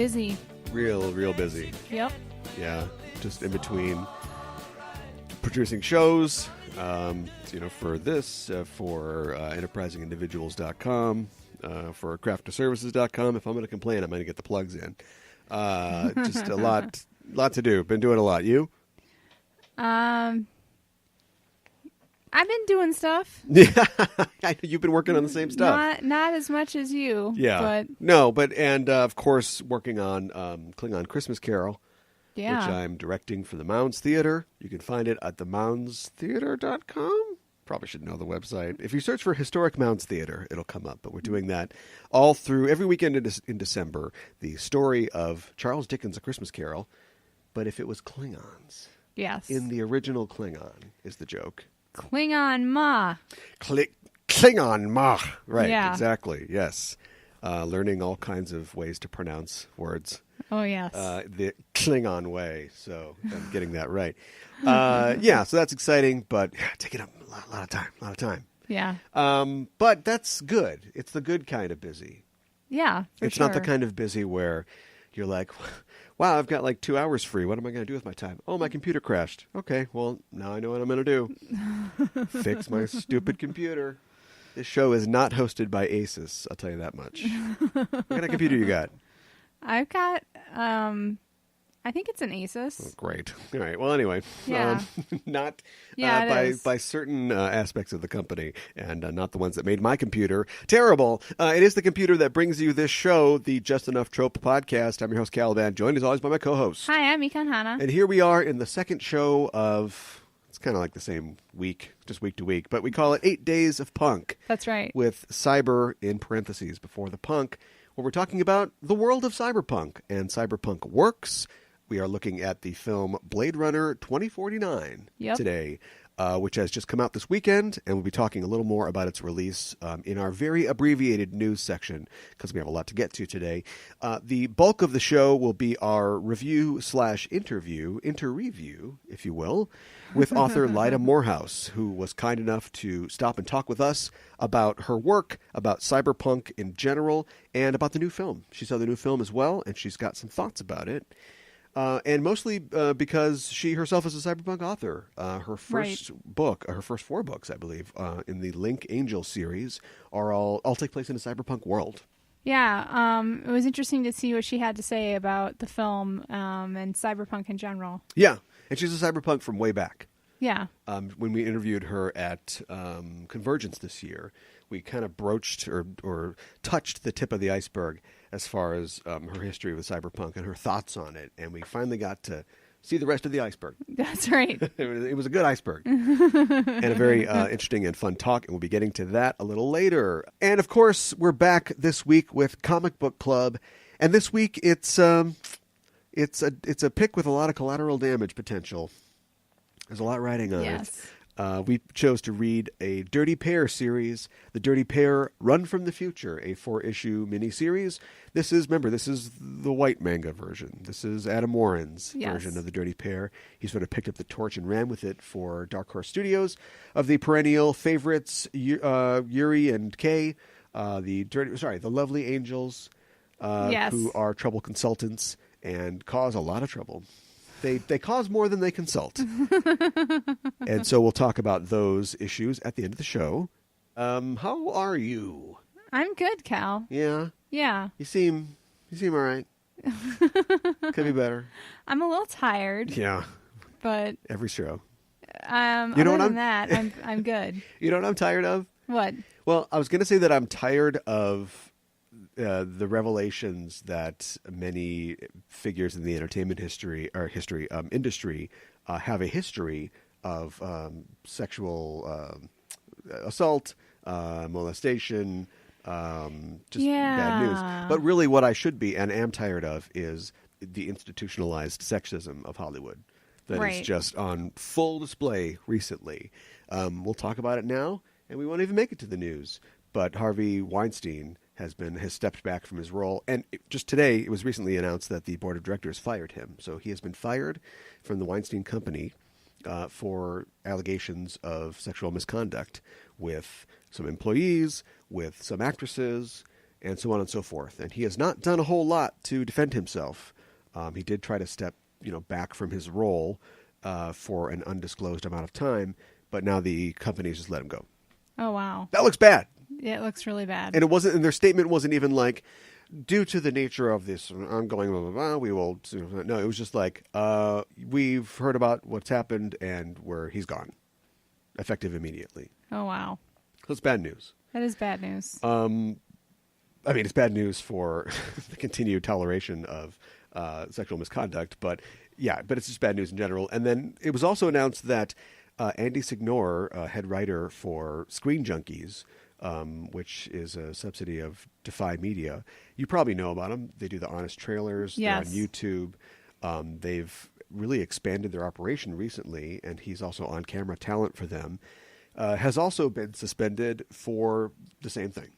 busy. Real busy. Yep. Yeah, just in between producing shows, for this, for enterprisingindividuals.com, for craftservices.com. If I'm going to complain, I'm going to get the plugs in. Just a lot to do. Been doing a lot. You? I've been doing stuff. Yeah, you've been working on the same stuff. Not as much as you. Yeah. And of course, working on Klingon Christmas Carol, which I'm directing for the Mounds Theater. You can find it at themoundstheater.com. Probably should know the website. If you search for Historic Mounds Theater, it'll come up. But we're doing that all through every weekend in December. The story of Charles Dickens' A Christmas Carol, but if it was Klingons. Yes. In the original Klingon is the joke. Klingon Ma. Klingon Ma. Right, Yeah. Exactly, yes. Learning all kinds of ways to pronounce words. Oh, yes. The Klingon way, so I'm getting that right. So that's exciting, but taking up a lot of time. Yeah. But that's good. It's the good kind of busy. Yeah, It's not the kind of busy where you're like, wow, I've got like 2 hours free. What am I going to do with my time? Oh, my computer crashed. Okay, well, now I know what I'm going to do. Fix my stupid computer. This show is not hosted by Asus, I'll tell you that much. What kind of computer you got? I've got, I think it's an Asus. Oh, great. All right. Well, anyway, Yeah. not it by certain aspects of the company, and not the ones that made my computer terrible. It is the computer that brings you this show, the Just Enough Trope podcast. I'm your host, Caliban, joined as always by my co-host. Hi, I'm Mikan Hana. And here we are in the second show of, it's kind of like the same week, just week to week, but we call it 8 Days of Punk. That's right. With cyber in parentheses before the punk, where we're talking about the world of cyberpunk and cyberpunk works. We are looking at the film Blade Runner 2049 today, which has just come out this weekend, and we'll be talking a little more about its release in our very abbreviated news section, because we have a lot to get to today. The bulk of the show will be our review/interreview, if you will, with author Lyda Morehouse, who was kind enough to stop and talk with us about her work, about cyberpunk in general, and about the new film. She saw the new film as well, and she's got some thoughts about it. And mostly because she herself is a cyberpunk author. Her first book, her first 4 books, I believe, in the Link Angel series, are all take place in a cyberpunk world. Yeah, it was interesting to see what she had to say about the film and cyberpunk in general. Yeah, and she's a cyberpunk from way back. Yeah. When we interviewed her at Convergence this year, we kind of broached or touched the tip of the iceberg as far as her history with cyberpunk and her thoughts on it. And we finally got to see the rest of the iceberg. That's right. It was a good iceberg. And a very interesting and fun talk. And we'll be getting to that a little later. And, of course, we're back this week with Comic Book Club. And this week it's a pick with a lot of collateral damage potential. There's a lot riding on it. We chose to read a Dirty Pair series, The Dirty Pair Run from the Future, a 4-issue miniseries. This is the white manga version. This is Adam Warren's version of The Dirty Pair. He sort of picked up the torch and ran with it for Dark Horse Studios. Of the perennial favorites, Yuri and Kay, the lovely angels, who are trouble consultants and cause a lot of trouble. They cause more than they consult. And so we'll talk about those issues at the end of the show. How are you? I'm good, Cal. Yeah? Yeah. You seem all right. Could be better. I'm a little tired. Yeah. But every show. I'm good. You know what I'm tired of? What? Well, I was going to say that I'm tired of the revelations that many figures in the entertainment industry have a history of sexual assault, molestation, bad news. But really what I should be and am tired of is the institutionalized sexism of Hollywood that is just on full display recently. We'll talk about it now, and we won't even make it to the news. But Harvey Weinstein has stepped back from his role. And just today, it was recently announced that the board of directors fired him. So he has been fired from the Weinstein Company for allegations of sexual misconduct with some employees, with some actresses, and so on and so forth. And he has not done a whole lot to defend himself. He did try to step, back from his role for an undisclosed amount of time, but now the company's just let him go. Oh, wow. That looks bad. Yeah, it looks really bad. And and their statement wasn't even like, due to the nature of this ongoing, blah, blah, blah, we will. No, it was just like, we've heard about what's happened and he's gone, effective immediately. Oh, wow. That's bad news. That is bad news. It's bad news for the continued toleration of sexual misconduct, but it's just bad news in general. And then it was also announced that Andy Signore, head writer for Screen Junkies, which is a subsidy of Defy Media. You probably know about them. They do the Honest Trailers. Yes. They're on YouTube. They've really expanded their operation recently, and he's also on-camera talent for them. Has also been suspended for the same thing.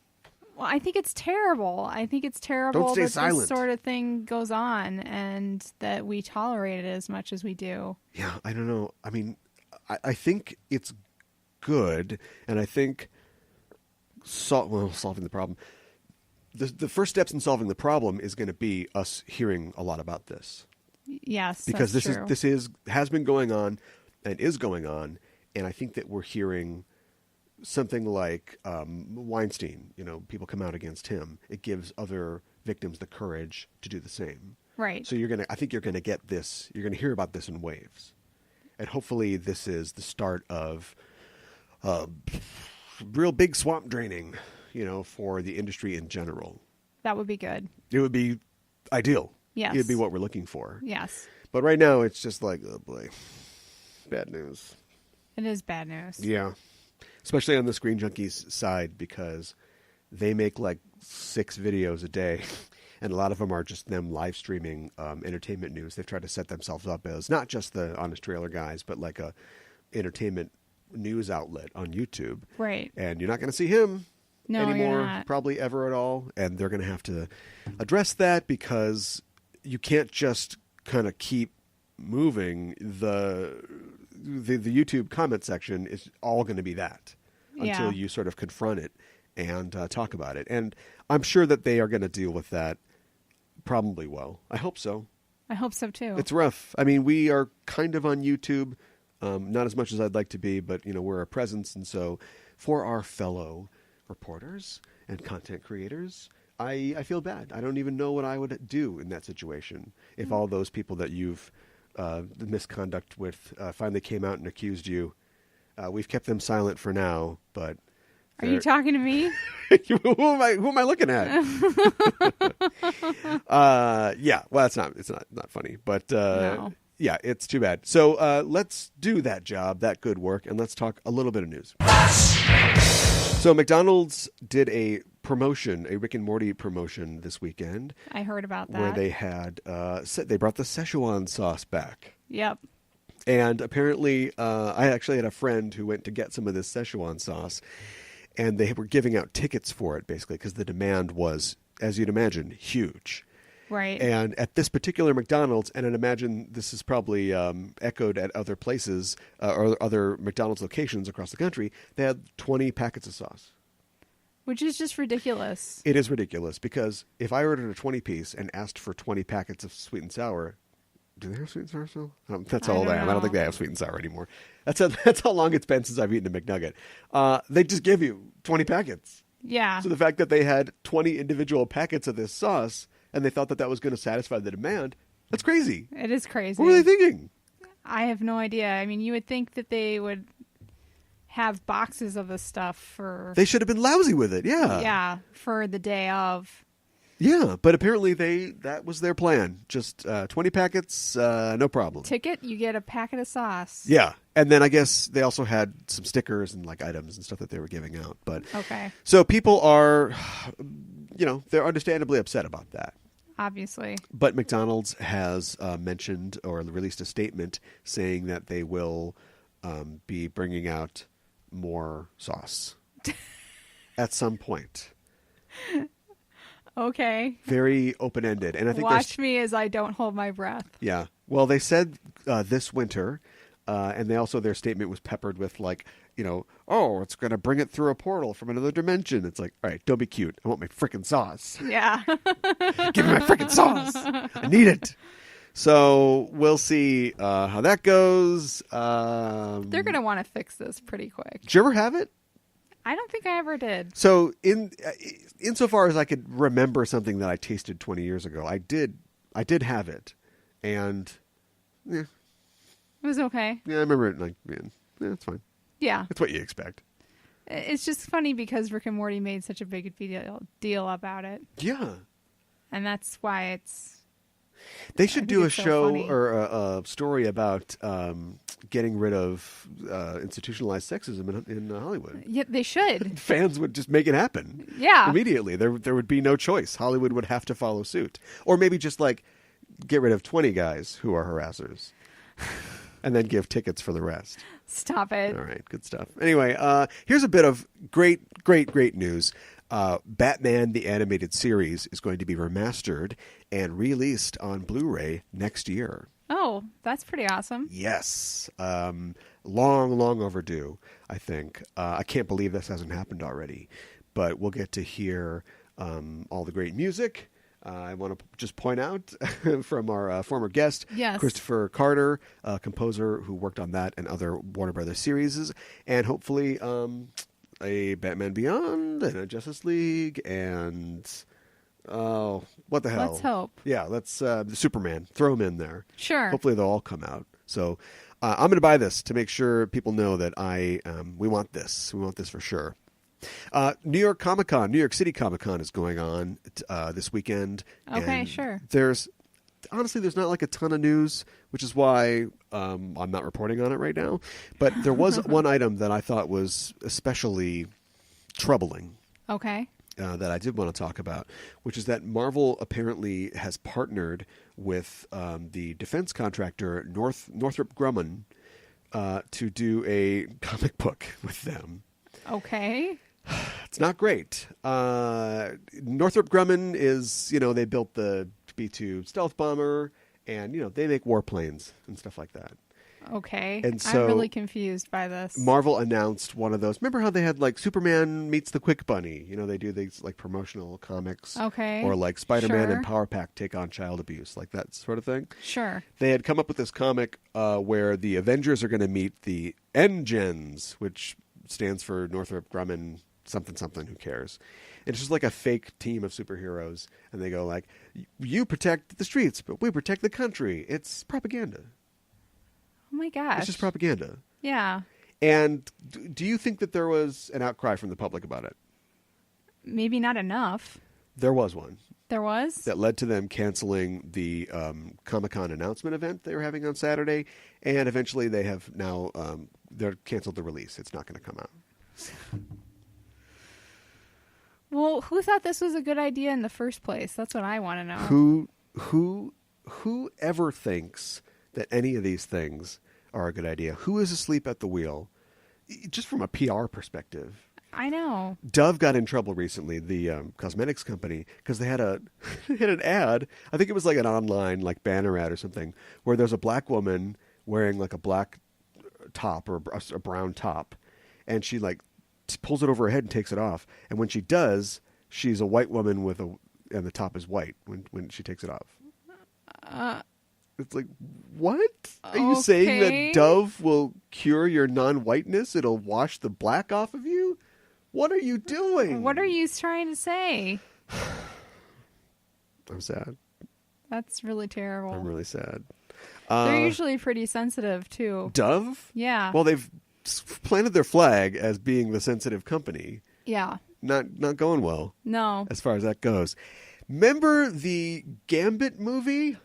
Well, I think it's terrible. I think it's terrible Don't stay that silent. this sort of thing goes on and that we tolerate it as much as we do. Yeah, I don't know. I mean, I think it's good, and I think solving the problem. The first steps in solving the problem is going to be us hearing a lot about this. Yes, because that's true. this has been going on and is going on, and I think that we're hearing something like Weinstein. People come out against him. It gives other victims the courage to do the same. Right. So I think you're going to get this. You're going to hear about this in waves, and hopefully this is the start of real big swamp draining. For the industry in general. That would be good. It would be ideal. Yes. It would be what we're looking for. Yes. But right now, it's just like, oh boy, bad news. It is bad news. Yeah. Especially on the Screen Junkies side, because they make like 6 videos a day, and a lot of them are just them live streaming entertainment news. They've tried to set themselves up as not just the Honest Trailer guys, but like a entertainment news outlet on YouTube. Right. And you're not going to see him anymore, you're not. probably ever at all. And they're going to have to address that, because you can't just kind of keep moving. The YouTube comment section is all going to be that until you sort of confront it and talk about it. And I'm sure that they are going to deal with that probably well. I hope so. I hope so too. It's rough. I mean, we are kind of on YouTube, not as much as I'd like to be, but we're a presence. And so for our fellow reporters and content creators, I feel bad. I don't even know what I would do in that situation if all those people that you've the misconduct with finally came out and accused you. We've kept them silent for now, but are you talking to me? Who am I looking at? Yeah, well, it's not funny, but No. Yeah, it's too bad. So let's do that job, that good work, and let's talk a little bit of news. So McDonald's did a promotion, a Rick and Morty promotion this weekend. I heard about that. Where they had, they brought the Szechuan sauce back. Yep. And apparently, I actually had a friend who went to get some of this Szechuan sauce, and they were giving out tickets for it, basically, because the demand was, as you'd imagine, huge. Right. And at this particular McDonald's, and I'd imagine this is probably echoed at other places or other McDonald's locations across the country, they had 20 packets of sauce. Which is just ridiculous. It is ridiculous, because if I ordered a 20-piece and asked for 20 packets of sweet and sour, do they have sweet and sour still? That's all they have. I don't think they have sweet and sour anymore. That's how long it's been since I've eaten a McNugget. They just give you 20 packets. Yeah. So the fact that they had 20 individual packets of this sauce, and they thought that was going to satisfy the demand, that's crazy. It is crazy. What were they thinking? I have no idea. I mean, you would think that they would have boxes of this stuff for... They should have been lousy with it, yeah. Yeah, for the day of. Yeah, but apparently that was their plan. Just 20 packets, no problem. Ticket, you get a packet of sauce. Yeah, and then I guess they also had some stickers and like items and stuff that they were giving out. But okay. So people are, they're understandably upset about that. Obviously. But McDonald's has mentioned or released a statement saying that they will be bringing out more sauce at some point. Okay. Very open-ended. And I think watch me as I don't hold my breath. Yeah. Well, they said this winter And their statement was peppered with like, oh, it's going to bring it through a portal from another dimension. It's like, all right, don't be cute. I want my freaking sauce. Yeah. Give me my freaking sauce. I need it. So we'll see how that goes. They're going to want to fix this pretty quick. Did you ever have it? I don't think I ever did. So insofar as I could remember something that I tasted 20 years ago, I did have it. And yeah. It was okay. Yeah, I remember it like, man, yeah, it's fine. Yeah. It's what you expect. It's just funny because Rick and Morty made such a big deal about it. Yeah. And that's why it's... They should do a show funny. or a story about getting rid of institutionalized sexism in Hollywood. Yeah, they should. Fans would just make it happen. Yeah. Immediately. There would be no choice. Hollywood would have to follow suit. Or maybe just like get rid of 20 guys who are harassers. And then give tickets for the rest. Stop it. All right, good stuff. Anyway, here's a bit of great news. Batman the Animated Series is going to be remastered and released on Blu-ray next year. Oh, that's pretty awesome. Yes. Long overdue, I think. I can't believe this hasn't happened already. But we'll get to hear all the great music. I want to just point out from our former guest, yes. Christopher Carter, composer who worked on that and other Warner Brothers series, and hopefully a Batman Beyond and a Justice League and what the hell? Let's hope. Yeah, let's Superman. Throw him in there. Sure. Hopefully they'll all come out. So I'm going to buy this to make sure people know that we want this. We want this for sure. New York City Comic Con is going on this weekend. Okay, sure. There's not like a ton of news, which is why I'm not reporting on it right now. But there was one item that I thought was especially troubling. Okay. That I did want to talk about, which is that Marvel apparently has partnered with the defense contractor Northrop Grumman to do a comic book with them. Okay. It's not great. Northrop Grumman is, they built the B-2 stealth bomber, and, they make warplanes and stuff like that. Okay. And so I'm really confused by this. Marvel announced one of those. Remember how they had, like, Superman meets the Quick Bunny? They do these, like, promotional comics. Okay. Or, like, Spider-Man Sure. and Power Pack take on child abuse, like that sort of thing. Sure. They had come up with this comic where the Avengers are going to meet the N-Gens, which stands for Northrop Grumman something, who cares? And it's just like a fake team of superheroes, and they go like, you protect the streets, but we protect the country. It's propaganda. Oh my gosh. It's just propaganda. Yeah. And do you think that there was an outcry from the public about it? Maybe not enough. There was one. There was? That led to them canceling the Comic-Con announcement event they were having on Saturday, and eventually they have now they're canceled the release. It's not going to come out. Well, who thought this was a good idea in the first place? That's what I want to know. Who ever thinks that any of these things are a good idea? Who is asleep at the wheel? Just from a PR perspective. I know. Dove got in trouble recently, the cosmetics company, because they had an ad. I think it was like an online like banner ad or something, where there's a black woman wearing like a black top or a brown top, and she like pulls it over her head and takes it off. And when she does, she's a white woman and the top is white when she takes it off. It's like, what? Are you saying that Dove will cure your non-whiteness? It'll wash the black off of you? What are you doing? What are you trying to say? I'm sad. That's really terrible. I'm really sad. They're usually pretty sensitive, too. Dove? Yeah. Well, they've planted their flag as being the sensitive company. Yeah. Not going well. No. As far as that goes. Remember the Gambit movie?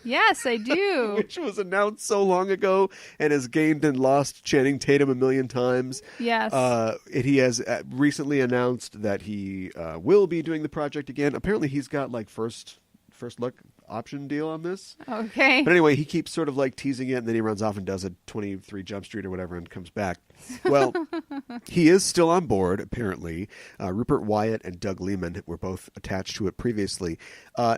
Yes, I do. Which was announced so long ago and has gained and lost Channing Tatum a million times. Yes. He has recently announced that he will be doing the project again. Apparently he's got like first first look option deal on this. Okay. But anyway, he keeps sort of like teasing it, and then he runs off and does a 23 Jump Street or whatever and comes back. Well, he is still on board, apparently. Rupert Wyatt and Doug Lehman were both attached to it previously.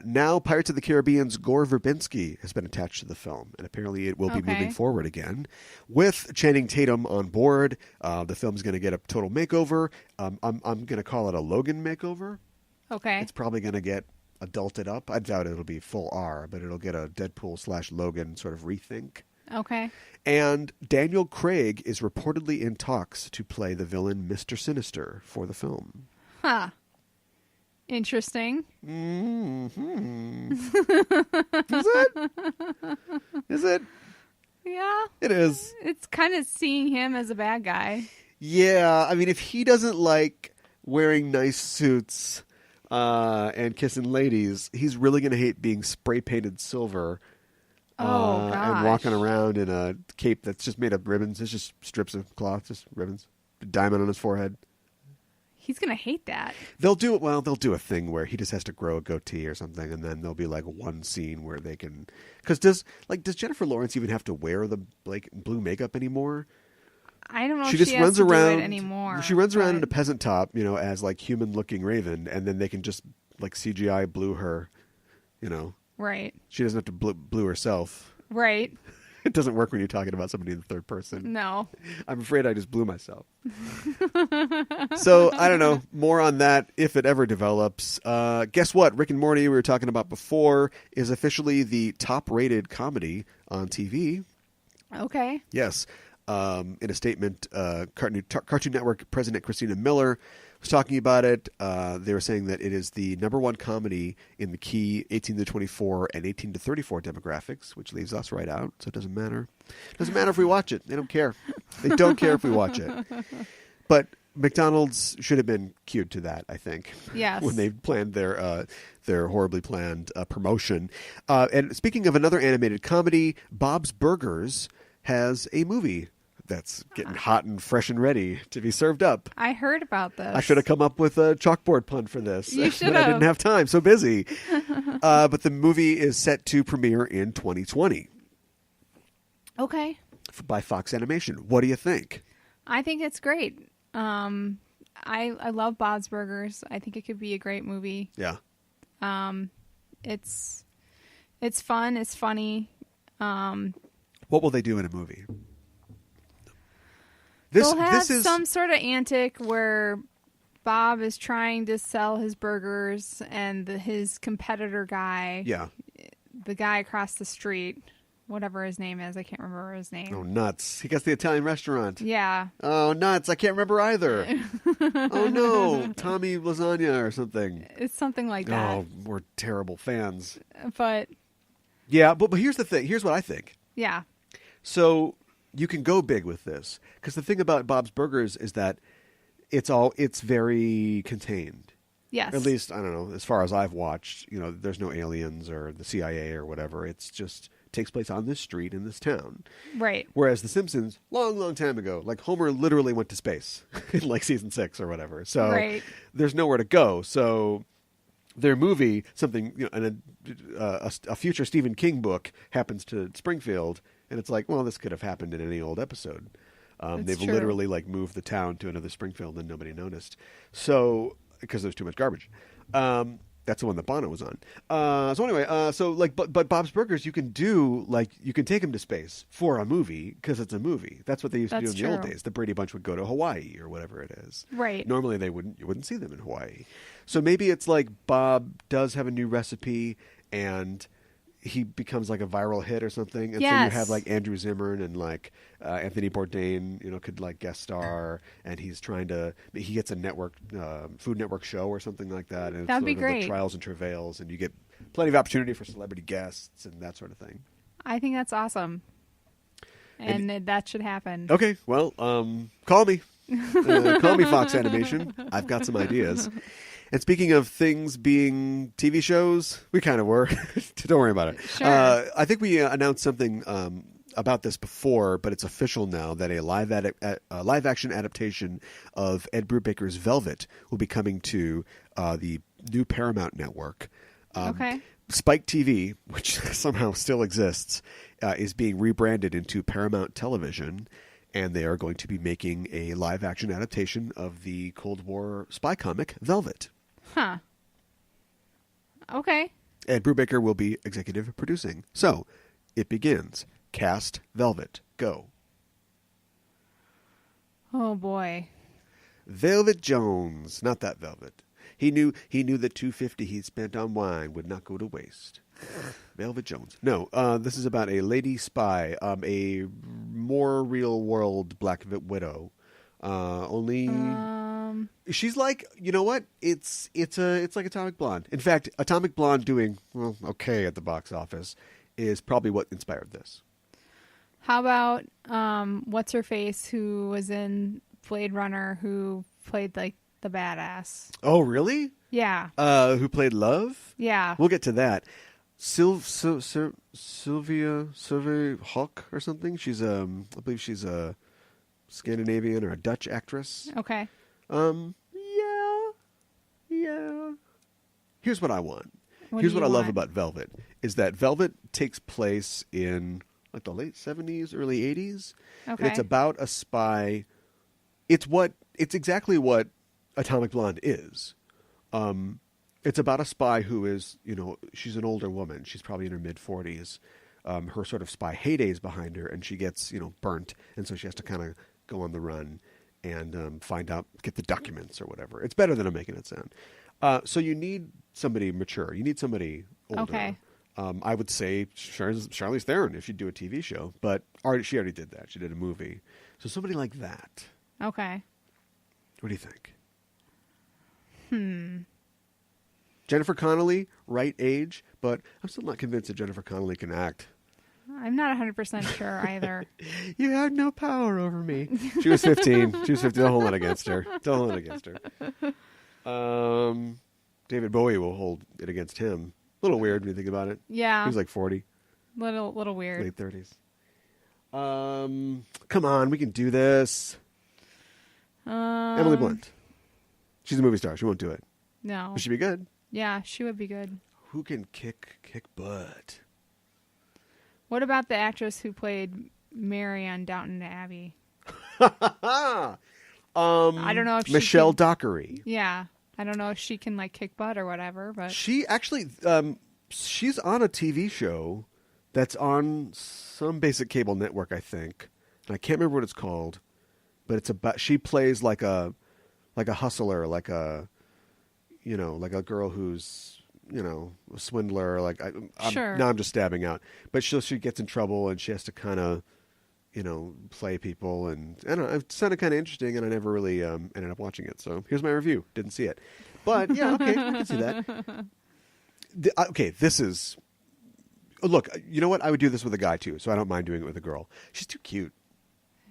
Now Pirates of the Caribbean's Gore Verbinski has been attached to the film, and apparently it will be moving forward again. With Channing Tatum on board, the film's going to get a total makeover. I'm going to call it a Logan makeover. Okay. It's probably going to get adulted up. I doubt it'll be full R, but it'll get a Deadpool/Logan sort of rethink. Okay. And Daniel Craig is reportedly in talks to play the villain Mr. Sinister for the film. Huh. Interesting. Mm-hmm. Is it? Is it? Yeah. It is. It's kind of seeing him as a bad guy. Yeah. I mean, if he doesn't like wearing nice suits and kissing ladies, he's really going to hate being spray painted silver. And walking around in a cape that's just made of ribbons. It's just strips of cloth, just ribbons. A diamond on his forehead. He's going to hate that. They'll do a thing where he just has to grow a goatee or something, and then there'll be like one scene where they can. Because does Jennifer Lawrence even have to wear the blue makeup anymore? I don't know. She if just runs around do it anymore. She runs around in a peasant top, as like human-looking Raven, and then they can just like CGI blue her, Right. She doesn't have to blue herself. Right. It doesn't work when you're talking about somebody in the third person. No. I'm afraid I just blew myself. So, I don't know. More on that if it ever develops. Guess what? Rick and Morty, we were talking about before, is officially the top-rated comedy on TV. Okay. Yes. In a statement, Cartoon Network President Christina Miller was talking about it. They were saying that it is the #1 comedy in the key 18 to 24 and 18 to 34 demographics, which leaves us right out, so it doesn't matter. It doesn't matter if we watch it. They don't care. They don't care if we watch it. But McDonald's should have been cued to that, I think. Yes. When they planned their horribly planned promotion. And speaking of another animated comedy, Bob's Burgers has a movie that's getting hot and fresh and ready to be served up. I heard about this. I should have come up with a chalkboard pun for this. You should but have. I didn't have time. So busy. But the movie is set to premiere in 2020. Okay. By Fox Animation. What do you think? I think it's great. I love Bob's Burgers. I think it could be a great movie. Yeah. It's fun. It's funny. What will they do in a movie? They'll have some sort of antic where Bob is trying to sell his burgers, and his competitor guy, the guy across the street, whatever his name is, I can't remember his name. Oh, nuts. He gets the Italian restaurant. Yeah. Oh, nuts. I can't remember either. Oh, no. Tommy Lasagna or something. It's something like that. Oh, we're terrible fans. But. Yeah, but here's the thing. Here's what I think. Yeah. So you can go big with this, because the thing about Bob's Burgers is that it's very contained. Yes. At least, I don't know, as far as I've watched, there's no aliens or the CIA or whatever. It's just takes place on this street in this town. Right. Whereas The Simpsons, long time ago, like Homer literally went to space in like season 6 or whatever. So there's nowhere to go. So their movie, something, a future Stephen King book happens to Springfield, and it's like, well, this could have happened in any old episode. They've literally like moved the town to another Springfield and nobody noticed. So, because there's too much garbage. That's the one that Bono was on. So anyway, but Bob's Burgers, you can take him to space for a movie because it's a movie. That's what they used to do in the old days. The Brady Bunch would go to Hawaii or whatever it is. Right. Normally you wouldn't see them in Hawaii. So maybe it's like Bob does have a new recipe and he becomes like a viral hit or something, and so you have like Andrew Zimmern and like Anthony Bourdain, could like guest star, and he gets a network, Food Network show or something like that, and that'd be great. The trials and travails, and you get plenty of opportunity for celebrity guests and that sort of thing. I think that's awesome, and that should happen. Okay, well, call me, Fox Animation. I've got some ideas. And speaking of things being TV shows, we kind of were. Don't worry about it. Sure. I think we announced something about this before, but it's official now that a live-action adaptation of Ed Brubaker's Velvet will be coming to the new Paramount network. Okay. Spike TV, which somehow still exists, is being rebranded into Paramount Television, and they are going to be making a live-action adaptation of the Cold War spy comic Velvet. Huh. Okay. And Brubaker will be executive producing. So, it begins. Cast Velvet. Go. Oh, boy. Velvet Jones. Not that Velvet. He knew that $250 he'd spent on wine would not go to waste. Velvet Jones. No, this is about a lady spy, a more real-world Black Widow. Only she's like, you know what? It's like Atomic Blonde. In fact, Atomic Blonde doing okay at the box office is probably what inspired this. How about what's her face who was in Blade Runner who played like the badass? Oh, really? Yeah. Who played Love? Yeah. We'll get to that. Sylvia Hawk or something. She's I believe she's a Scandinavian or a Dutch actress. Okay. Yeah. Here's what I want. Here's what I love about Velvet is that Velvet takes place in like the late 70s, early 80s. Okay. And it's about a spy. It's exactly what Atomic Blonde is. It's about a spy who is, she's an older woman. She's probably in her mid-40s. Her sort of spy heyday is behind her, and she gets, burnt. And so she has to kind of go on the run and find out, get the documents or whatever. It's better than I'm making it sound. So you need somebody mature. You need somebody older. Okay. I would say Charlize Theron if she'd do a TV show, but she already did that. She did a movie. So somebody like that. Okay. What do you think? Jennifer Connelly, right age, but I'm still not convinced that Jennifer Connelly can act. I'm not 100% sure either. You have no power over me. She was 15. Don't hold it against her. David Bowie will hold it against him. A little weird when you think about it. Yeah. He was like 40. Little weird. Late 30s. Come on, we can do this. Emily Blunt. She's a movie star. She won't do it. No. But she'd be good. Yeah, she would be good. Who can kick butt? What about the actress who played Mary on Downton Abbey? I don't know if Michelle Dockery. Yeah. I don't know if she can like kick butt or whatever, but she actually she's on a TV show that's on some basic cable network, I think. And I can't remember what it's called, but it's about she plays like a hustler, like a girl who's a swindler. Sure. Now I'm just stabbing out, but she gets in trouble and she has to kind of play people, and I don't know, it sounded kind of interesting, and I never really ended up watching it. So here's my review. Didn't see it, but yeah, okay, I can see that. This is. Look, you know what? I would do this with a guy too, so I don't mind doing it with a girl. She's too cute.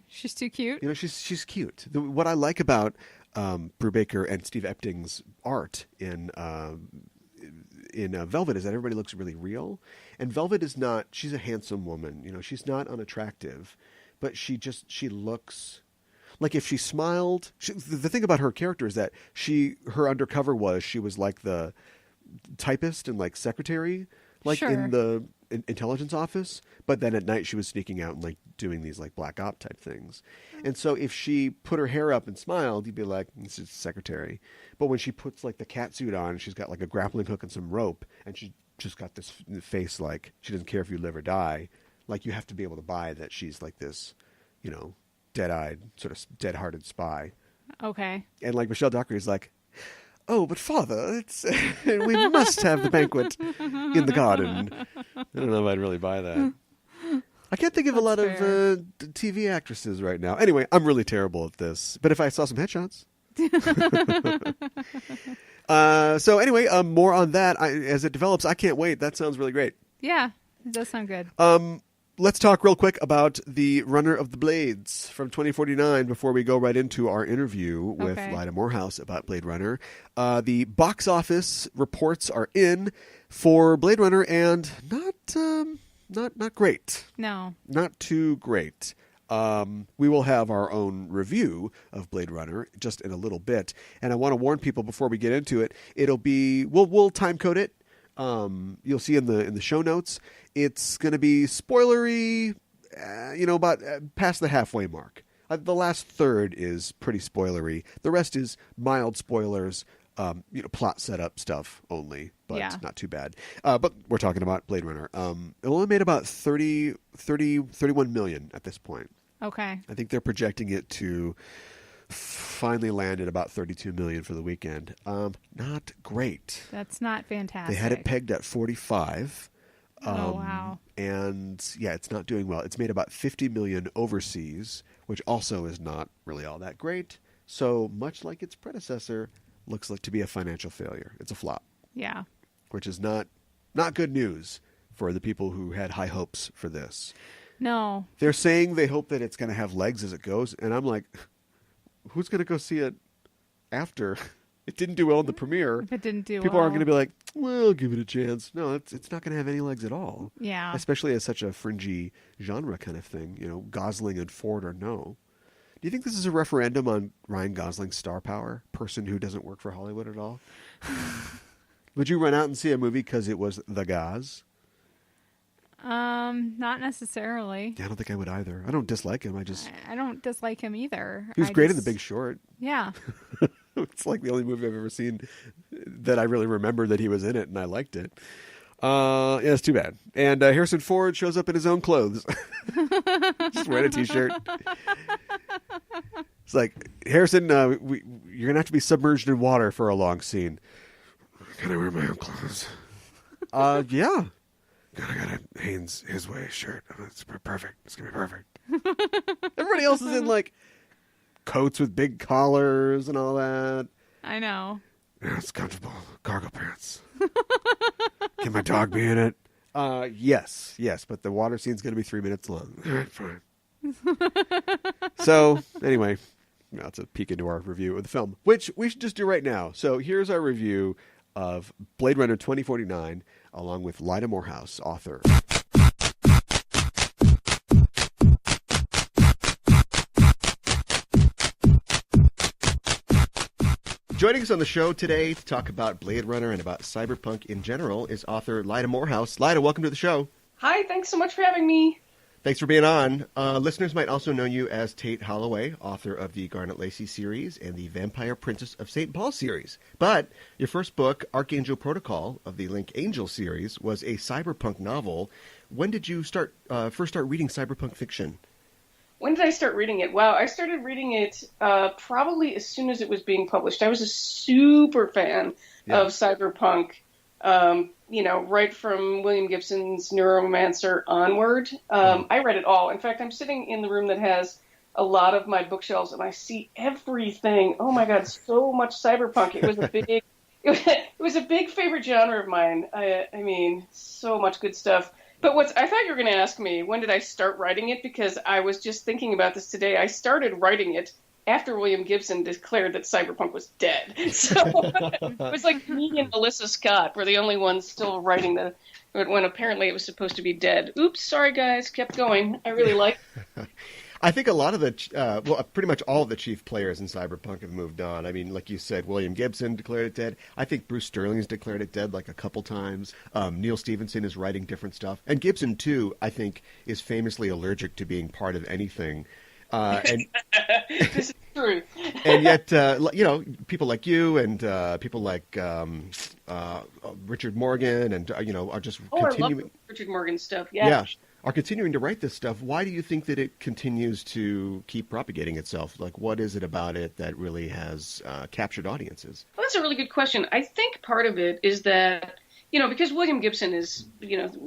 She's too cute. She's cute. What I like about Brubaker and Steve Epting's art in Velvet is that everybody looks really real, and Velvet is not. She's a handsome woman. She's not unattractive, but she looks like if she smiled. The thing about her character is that her undercover she was like the typist and like secretary, like sure. in the intelligence office, but then at night she was sneaking out and like doing these like black op type things. And so if she put her hair up and smiled, you'd be like, this is the secretary. But when she puts like the cat suit on, she's got like a grappling hook and some rope, and she just got this face like she doesn't care if you live or die. Like you have to be able to buy that she's like this, dead-eyed, sort of dead-hearted spy. Okay. And like Michelle Dockery is like, oh, but father, we must have the banquet in the garden. I don't know if I'd really buy that. I can't think of a lot of TV actresses right now. Anyway, I'm really terrible at this. But if I saw some headshots. So anyway, more on that as it develops. I can't wait. That sounds really great. Yeah, it does sound good. Let's talk real quick about the Runner of the Blades from 2049 before we go right into our interview with Lyda Morehouse about Blade Runner. The box office reports are in for Blade Runner, and not great. No. Not too great. We will have our own review of Blade Runner just in a little bit, and I want to warn people before we get into it. It'll be we'll time code it. You'll see in the show notes. It's going to be spoilery, about past the halfway mark. The last third is pretty spoilery. The rest is mild spoilers, plot setup stuff only, but it's not too bad. But we're talking about Blade Runner. It only made about 31 million at this point. Okay. I think they're projecting it to finally land at about 32 million for the weekend. Not great. That's not fantastic. They had it pegged at 45. Wow. And it's not doing well. It's made about 50 million overseas, which also is not really all that great. So much like its predecessor, looks like to be a financial failure. It's a flop. Yeah. Which is not good news for the people who had high hopes for this. No. They're saying they hope that it's going to have legs as it goes, and I'm like, who's going to go see it after? It didn't do well in the premiere. If it didn't do people well. aren't going to be like, well, give it a chance. No, it's not going to have any legs at all. Yeah. Especially as such a fringy genre kind of thing. Gosling and Ford or no. Do you think this is a referendum on Ryan Gosling's star power? Person who doesn't work for Hollywood at all? Would you run out and see a movie because it was The Goz? Not necessarily. Yeah, I don't think I would either. I don't dislike him. I don't dislike him either. He was great in The Big Short. Yeah. It's like the only movie I've ever seen that I really remember that he was in it, and I liked it. It's too bad. And Harrison Ford shows up in his own clothes. Just wearing a T-shirt. It's like, Harrison, you're going to have to be submerged in water for a long scene. Can I wear my own clothes? Yeah. I got a Hanes His Way shirt. It's perfect. It's going to be perfect. Everybody else is in, coats with big collars and all that. I know. Yeah, it's comfortable. Cargo pants. Can my dog be in it? Yes, but the water scene's going to be 3 minutes long. All right, fine. So, anyway, that's a peek into our review of the film, which we should just do right now. So, here's our review of Blade Runner 2049, along with Lyda Morehouse, author. Joining us on the show today to talk about Blade Runner and about cyberpunk in general is author Lyda Morehouse. Lyda, welcome to the show. Hi, thanks so much for having me. Thanks for being on. Listeners might also know you as Tate Holloway, author of the Garnet Lacey series and the Vampire Princess of St. Paul series. But your first book, Archangel Protocol, of the Link Angel series, was a cyberpunk novel. When did you first start reading cyberpunk fiction? When did I start reading it? Wow, I started reading it probably as soon as it was being published. I was a super fan of cyberpunk, right from William Gibson's Neuromancer onward. I read it all. In fact, I'm sitting in the room that has a lot of my bookshelves, and I see everything. Oh my God, so much cyberpunk. It was a big, it was a big favorite genre of mine. I mean, so much good stuff. But I thought you were going to ask me, when did I start writing it? Because I was just thinking about this today. I started writing it after William Gibson declared that cyberpunk was dead. So it was like me and Melissa Scott were the only ones still writing when apparently it was supposed to be dead. Oops, sorry guys, kept going. I really liked it. I think a lot of pretty much all of the chief players in cyberpunk have moved on. I mean, like you said, William Gibson declared it dead. I think Bruce Sterling's declared it dead like a couple times. Neil Stephenson is writing different stuff. And Gibson, too, I think, is famously allergic to being part of anything. This is true. And yet, people like you and people like Richard Morgan and, are just continuing. I love Richard Morgan stuff, yeah. Are continuing to write this stuff. Why do you think that it continues to keep propagating itself? Like, what is it about it that really has captured audiences? Well, that's a really good question. I think part of it is that, because William Gibson is,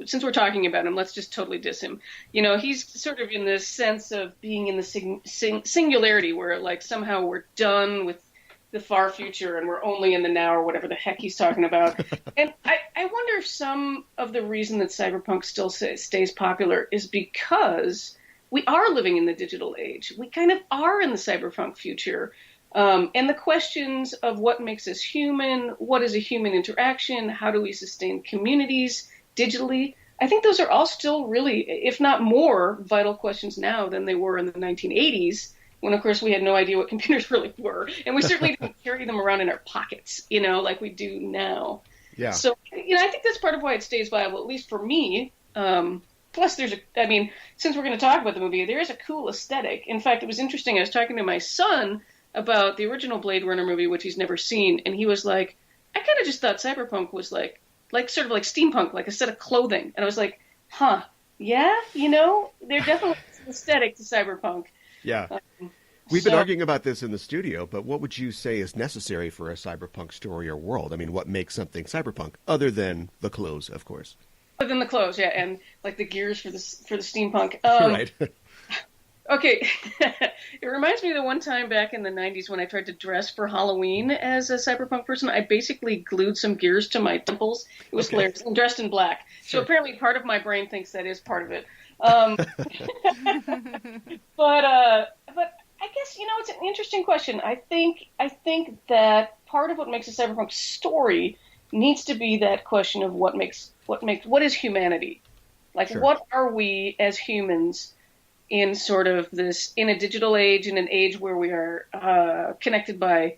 since we're talking about him, let's just totally diss him. He's sort of in this sense of being in the singularity where, like, somehow we're done with the far future and we're only in the now or whatever the heck he's talking about. And I wonder if some of the reason that cyberpunk still stays popular is because we are living in the digital age. We kind of are in the cyberpunk future. And the questions of what makes us human, what is a human interaction, how do we sustain communities digitally, I think those are all still really, if not more, vital questions now than they were in the 1980s. When, of course, we had no idea what computers really were. And we certainly didn't carry them around in our pockets, like we do now. Yeah. So, I think that's part of why it stays viable, at least for me. Plus, since we're going to talk about the movie, there is a cool aesthetic. In fact, it was interesting. I was talking to my son about the original Blade Runner movie, which he's never seen, and he was like, I kind of just thought cyberpunk was like sort of like steampunk, like a set of clothing. And I was like, huh, yeah, there definitely is an aesthetic to cyberpunk. Yeah. We've been arguing about this in the studio, but what would you say is necessary for a cyberpunk story or world? I mean, what makes something cyberpunk, other than the clothes, of course? Other than the clothes, yeah, and like the gears for the steampunk. Right. Okay. It reminds me of the one time back in the 90s when I tried to dress for Halloween as a cyberpunk person. I basically glued some gears to my temples. It was hilarious. I'm dressed in black. Sure. So apparently part of my brain thinks that is part of it. But I guess, it's an interesting question. I think that part of what makes a cyberpunk story needs to be that question of what is humanity? Like, Sure. What are we as humans in sort of in a digital age, in an age where we are connected by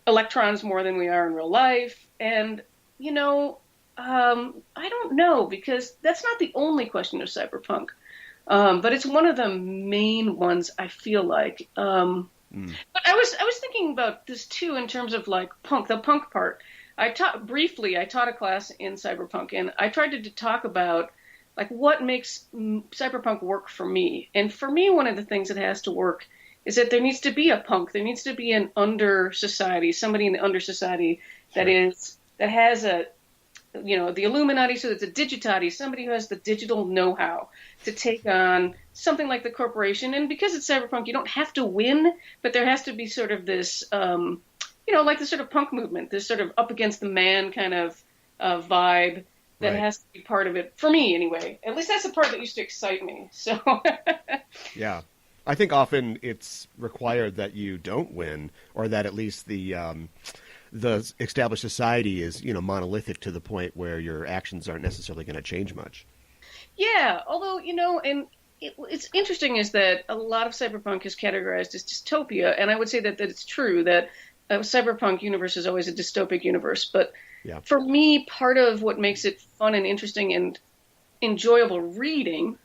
electrons more than we are in real life? And, I don't know, because that's not the only question of cyberpunk. But it's one of the main ones, I feel like. But I was thinking about this too in terms of like the punk part. I taught a class in cyberpunk, and I tried to talk about like what makes cyberpunk work for me. And for me, one of the things that has to work is that there needs to be a punk. There needs to be an under society, somebody in the under society that has the Illuminati, so it's a digitati, somebody who has the digital know-how to take on something like the corporation. And because it's cyberpunk, you don't have to win, but there has to be sort of this, like the sort of punk movement, this sort of up against the man kind of vibe that has to be part of it, for me anyway. At least that's the part that used to excite me. So Yeah. I think often it's required that you don't win, or that at least the established society is, monolithic to the point where your actions aren't necessarily going to change much. Yeah, although, and it's interesting is that a lot of cyberpunk is categorized as dystopia, and I would say that it's true that a cyberpunk universe is always a dystopic universe. But for me, part of what makes it fun and interesting and enjoyable reading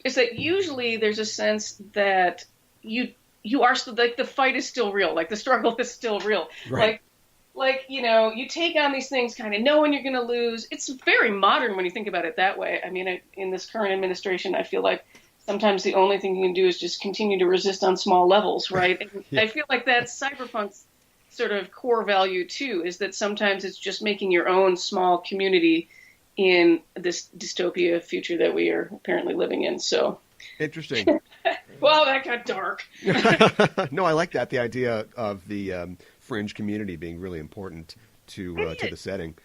is that usually there's a sense that you are still, like, the fight is still real, like the struggle is still real. Right. Like, you take on these things kind of knowing you're going to lose. It's very modern when you think about it that way. I mean, in this current administration, I feel like sometimes the only thing you can do is just continue to resist on small levels, right? And I feel like that's cyberpunk's sort of core value, too, is that sometimes it's just making your own small community in this dystopia future that we are apparently living in. So interesting. Well, that got dark. No, I like that. The idea of the fringe community being really important to the setting.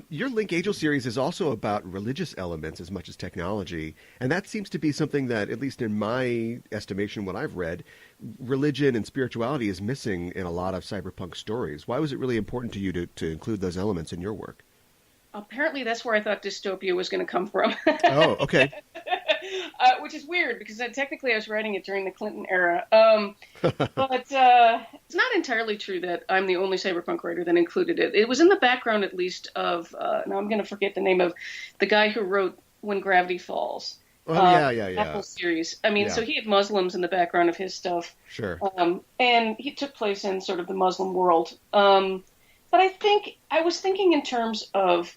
Your Link Angel series is also about religious elements as much as technology, and that seems to be something that, at least in my estimation, what I've read, religion and spirituality is missing in a lot of cyberpunk stories. Why was it really important to you to include those elements in your work? Apparently, that's where I thought dystopia was going to come from. Oh, okay. Which is weird, because technically I was writing it during the Clinton era. But it's not entirely true that I'm the only cyberpunk writer that included it. It was in the background, at least, of, now I'm going to forget the name of the guy who wrote When Gravity Falls. Oh, yeah. Apple series. I mean, so he had Muslims in the background of his stuff. Sure. And he took place in sort of the Muslim world. But I was thinking in terms of,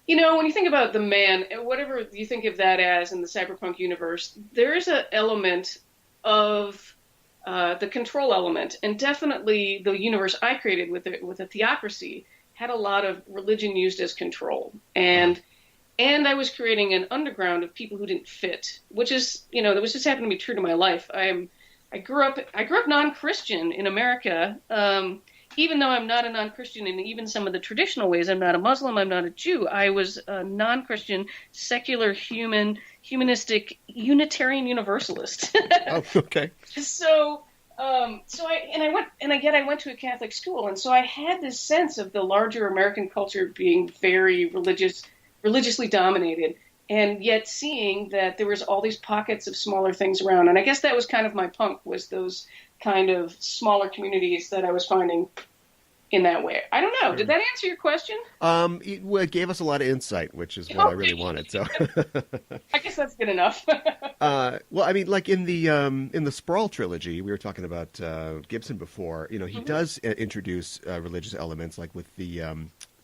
when you think about the man, whatever you think of that as in the cyberpunk universe, there is an element of the control element. And definitely the universe I created with a theocracy had a lot of religion used as control. And I was creating an underground of people who didn't fit, which is, that was just happened to be true to my life. I grew up non-Christian in America, even though I'm not a non-Christian in even some of the traditional ways. I'm not a Muslim, I'm not a Jew. I was a non-Christian, secular, humanistic, Unitarian Universalist. Oh, okay. So I went to a Catholic school, and so I had this sense of the larger American culture being very religiously dominated, and yet seeing that there was all these pockets of smaller things around. And I guess that was kind of my punk, was those kind of smaller communities that I was finding in that way. I don't know. Sure. Did that answer your question? It gave us a lot of insight, which is what I really wanted. So I guess that's good enough. Well, I mean, like in the Sprawl trilogy, we were talking about Gibson before. You know, he does introduce religious elements, like with the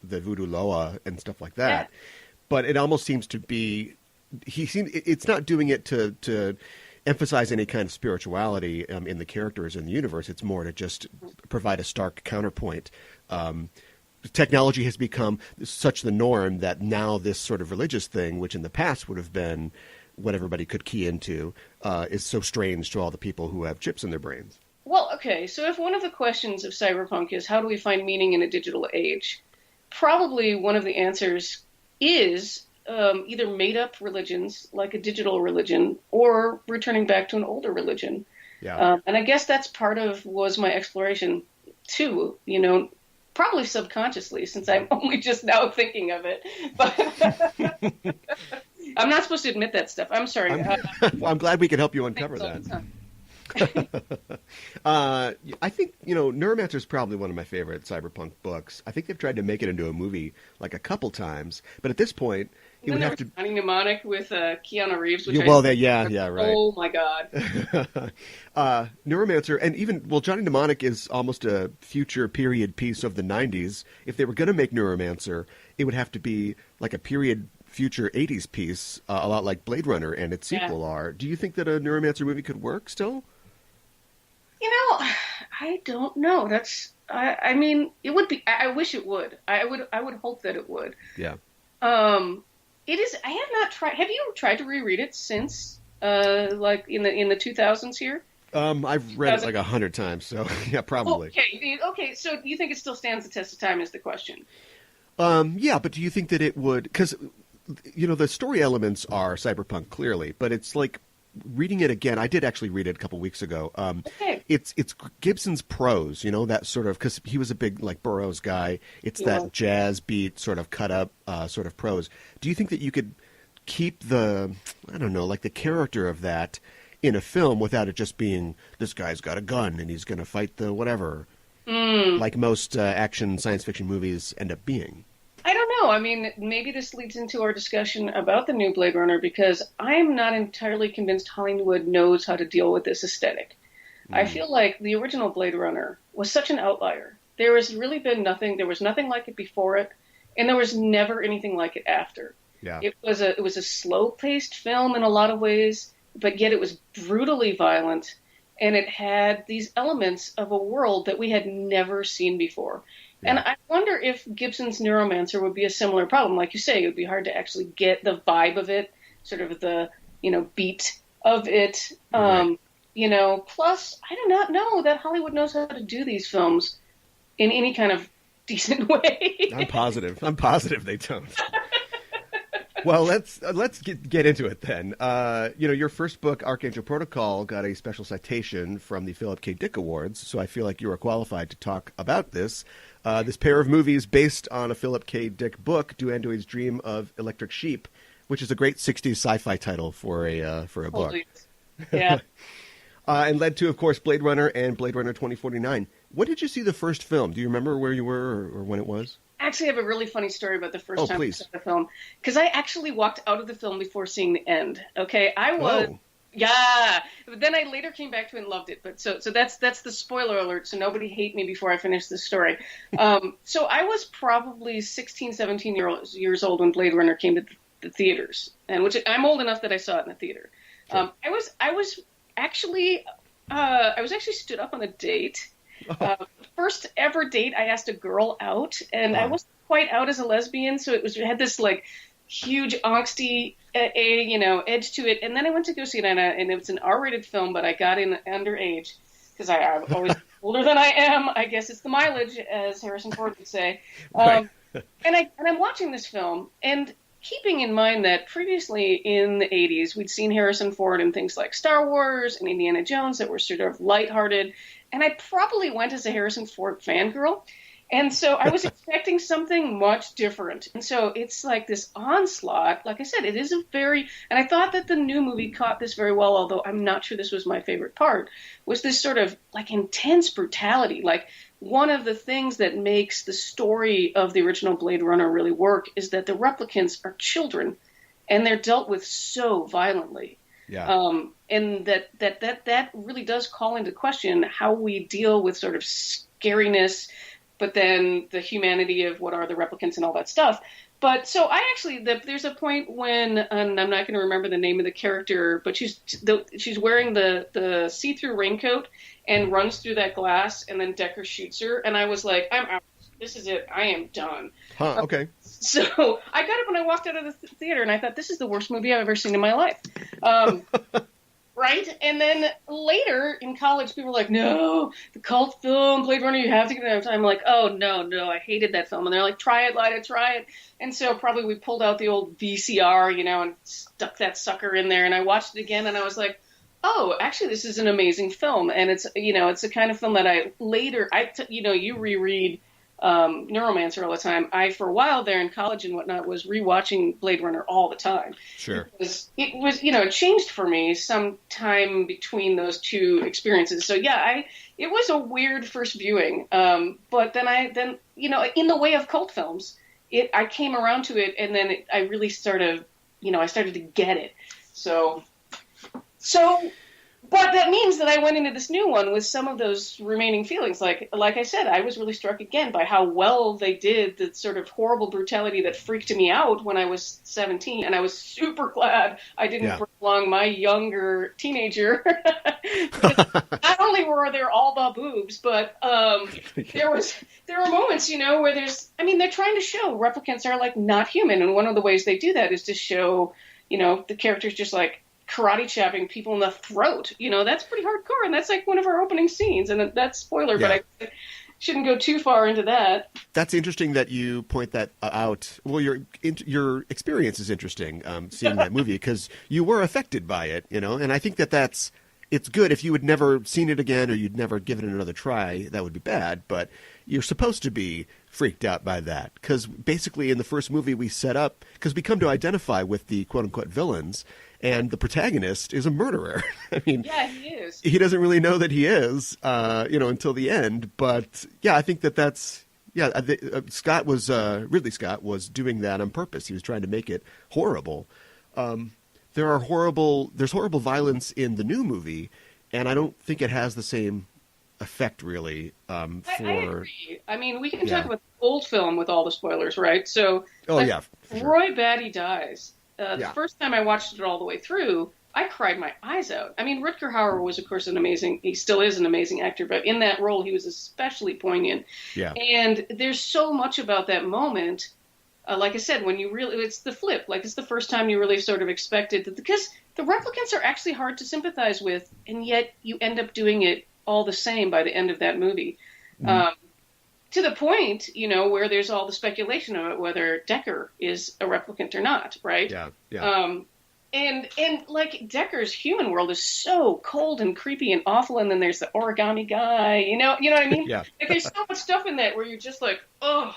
voodoo loa and stuff like that. Yeah. But it almost seems to be it's not doing it to emphasize any kind of spirituality in the characters in the universe. It's more to just provide a stark counterpoint. Technology has become such the norm that now this sort of religious thing, which in the past would have been what everybody could key into, is so strange to all the people who have chips in their brains. Well, okay, so if one of the questions of cyberpunk is how do we find meaning in a digital age, probably one of the answers is either made-up religions, like a digital religion, or returning back to an older religion. Yeah. And I guess that's was my exploration, too, probably subconsciously, since I'm only just now thinking of it. But I'm not supposed to admit that stuff. I'm sorry. I'm glad we could help you uncover that. I think, Neuromancer is probably one of my favorite cyberpunk books. I think they've tried to make it into a movie like a couple times, but at this point, he would have to. Johnny Mnemonic with Keanu Reeves. Which right. Oh my God. Neuromancer, and even Johnny Mnemonic is almost a future period piece of the '90s. If they were going to make Neuromancer, it would have to be like a period future 80s piece, a lot like Blade Runner and its sequel are. Do you think that a Neuromancer movie could work still? I don't know. I mean, it would be. I wish it would. I would hope that it would. Yeah. It is. I have not tried. Have you tried to reread it since, like in the 2000s here? I've read it like 100 times, so yeah, probably. Okay. So do you think it still stands the test of time? Is the question. Yeah, but do you think that it would? Because the story elements are cyberpunk clearly, but it's like reading it again. I did actually read it a couple weeks ago. It's Gibson's prose, that sort of, because he was a big like Burroughs guy. It's that jazz beat sort of cut up sort of prose. Do you think that you could keep the character of that in a film without it just being this guy's got a gun and he's going to fight the whatever, like most action science fiction movies end up being? I don't know. I mean, maybe this leads into our discussion about the new Blade Runner, because I'm not entirely convinced Hollywood knows how to deal with this aesthetic. I feel like the original Blade Runner was such an outlier. There has really been nothing. There was nothing like it before it, and there was never anything like it after. Yeah. It was a slow-paced film in a lot of ways, but yet it was brutally violent, and it had these elements of a world that we had never seen before. Yeah. And I wonder if Gibson's Neuromancer would be a similar problem. Like you say, it would be hard to actually get the vibe of it, sort of the, beat of it. Right. Plus, I do not know that Hollywood knows how to do these films in any kind of decent way. I'm positive they don't. Well, let's get into it then. Your first book, Archangel Protocol, got a special citation from the Philip K. Dick Awards, so I feel like you are qualified to talk about this. This pair of movies based on a Philip K. Dick book, Do Androids Dream of Electric Sheep, which is a great 60s sci-fi title for a book. Yeah. And led to, of course, Blade Runner and Blade Runner 2049. When did you see the first film? Do you remember where you were or when it was? I actually have a really funny story about the first time please. I saw the film, because I actually walked out of the film before seeing the end. Okay, I was. Whoa. Yeah, but then I later came back to it and loved it. But so that's the spoiler alert, so nobody hate me before I finish this story. So I was probably 16, 17 years old when Blade Runner came to the theaters, and which I'm old enough that I saw it in the theater. Sure. I was actually stood up on a date. First ever date, I asked a girl out, and I wasn't quite out as a lesbian, so it had this like huge angsty edge to it. And then I went to go see it, and it was an R-rated film, but I got in underage because I'm always older than I am. I guess it's the mileage, as Harrison Ford would say. Right. And I'm watching this film, and keeping in mind that previously in the 80s, we'd seen Harrison Ford in things like Star Wars and Indiana Jones that were sort of lighthearted. And I probably went as a Harrison Ford fangirl. And so I was expecting something much different. And so it's like this onslaught. Like I said, it is and I thought that the new movie caught this very well, although I'm not sure this was my favorite part, was this sort of like intense brutality. Like one of the things that makes the story of the original Blade Runner really work is that the replicants are children and they're dealt with so violently. Yeah. And that really does call into question how we deal with sort of scariness, but then the humanity of what are the replicants and all that stuff. But so there's a point when, and I'm not going to remember the name of the character, but she's wearing the see-through raincoat and runs through that glass, and then Decker shoots her, and I was like, I'm out. This is it. I am done. Huh, okay. So I got up and I walked out of the theater, and I thought, this is the worst movie I've ever seen in my life. Right? And then later in college, people were like, no, the cult film, Blade Runner, you have to get it. I'm like, oh, no, I hated that film. And they're like, try it, Lyda, try it. And so probably we pulled out the old VCR, and stuck that sucker in there. And I watched it again, and I was like, oh, actually, this is an amazing film. And it's, it's the kind of film that you reread Neuromancer all the time. I, for a while there in college and whatnot, was rewatching Blade Runner all the time. Sure. Because it was, it changed for me sometime between those two experiences. So yeah, it was a weird first viewing. But then in the way of cult films, I came around to it, and then I really started to get it. So. But that means that I went into this new one with some of those remaining feelings. Like I said, I was really struck again by how well they did the sort of horrible brutality that freaked me out when I was 17. And I was super glad I didn't bring along my younger teenager. Not only were there all the boobs, but there were moments, where they're trying to show replicants are like not human. And one of the ways they do that is to show, the characters just like karate chopping people in the throat. That's pretty hardcore, and that's like one of our opening scenes, and that's spoiler, but I shouldn't go too far into that. That's interesting that you point that out. Well, your experience is interesting, seeing that movie, because you were affected by it, and I think it's good. If you had never seen it again or you'd never given it another try, that would be bad, but you're supposed to be freaked out by that, because basically in the first movie we set up, because we come to identify with the quote-unquote villains, and the protagonist is a murderer. I mean, yeah, he is. He doesn't really know that he is, until the end. But yeah, I think that's Ridley Scott was doing that on purpose. He was trying to make it horrible. There's horrible violence in the new movie, and I don't think it has the same effect really. I agree. I mean, we can talk about the old film with all the spoilers, right? So, sure. Roy Batty dies. The first time I watched it all the way through, I cried my eyes out. I mean, Rutger Hauer was, of course, he still is an amazing actor, but in that role, he was especially poignant. Yeah. And there's so much about that moment. Like I said, it's the flip. Like, it's the first time you really sort of expected that, because the replicants are actually hard to sympathize with, and yet you end up doing it all the same by the end of that movie. Mm-hmm. To the point, where there's all the speculation of whether Decker is a replicant or not, right? Yeah. And like Decker's human world is so cold and creepy and awful, and then there's the origami guy, you know what I mean? Yeah. Like, there's so much stuff in that where you're just like, oh.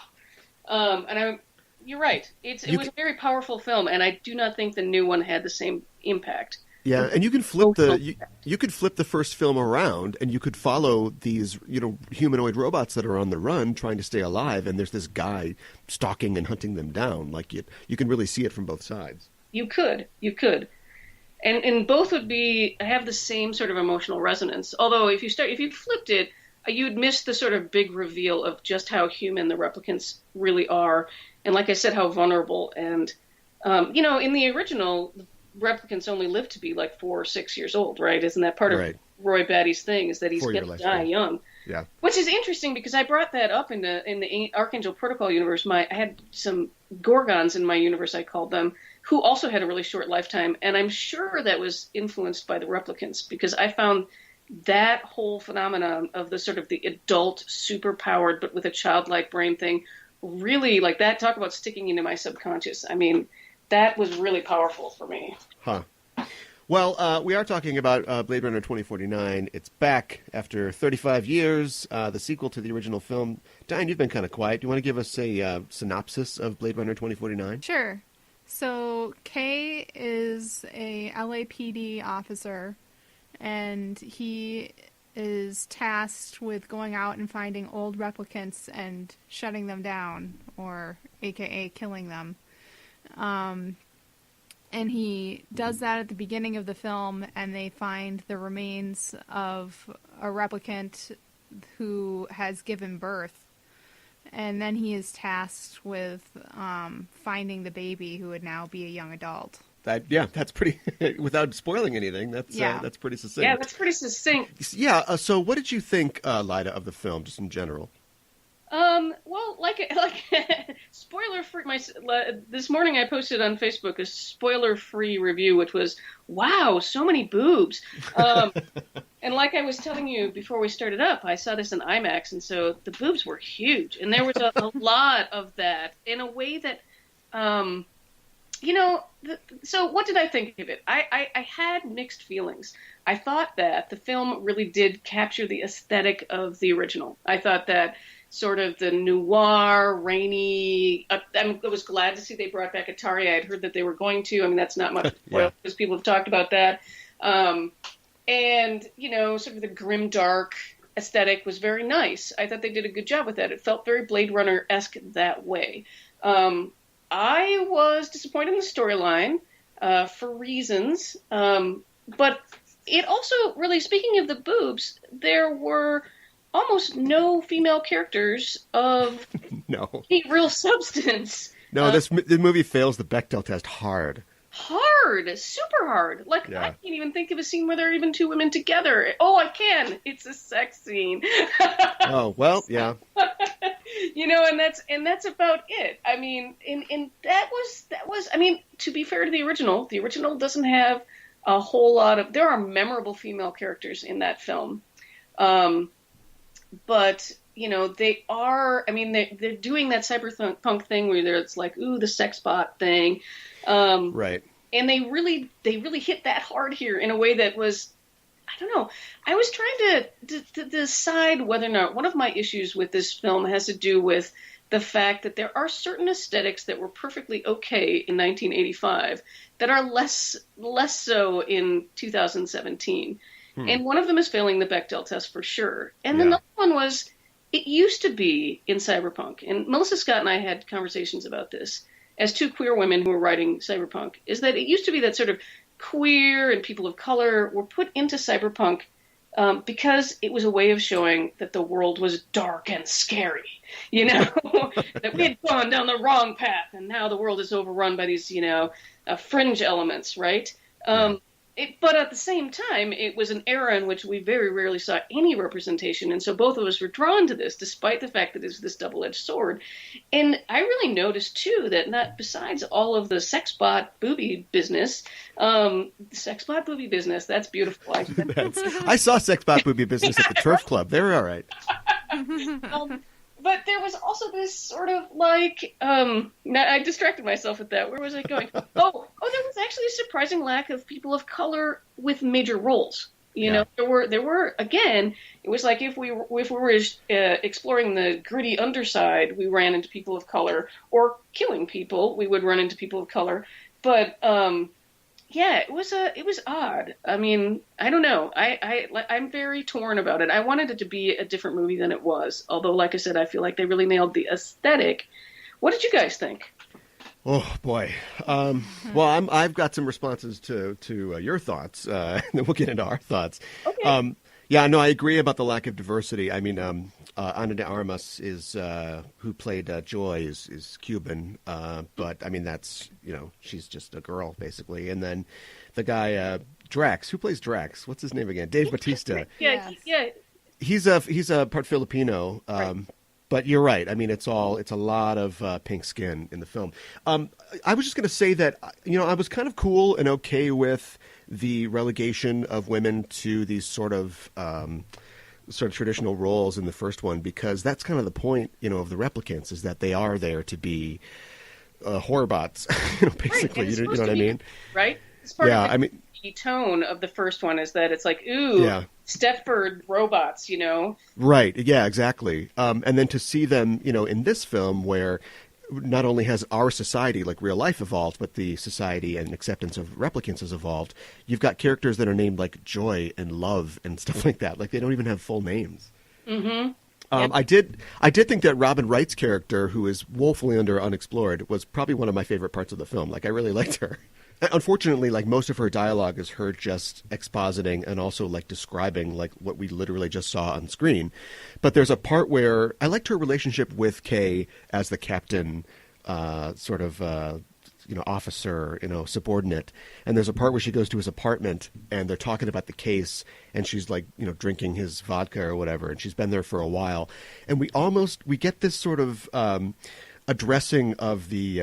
You're right. It was a very powerful film, and I do not think the new one had the same impact. Yeah, and you can flip you could flip the first film around, and you could follow these humanoid robots that are on the run trying to stay alive, and there's this guy stalking and hunting them down. Like you can really see it from both sides. You could, and both would have the same sort of emotional resonance. Although if you flipped it, you'd miss the sort of big reveal of just how human the replicants really are, and like I said, how vulnerable. And in the original, replicants only live to be like 4 or 6 years old, right? Isn't that part of Roy Batty's thing, is that he's going to die young? Yeah. Which is interesting, because I brought that up in the Archangel Protocol universe. I had some Gorgons in my universe, I called them, who also had a really short lifetime, and I'm sure that was influenced by the replicants, because I found that whole phenomenon of the sort of the adult, superpowered, but with a childlike brain thing, really, like that, talk about sticking into my subconscious. I mean, that was really powerful for me. Huh. Well, we are talking about Blade Runner 2049. It's back after 35 years, the sequel to the original film. Diane, you've been kind of quiet. Do you want to give us a synopsis of Blade Runner 2049? Sure. So Kay is a LAPD officer, and he is tasked with going out and finding old replicants and shutting them down, or AKA killing them. And he does that at the beginning of the film, and they find the remains of a replicant who has given birth. And then he is tasked with finding the baby, who would now be a young adult. That's pretty, without spoiling anything, that's pretty succinct. Yeah, that's pretty succinct. Yeah, so what did you think, Lyda, of the film, just in general? Well, like spoiler free. This morning I posted on Facebook a spoiler-free review, which was, wow, so many boobs. And like I was telling you before we started up, I saw this in IMAX, and so the boobs were huge, and there was a lot of that in a way that, so what did I think of it? I had mixed feelings. I thought that the film really did capture the aesthetic of the original. I thought that sort of the noir, rainy. I was glad to see they brought back Atari. I had heard that they were going to. I mean, that's not much spoil because people have talked about that. And, sort of the grim, dark aesthetic was very nice. I thought they did a good job with that. It felt very Blade Runner-esque that way. I was disappointed in the storyline for reasons. But it also really, speaking of the boobs, there were almost no female characters of any real substance. No, this movie fails the Bechdel test hard. Hard, super hard. I can't even think of a scene where there are even two women together. Oh, I can. It's a sex scene. Oh, well, yeah. And that's about it. I mean, and that was. I mean, to be fair to the original doesn't have a whole lot of. There are memorable female characters in that film. But, they are, I mean, they're doing that cyberpunk thing where it's like, ooh, the Sexbot thing. Right. And they really hit that hard here in a way that was, I don't know. I was trying to decide whether or not one of my issues with this film has to do with the fact that there are certain aesthetics that were perfectly okay in 1985 that are less so in 2017. And one of them is failing the Bechdel test for sure. And then the other one was, it used to be in cyberpunk, and Melissa Scott and I had conversations about this as two queer women who were writing cyberpunk, is that it used to be that sort of queer and people of color were put into cyberpunk because it was a way of showing that the world was dark and scary, that we had gone down the wrong path, and now the world is overrun by these, fringe elements, right? But at the same time, it was an era in which we very rarely saw any representation, and so both of us were drawn to this, despite the fact that it's this double-edged sword. And I really noticed, too, that besides all of the Sexbot Boobie business, that's beautiful. I saw Sexbot Boobie business at the Turf Club. They were all right. But there was also this sort of I distracted myself with that. Where was I going? There was actually a surprising lack of people of color with major roles. There were again. It was like if we were exploring the gritty underside, we ran into people of color, or killing people, we would run into people of color. But it was odd. I mean, I don't know. I'm very torn about it. I wanted it to be a different movie than it was. Although, like I said, I feel like they really nailed the aesthetic. What did you guys think? Oh boy. Well, I've got some responses to your thoughts, and then we'll get into our thoughts. Okay. I agree about the lack of diversity. I mean, Ana de Armas is who played Joy is Cuban, but I mean that's she's just a girl basically. And then the guy Drax, who plays Drax, what's his name again? Dave Bautista. Yeah. He's a part Filipino. Right. But you're right. I mean, it's a lot of pink skin in the film. I was just going to say that, I was kind of cool and okay with the relegation of women to these sort of traditional roles in the first one, because that's kind of the point, of the replicants, is that they are there to be horror bots, basically. Right. You know what I mean? Right. It's part of the tone of the first one is that it's like, ooh, Stepford robots, you know? Right. Yeah, exactly. And then to see them, you know, in this film where not only has our society, like real life, evolved, but the society and acceptance of replicants has evolved. You've got characters that are named like Joy and Love and stuff like that. Like they don't even have full names. Mm-hmm. Yep. I did think that Robin Wright's character, who is woefully unexplored, was probably one of my favorite parts of the film. Like I really liked her. Unfortunately, like most of her dialogue is her just expositing and also like describing like what we literally just saw on screen. But there's a part where I liked her relationship with Kay as the captain, officer, subordinate. And there's a part where she goes to his apartment and they're talking about the case and she's like, drinking his vodka or whatever. And she's been there for a while. And we get this sort of, addressing of the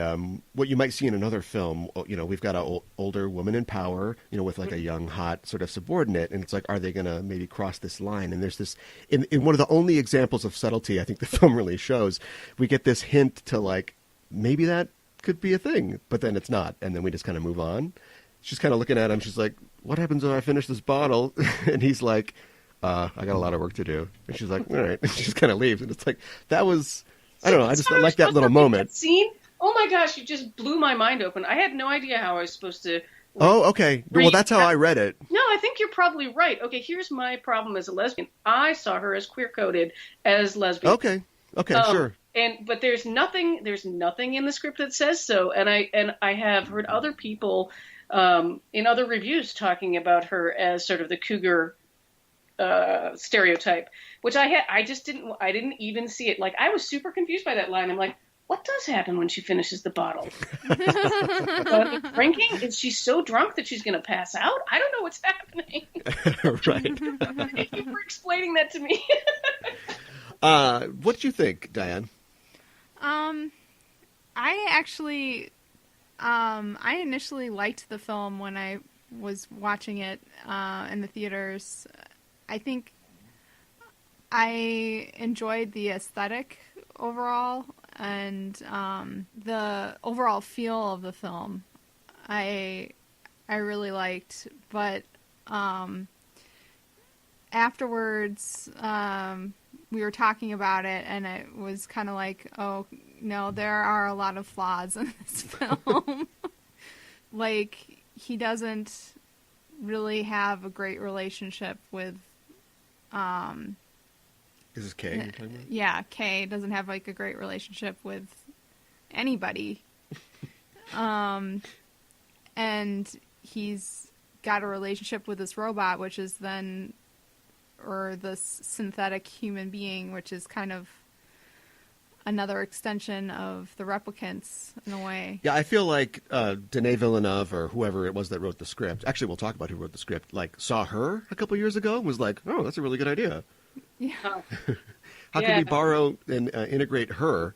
what you might see in another film. We've got an older woman in power, with like a young, hot sort of subordinate, and it's like, are they going to maybe cross this line? And there's this in one of the only examples of subtlety I think the film really shows. We get this hint to like maybe that could be a thing, but then it's not, and then we just kind of move on. She's kind of looking at him. She's like, "What happens when I finish this bottle?" And he's like, "I got a lot of work to do." And she's like, "All right." And she just kind of leaves, and it's like that was. I don't know. I just like that little moment. That scene? Oh my gosh, you just blew my mind open. I had no idea how I was supposed to. Oh, okay. Well, that's how I read it. No, I think you're probably right. Okay, here's my problem as a lesbian. I saw her as queer coded as lesbian. Okay, sure. But there's nothing in the script that says so. And I have heard other people in other reviews talking about her as sort of the cougar stereotype, which I didn't even see it. Like I was super confused by that line. I'm like, what does happen when she finishes the bottle? Drinking? Is she so drunk that she's going to pass out? I don't know what's happening. Right. Thank you for explaining that to me. What did you think, Diane? I initially liked the film when I was watching it in the theaters. I think I enjoyed the aesthetic overall and the overall feel of the film. I really liked, but afterwards we were talking about it, and it was kind of like, oh no, there are a lot of flaws in this film. Like he doesn't really have a great relationship with. Is this Kay you're talking about? Yeah, Kay doesn't have like a great relationship with anybody. And he's got a relationship with this robot, which is or this synthetic human being, which is kind of another extension of the replicants in a way. Yeah, I feel like Denis Villeneuve or whoever it was that wrote the script, actually we'll talk about who wrote the script, like saw her a couple years ago and was like, oh, that's a really good idea. Yeah. How can we borrow and integrate her?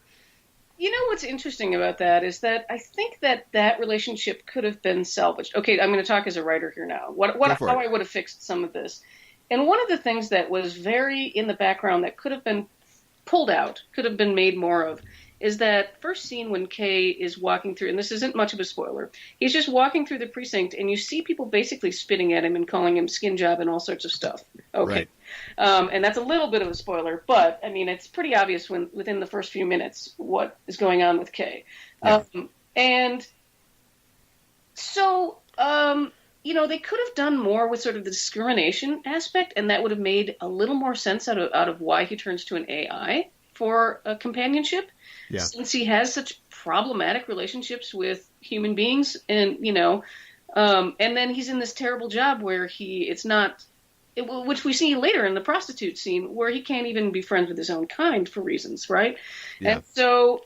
You know what's interesting about that is that I think that relationship could have been salvaged. Okay, I'm going to talk as a writer here now. How I would have fixed some of this. And one of the things that was very in the background that could have been pulled out, could have been made more of, is that first scene when Kay is walking through, and this isn't much of a spoiler, he's just walking through the precinct, and you see people basically spitting at him and calling him skin job and all sorts of stuff. Okay. Right. And that's a little bit of a spoiler, but, I mean, it's pretty obvious within the first few minutes what is going on with Kay. Yeah. And so, they could have done more with sort of the discrimination aspect, and that would have made a little more sense out of why he turns to an AI for companionship. Yeah. Since he has such problematic relationships with human beings, and and then he's in this terrible job where which we see later in the prostitute scene, where he can't even be friends with his own kind for reasons, right? Yeah. And so,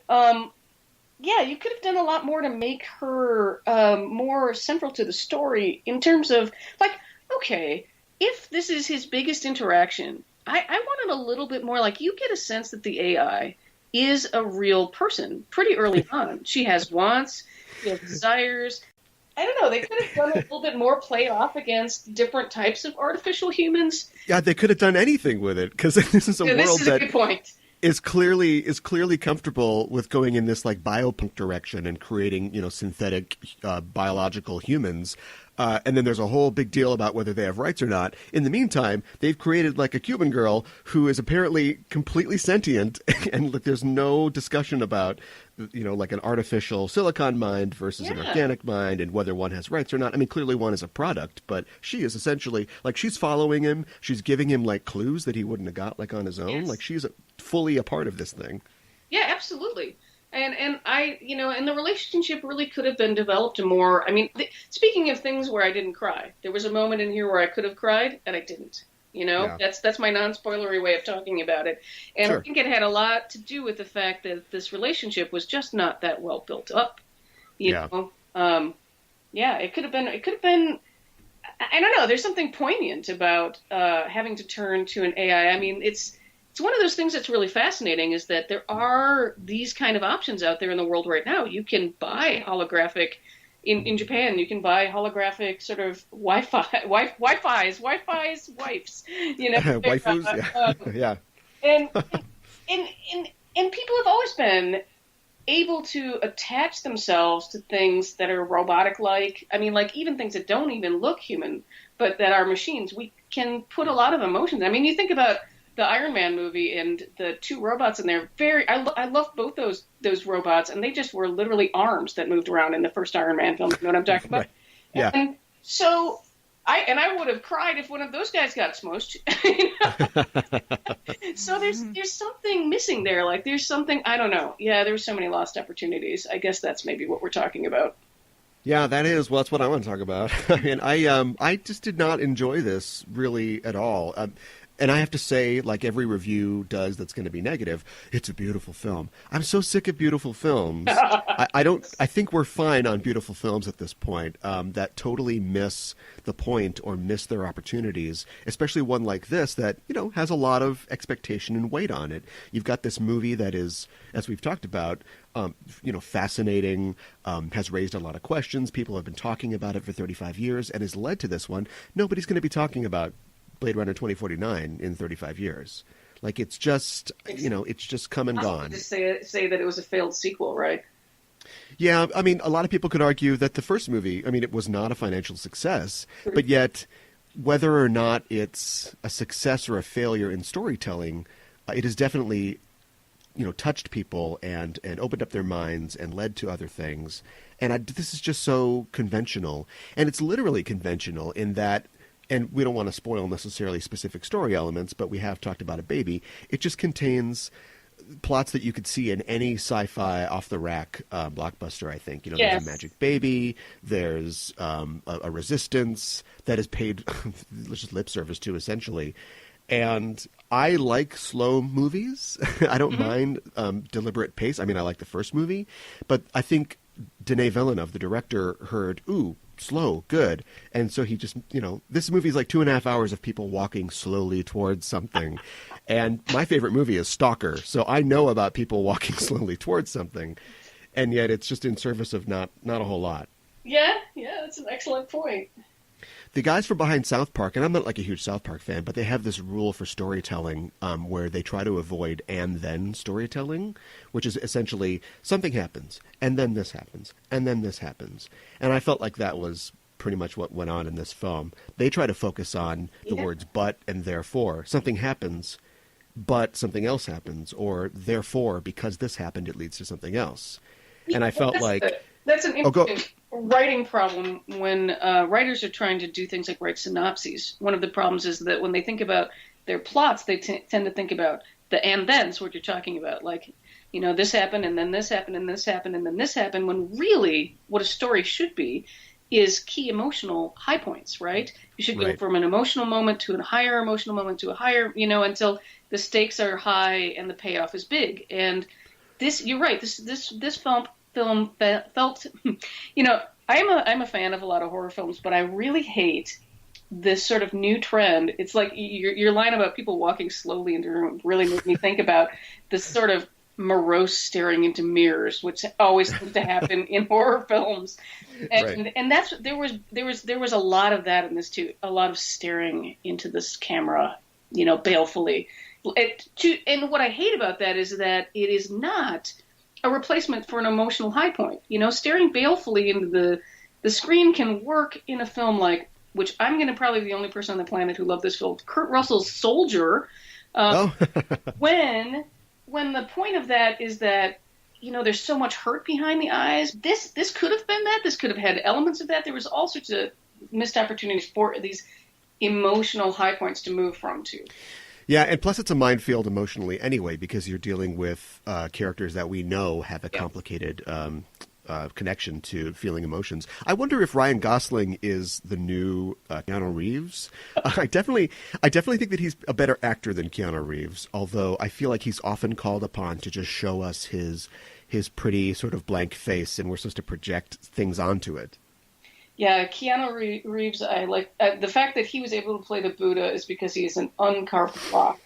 you could have done a lot more to make her more central to the story in terms of, like, okay, if this is his biggest interaction, I wanted a little bit more, like, you get a sense that the AI is a real person pretty early on. She has wants, she has desires. I don't know, they could have done a little bit more play off against different types of artificial humans. Yeah, they could have done anything with it, because this is a world this is a good point. Is clearly comfortable with going in this like biopunk direction and creating synthetic biological humans, And then there's a whole big deal about whether they have rights or not. In the meantime, they've created like a Cuban girl who is apparently completely sentient, and there's no discussion about, like an artificial silicon mind versus an organic mind and whether one has rights or not. I mean, clearly one is a product, but she is essentially, like, she's following him. She's giving him, like, clues that he wouldn't have got, like, on his own. Yes. Like, she's fully a part of this thing. Yeah, absolutely. And I, and the relationship really could have been developed more. I mean, speaking of things where I didn't cry, there was a moment in here where I could have cried and I didn't. That's my non-spoilery way of talking about it. And sure. I think it had a lot to do with the fact that this relationship was just not that well built up. You know? It could have been, I don't know, there's something poignant about having to turn to an AI. I mean, it's one of those things that's really fascinating is that there are these kind of options out there in the world right now. You can buy holographic, in Japan, you can buy holographic sort of Wi-Fi's wives, Waifus, yeah. And people have always been able to attach themselves to things that are robotic-like. I mean, like even things that don't even look human, but that are machines. We can put a lot of emotions. I mean, you think about the Iron Man movie and the two robots in there. I love both those robots, and they just were literally arms that moved around in the first Iron Man film. You know what I'm talking about? Right. Yeah. And so I would have cried if one of those guys got smushed. So there's something missing there. Like there's something, I don't know. Yeah, there's so many lost opportunities. I guess that's maybe what we're talking about. Yeah, that is. Well, that's what I want to talk about. I mean, I just did not enjoy this really at all. And I have to say, like every review does that's going to be negative, it's a beautiful film. I'm so sick of beautiful films. I think we're fine on beautiful films at this point that totally miss the point or miss their opportunities, especially one like this that, has a lot of expectation and weight on it. You've got this movie that is, as we've talked about, fascinating, has raised a lot of questions. People have been talking about it for 35 years and has led to this one. Nobody's going to be talking about Blade Runner 2049 in 35 years. Like it's just, it's just come and gone. Just say that it was a failed sequel, right? Yeah, I mean, a lot of people could argue that the first movie, it was not a financial success, but yet whether or not it's a success or a failure in storytelling, it has definitely, touched people and opened up their minds and led to other things. And this is just so conventional. And it's literally conventional in that, and we don't want to spoil necessarily specific story elements, but we have talked about a baby. It just contains plots that you could see in any sci-fi off-the-rack blockbuster, I think. Yes. There's a magic baby. There's a resistance that is paid just lip service to, essentially. And I like slow movies. I don't mind deliberate pace. I mean, I like the first movie. But I think Denis Villeneuve, the director, heard, slow, good. And so he just, this movie is like 2.5 hours of people walking slowly towards something. And my favorite movie is Stalker. So I know about people walking slowly towards something. And yet it's just in service of not a whole lot. Yeah, that's an excellent point. The guys from behind South Park, and I'm not like a huge South Park fan, but they have this rule for storytelling where they try to avoid and then storytelling, which is essentially something happens, and then this happens, and then this happens. And I felt like that was pretty much what went on in this film. They try to focus on the words but and therefore. Something happens, but something else happens, or therefore, because this happened, it leads to something else. And I felt like... That's an interesting writing problem when writers are trying to do things like write synopses. One of the problems is that when they think about their plots, they tend to think about the and thens, what you're talking about. Like, this happened, and then this happened, and this happened, and then this happened, when really what a story should be is key emotional high points, right? You should go from an emotional moment to a higher emotional moment to a higher, until the stakes are high and the payoff is big. And this, you're right, this film felt, I'm a fan of a lot of horror films, but I really hate this sort of new trend. It's like your line about people walking slowly into a room really made me think about this sort of morose staring into mirrors, which always seems to happen in horror films. And that's there was a lot of that in this too. A lot of staring into this camera, balefully. And what I hate about that is that it is not a replacement for an emotional high point. Staring balefully into the the screen can work in a film like, which I'm going to probably be the only person on the planet who loved this film, Kurt Russell's Soldier. when the point of that is that, there's so much hurt behind the eyes. This could have been that. This could have had elements of that. There was all sorts of missed opportunities for these emotional high points to move from to. Yeah, and plus it's a minefield emotionally anyway, because you're dealing with characters that we know have a complicated connection to feeling emotions. I wonder if Ryan Gosling is the new Keanu Reeves. I definitely think that he's a better actor than Keanu Reeves, although I feel like he's often called upon to just show us his pretty sort of blank face, and we're supposed to project things onto it. Yeah, Keanu Reeves, I like the fact that he was able to play the Buddha is because he is an uncarved rock.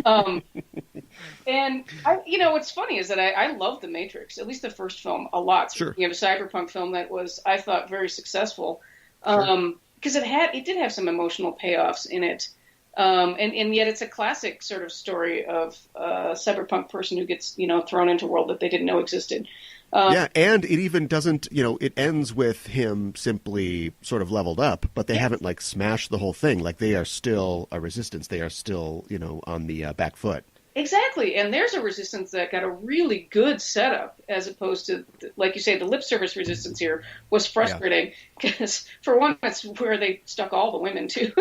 And what's funny is that I love The Matrix, at least the first film, a lot. Sure. You have a cyberpunk film that was, I thought, very successful because it did have some emotional payoffs in it, and yet it's a classic sort of story of a cyberpunk person who gets thrown into a world that they didn't know existed. And it even doesn't, it ends with him simply sort of leveled up, but they haven't smashed the whole thing. They are still a resistance. They are still, on the back foot. Exactly. And there's a resistance that got a really good setup as opposed to, like you say, the lip service resistance here was frustrating because for one, that's where they stuck all the women too.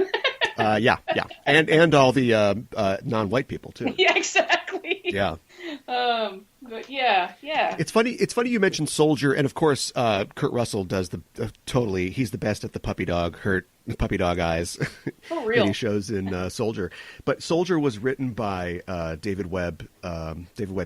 Yeah. And all the non-white people too. Yeah, exactly. Yeah. But yeah. It's funny you mentioned Soldier, and of course, Kurt Russell does he's the best at the puppy dog eyes. Oh, real. that he shows in Soldier. But Soldier was written by David Webb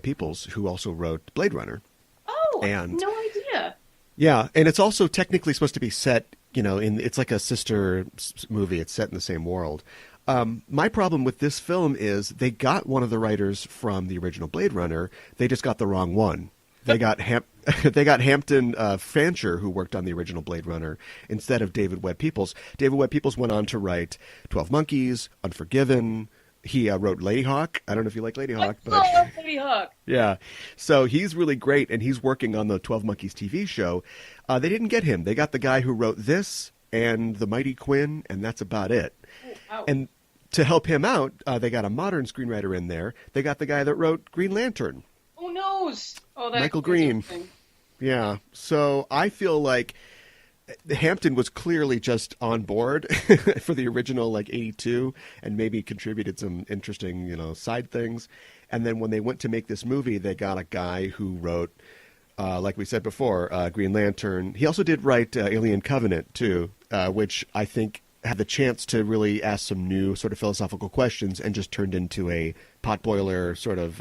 Peoples, who also wrote Blade Runner. Oh, no idea. Yeah, and it's also technically supposed to be set, it's like a sister movie. It's set in the same world. My problem with this film is they got one of the writers from the original Blade Runner. They just got the wrong one. They got Hampton Fancher, who worked on the original Blade Runner, instead of David Webb Peoples. David Webb Peoples went on to write 12 Monkeys, Unforgiven. He wrote Lady Hawk. I don't know if you like Lady Hawk. I love Lady Hawk. Yeah. So he's really great, and he's working on the 12 Monkeys TV show. They didn't get him. They got the guy who wrote this and The Mighty Quinn, and that's about it. Oh, and to help him out, they got a modern screenwriter in there. They got the guy that wrote Green Lantern. Who knows? Oh, that's Michael Green. Yeah. So I feel like Hampton was clearly just on board for the original 82 and maybe contributed some interesting, side things. And then when they went to make this movie, they got a guy who wrote, like we said before, Green Lantern. He also did write Alien Covenant too, which I think had the chance to really ask some new sort of philosophical questions and just turned into a potboiler sort of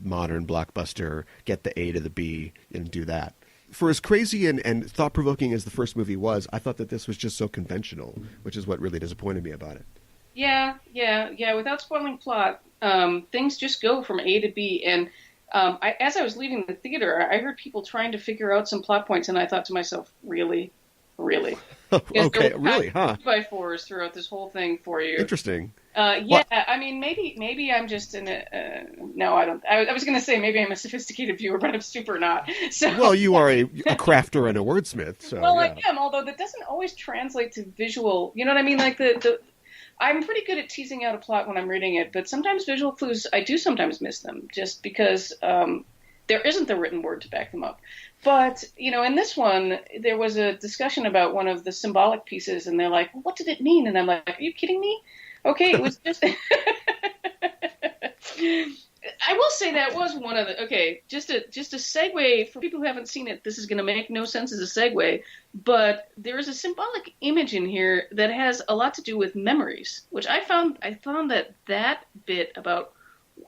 modern blockbuster, get the A to the B and do that. For as crazy and thought-provoking as the first movie was, I thought that this was just so conventional, which is what really disappointed me about it. Yeah. Without spoiling plot, things just go from A to B. And as I was leaving the theater, I heard people trying to figure out some plot points, and I thought to myself, really? Okay, really, huh? 2x4s throughout this whole thing for you. Interesting. I mean, maybe I'm just in a. No, I don't. I was going to say maybe I'm a sophisticated viewer, but I'm super not. So. Well, you are a crafter and a wordsmith. So, well, yeah. I am, although that doesn't always translate to visual. You know what I mean? I'm pretty good at teasing out a plot when I'm reading it, but sometimes visual clues, I do sometimes miss them, just because there isn't the written word to back them up. But, in this one, there was a discussion about one of the symbolic pieces, and they're like, what did it mean? And I'm like, are you kidding me? Okay, it was just... I will say that was one of the... Okay, just a segue. For people who haven't seen it, this is going to make no sense as a segue, but there is a symbolic image in here that has a lot to do with memories, which I found that bit about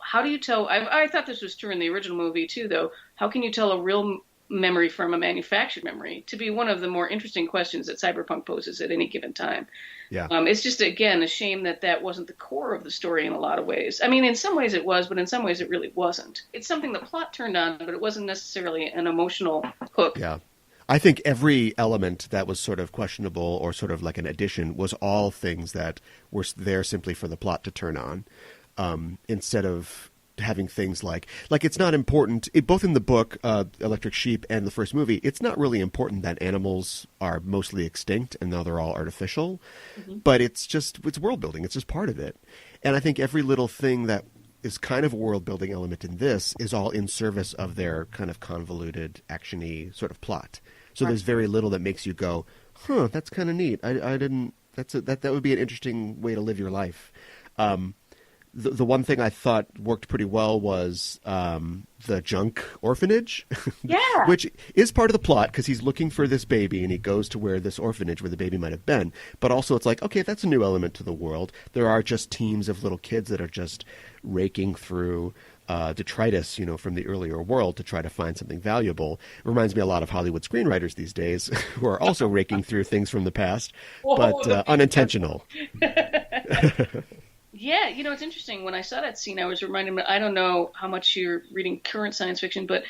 how do you tell... I thought this was true in the original movie, too, though. How can you tell a real memory from a manufactured memory to be one of the more interesting questions that cyberpunk poses at any given time. Yeah. It's just, again, a shame that wasn't the core of the story in a lot of ways. I mean, in some ways it was, but in some ways it really wasn't. It's something the plot turned on, but it wasn't necessarily an emotional hook. Yeah. I think every element that was sort of questionable or sort of like an addition was all things that were there simply for the plot to turn on, instead of having things like it's not important, both in the book Electric Sheep and the first movie, it's not really important that animals are mostly extinct and now they're all artificial, but it's world building. It's just part of it. And I think every little thing that is kind of a world building element in this is all in service of their kind of convoluted action-y sort of plot. So there's very little that makes you go, huh, that's kind of neat. I didn't, that would be an interesting way to live your life. The one thing I thought worked pretty well was the junk orphanage, which is part of the plot because he's looking for this baby and he goes to where this orphanage where the baby might have been. But also it's like, okay, that's a new element to the world. There are just teams of little kids that are just raking through detritus, from the earlier world to try to find something valuable. It reminds me a lot of Hollywood screenwriters these days who are also raking through things from the past, but unintentional. Yeah, it's interesting. When I saw that scene, I was reminded, I don't know how much you're reading current science fiction, but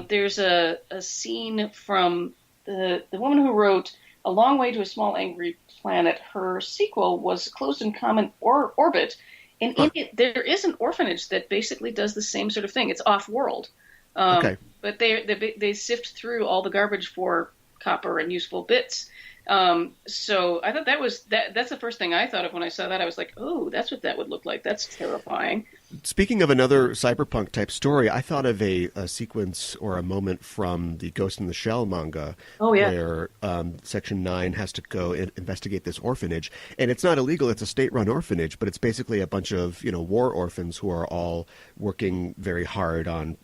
there's a scene from the woman who wrote A Long Way to a Small Angry Planet. Her sequel was Closed in Common Orbit, and in it there is an orphanage that basically does the same sort of thing. It's off-world. But they sift through all the garbage for copper and useful bits. So I thought that's the first thing I thought of when I saw that. I was like, oh, that's what that would look like. That's terrifying. Speaking of another cyberpunk type story, I thought of a sequence or a moment from the Ghost in the Shell manga where Section 9 has to go and investigate this orphanage. And it's not illegal. It's a state-run orphanage, but it's basically a bunch of, war orphans who are all working very hard on,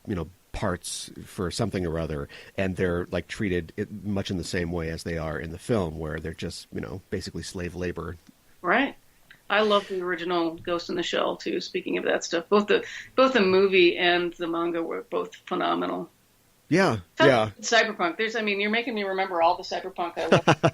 parts for something or other, and they're treated much in the same way as they are in the film, where they're just basically slave labor. Right. I love the original Ghost in the Shell too. Speaking of that stuff, both the movie and the manga were both phenomenal. Yeah. Cyberpunk. You're making me remember all the cyberpunk I love.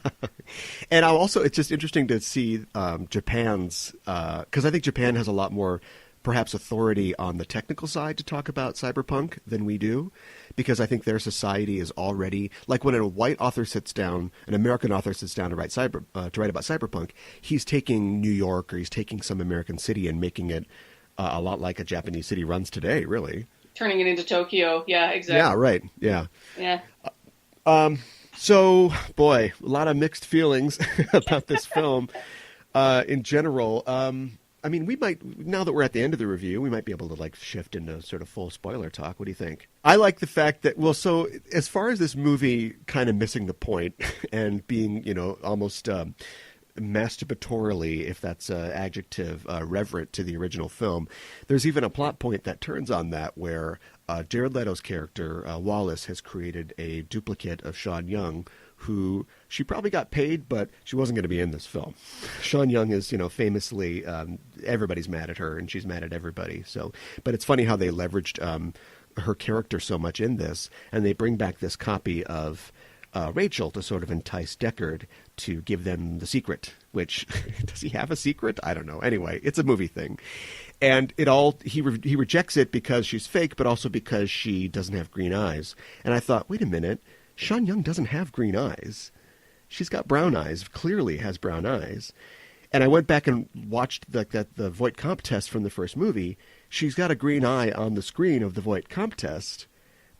And it's just interesting to see Japan's, because I think Japan has a lot more perhaps authority on the technical side to talk about cyberpunk than we do, because I think their society is already, like when a white author sits down, an American author sits down to write about cyberpunk, he's taking New York or he's taking some American city and making it a lot like a Japanese city runs today, really. Turning it into Tokyo. Yeah, exactly. Yeah, right. Yeah. Yeah. So, boy, a lot of mixed feelings about this film in general. We might, now that we're at the end of the review, we might be able to shift into sort of full spoiler talk. What do you think? I like the fact that, so as far as this movie kind of missing the point and being, almost masturbatorily, if that's an adjective, reverent to the original film, there's even a plot point that turns on that where Jared Leto's character, Wallace, has created a duplicate of Sean Young, who she probably got paid, but she wasn't going to be in this film. Sean Young is, famously, everybody's mad at her and she's mad at everybody. So, but it's funny how they leveraged her character so much in this, and they bring back this copy of Rachel to sort of entice Deckard to give them the secret, which, does he have a secret? I don't know. Anyway, it's a movie thing. And he rejects it because she's fake, but also because she doesn't have green eyes. And I thought, wait a minute, Sean Young doesn't have green eyes. She's got brown eyes, clearly has brown eyes. And I went back and watched the Voight Comp test from the first movie. She's got a green eye on the screen of the Voight Comp test,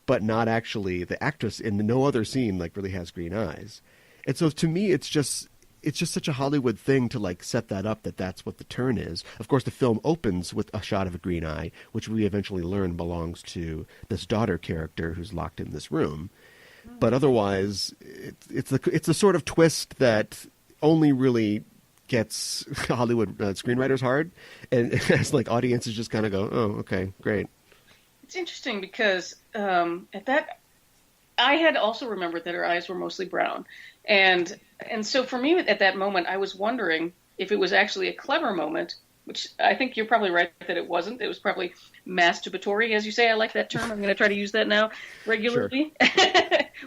but not actually the actress in no other scene really has green eyes. And so to me, it's just such a Hollywood thing to set that up, that's what the turn is. Of course, the film opens with a shot of a green eye, which we eventually learn belongs to this daughter character who's locked in this room. But otherwise, it's the sort of twist that only really gets Hollywood screenwriters hard, and as audiences just kind of go, oh, okay, great. It's interesting because at that, I had also remembered that her eyes were mostly brown, and so for me at that moment, I was wondering if it was actually a clever moment, which I think you're probably right that it wasn't. It was probably masturbatory, as you say. I like that term. I'm going to try to use that now regularly. Sure.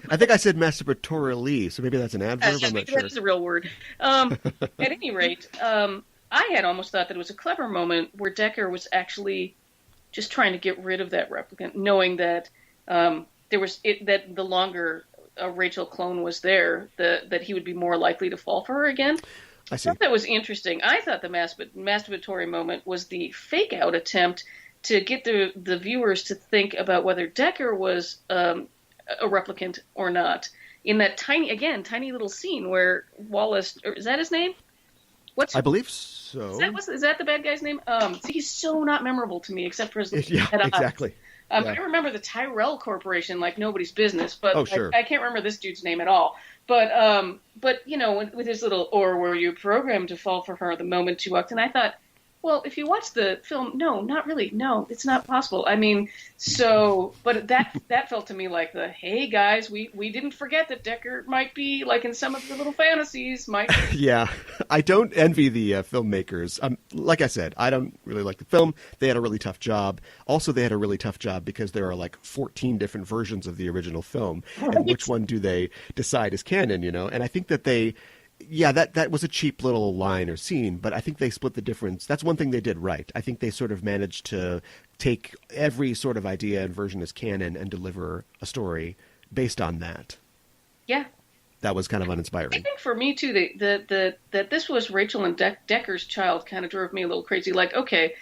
I think I said masturbatorily, so maybe that's an adverb. I'm not sure. That's a real word. At any rate, I had almost thought that it was a clever moment where Deckard was actually just trying to get rid of that replicant, knowing that that the longer Rachel clone was there, that he would be more likely to fall for her again. I see. I thought that was interesting. I thought the masturbatory moment was the fake-out attempt to get the viewers to think about whether Decker was a replicant or not. In that tiny little scene where Wallace, or is that his name? I believe so. Is that the bad guy's name? He's so not memorable to me, except for his head exactly. I remember the Tyrell Corporation like nobody's business, but sure. I can't remember this dude's name at all. But with his little, or were you programmed to fall for her the moment she walked in? I thought, well, if you watch the film, no, not really. No, it's not possible. I mean, but that felt to me like hey guys, we didn't forget that Decker might be like in some of the little fantasies. Yeah, I don't envy the filmmakers. Like I said, I don't really like the film. They had a really tough job. Also, they had a really tough job because there are like 14 different versions of the original film. Right. And which one do they decide is canon, And I think that that was a cheap little line or scene, but I think they split the difference. That's one thing they did right. I think they sort of managed to take every sort of idea and version as canon and deliver a story based on that. Yeah. That was kind of uninspiring. I think for me, too, that this was Rachel and Decker's child kind of drove me a little crazy. Like, okay,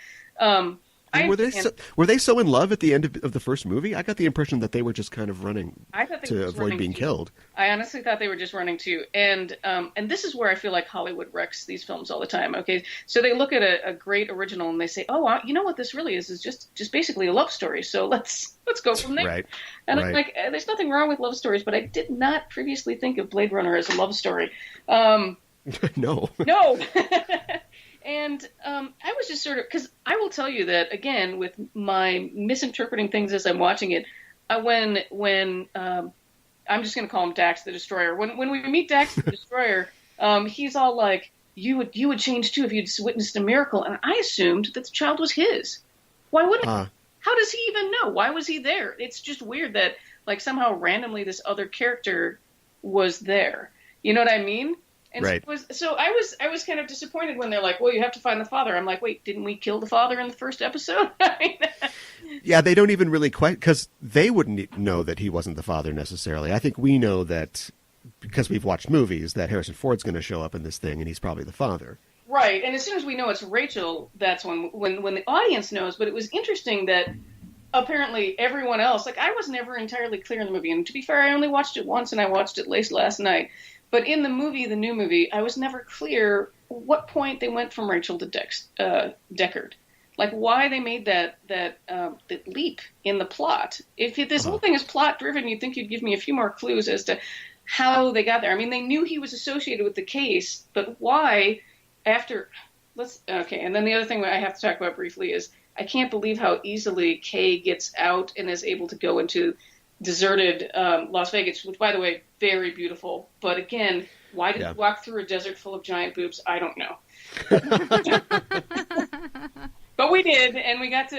were they so in love at the end of the first movie? I got the impression that they were just kind of running to avoid being killed. I honestly thought they were just running too. And this is where I feel like Hollywood wrecks these films all the time. Okay, so they look at a great original and they say, oh, you know what this really is just basically a love story. So let's go from there. Right. And I'm like, there's nothing wrong with love stories, but I did not previously think of Blade Runner as a love story. No. No. And I was just sort of, because I will tell you that, again, with my misinterpreting things as I'm watching it, when I'm just going to call him Dax the Destroyer. When we meet Dax the Destroyer, he's all like, you would change too if you'd witnessed a miracle. And I assumed that the child was his. Why wouldn't he? How does he even know? Why was he there? It's just weird that, like, somehow randomly this other character was there. You know what I mean? And right. So I was kind of disappointed when they're like, well, you have to find the father. I'm like, wait, didn't we kill the father in the first episode? Yeah, they don't even really quite, because they wouldn't know that he wasn't the father necessarily. I think we know that, because we've watched movies, that Harrison Ford's going to show up in this thing and he's probably the father. Right, and as soon as we know it's Rachel, that's when the audience knows. But it was interesting that apparently everyone else, like, I was never entirely clear in the movie. And to be fair, I only watched it once and I watched it last night. But in the new movie, I was never clear what point they went from Rachel to Deckard. Like, why they made that leap in the plot. If this whole thing is plot-driven, you'd think you'd give me a few more clues as to how they got there. I mean, they knew he was associated with the case, but why after... and then the other thing I have to talk about briefly is I can't believe how easily Kay gets out and is able to go into deserted Las Vegas, which, by the way, very beautiful. But again, why did he walk through a desert full of giant boobs? I don't know. But we did, and we got to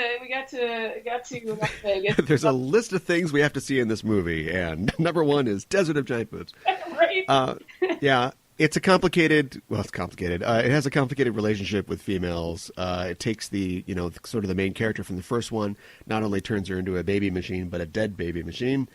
Las Vegas. There's a list of things we have to see in this movie, and number one is desert of giant boobs. Right? Yeah. It's complicated. It has a complicated relationship with females. It takes sort of the main character from the first one, not only turns her into a baby machine, but a dead baby machine.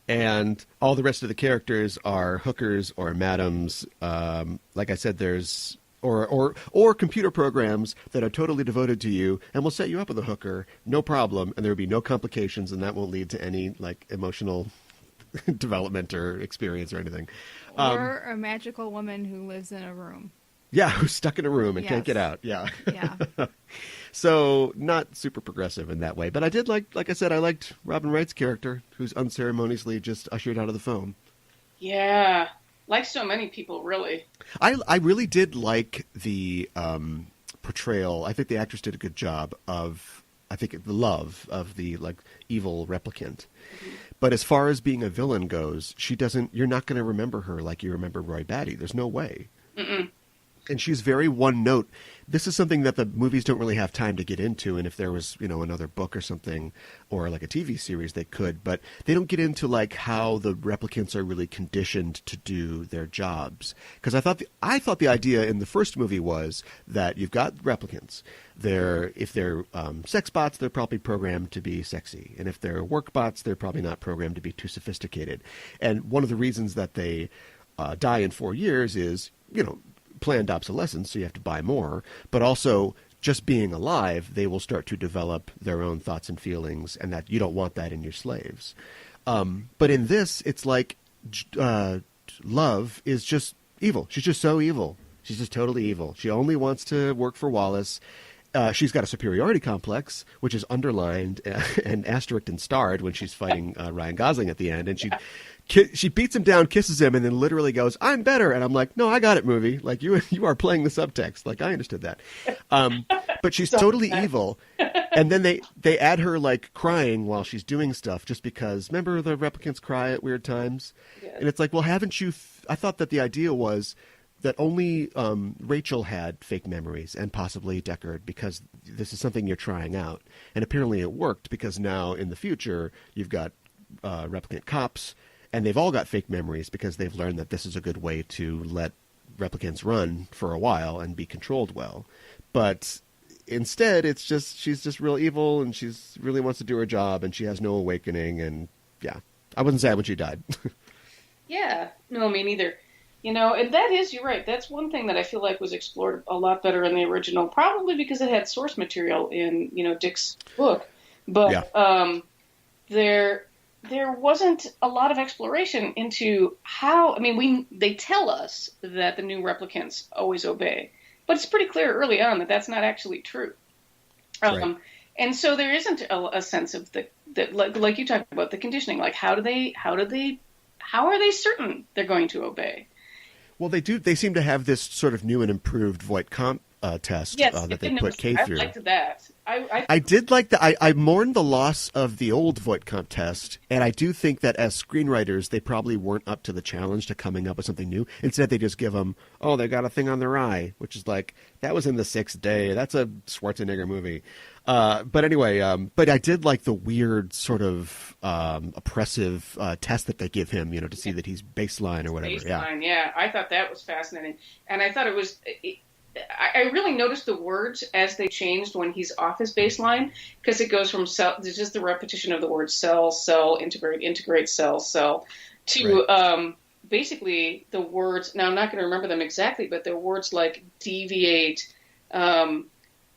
And all the rest of the characters are hookers or madams. Like I said, there's or computer programs that are totally devoted to you and will set you up with a hooker, no problem, and there will be no complications, and that won't lead to any like emotional development or experience or anything. Or a magical woman who lives in a room. Yeah, who's stuck in a room and can't get out. Yeah. Yeah. So not super progressive in that way. But I did like I said, I liked Robin Wright's character, who's unceremoniously just ushered out of the phone. Yeah. Like so many people, really. I really did like the portrayal. I think the actress did a good job of, the love of the like evil replicant. Mm-hmm. But as far as being a villain goes, you're not going to remember her like you remember Roy Batty. There's no way. Mm-mm. And she's very one note. This is something that the movies don't really have time to get into. And if there was, another book or something or like a TV series, they could. But they don't get into like how the replicants are really conditioned to do their jobs. Because I thought the idea in the first movie was that you've got replicants. If they're sex bots, they're probably programmed to be sexy. And if they're work bots, they're probably not programmed to be too sophisticated. And one of the reasons that they die in 4 years is, planned obsolescence, so you have to buy more, but also just being alive, they will start to develop their own thoughts and feelings, and that you don't want that in your slaves. But in this, it's like Love is just evil. She's just so evil. She's just totally evil. She only wants to work for Wallace. She's got a superiority complex, which is underlined and asterisked and starred when she's fighting Ryan Gosling at the end. And she beats him down, kisses him, and then literally goes, "I'm better." And I'm like, "No, I got it, movie. Like, you are playing the subtext. Like, I understood that." But she's totally evil. And then they add her, like, crying while she's doing stuff just because, remember the replicants cry at weird times? Yes. And it's like, well, haven't you... I thought that the idea was that only Rachel had fake memories, and possibly Deckard, because this is something you're trying out. And apparently it worked, because now in the future you've got replicant cops, and they've all got fake memories because they've learned that this is a good way to let replicants run for a while and be controlled well. But instead, it's just she's just real evil, and she's really wants to do her job, and she has no awakening. And yeah, I wasn't sad when she died. Yeah, no, me neither. You know, and that is, you're right. That's one thing that I feel like was explored a lot better in the original, probably because it had source material in, Dick's book. But there wasn't a lot of exploration into how. I mean, they tell us that the new replicants always obey, but it's pretty clear early on that that's not actually true. Right. And so there isn't a sense of that, like you talked about, the conditioning. Like, how are they certain they're going to obey? Well, they do. They seem to have this sort of new and improved Voight Comp test that they put Kay through. I liked that. I did like that. I mourned the loss of the old Voight Comp test, and I do think that as screenwriters, they probably weren't up to the challenge to coming up with something new. Instead, they just give them, "Oh, they got a thing on their eye," which is like, that was in The Sixth Day. That's a Schwarzenegger movie. But anyway, but I did like the weird sort of oppressive test that they give him, to see that he's baseline or whatever. Baseline, yeah. I thought that was fascinating. And I thought it was... I really noticed the words as they changed when he's off his baseline, because it goes from cell... There's just the repetition of the words cell, integrate, cell, to basically the words... Now, I'm not going to remember them exactly, but they're words like deviate...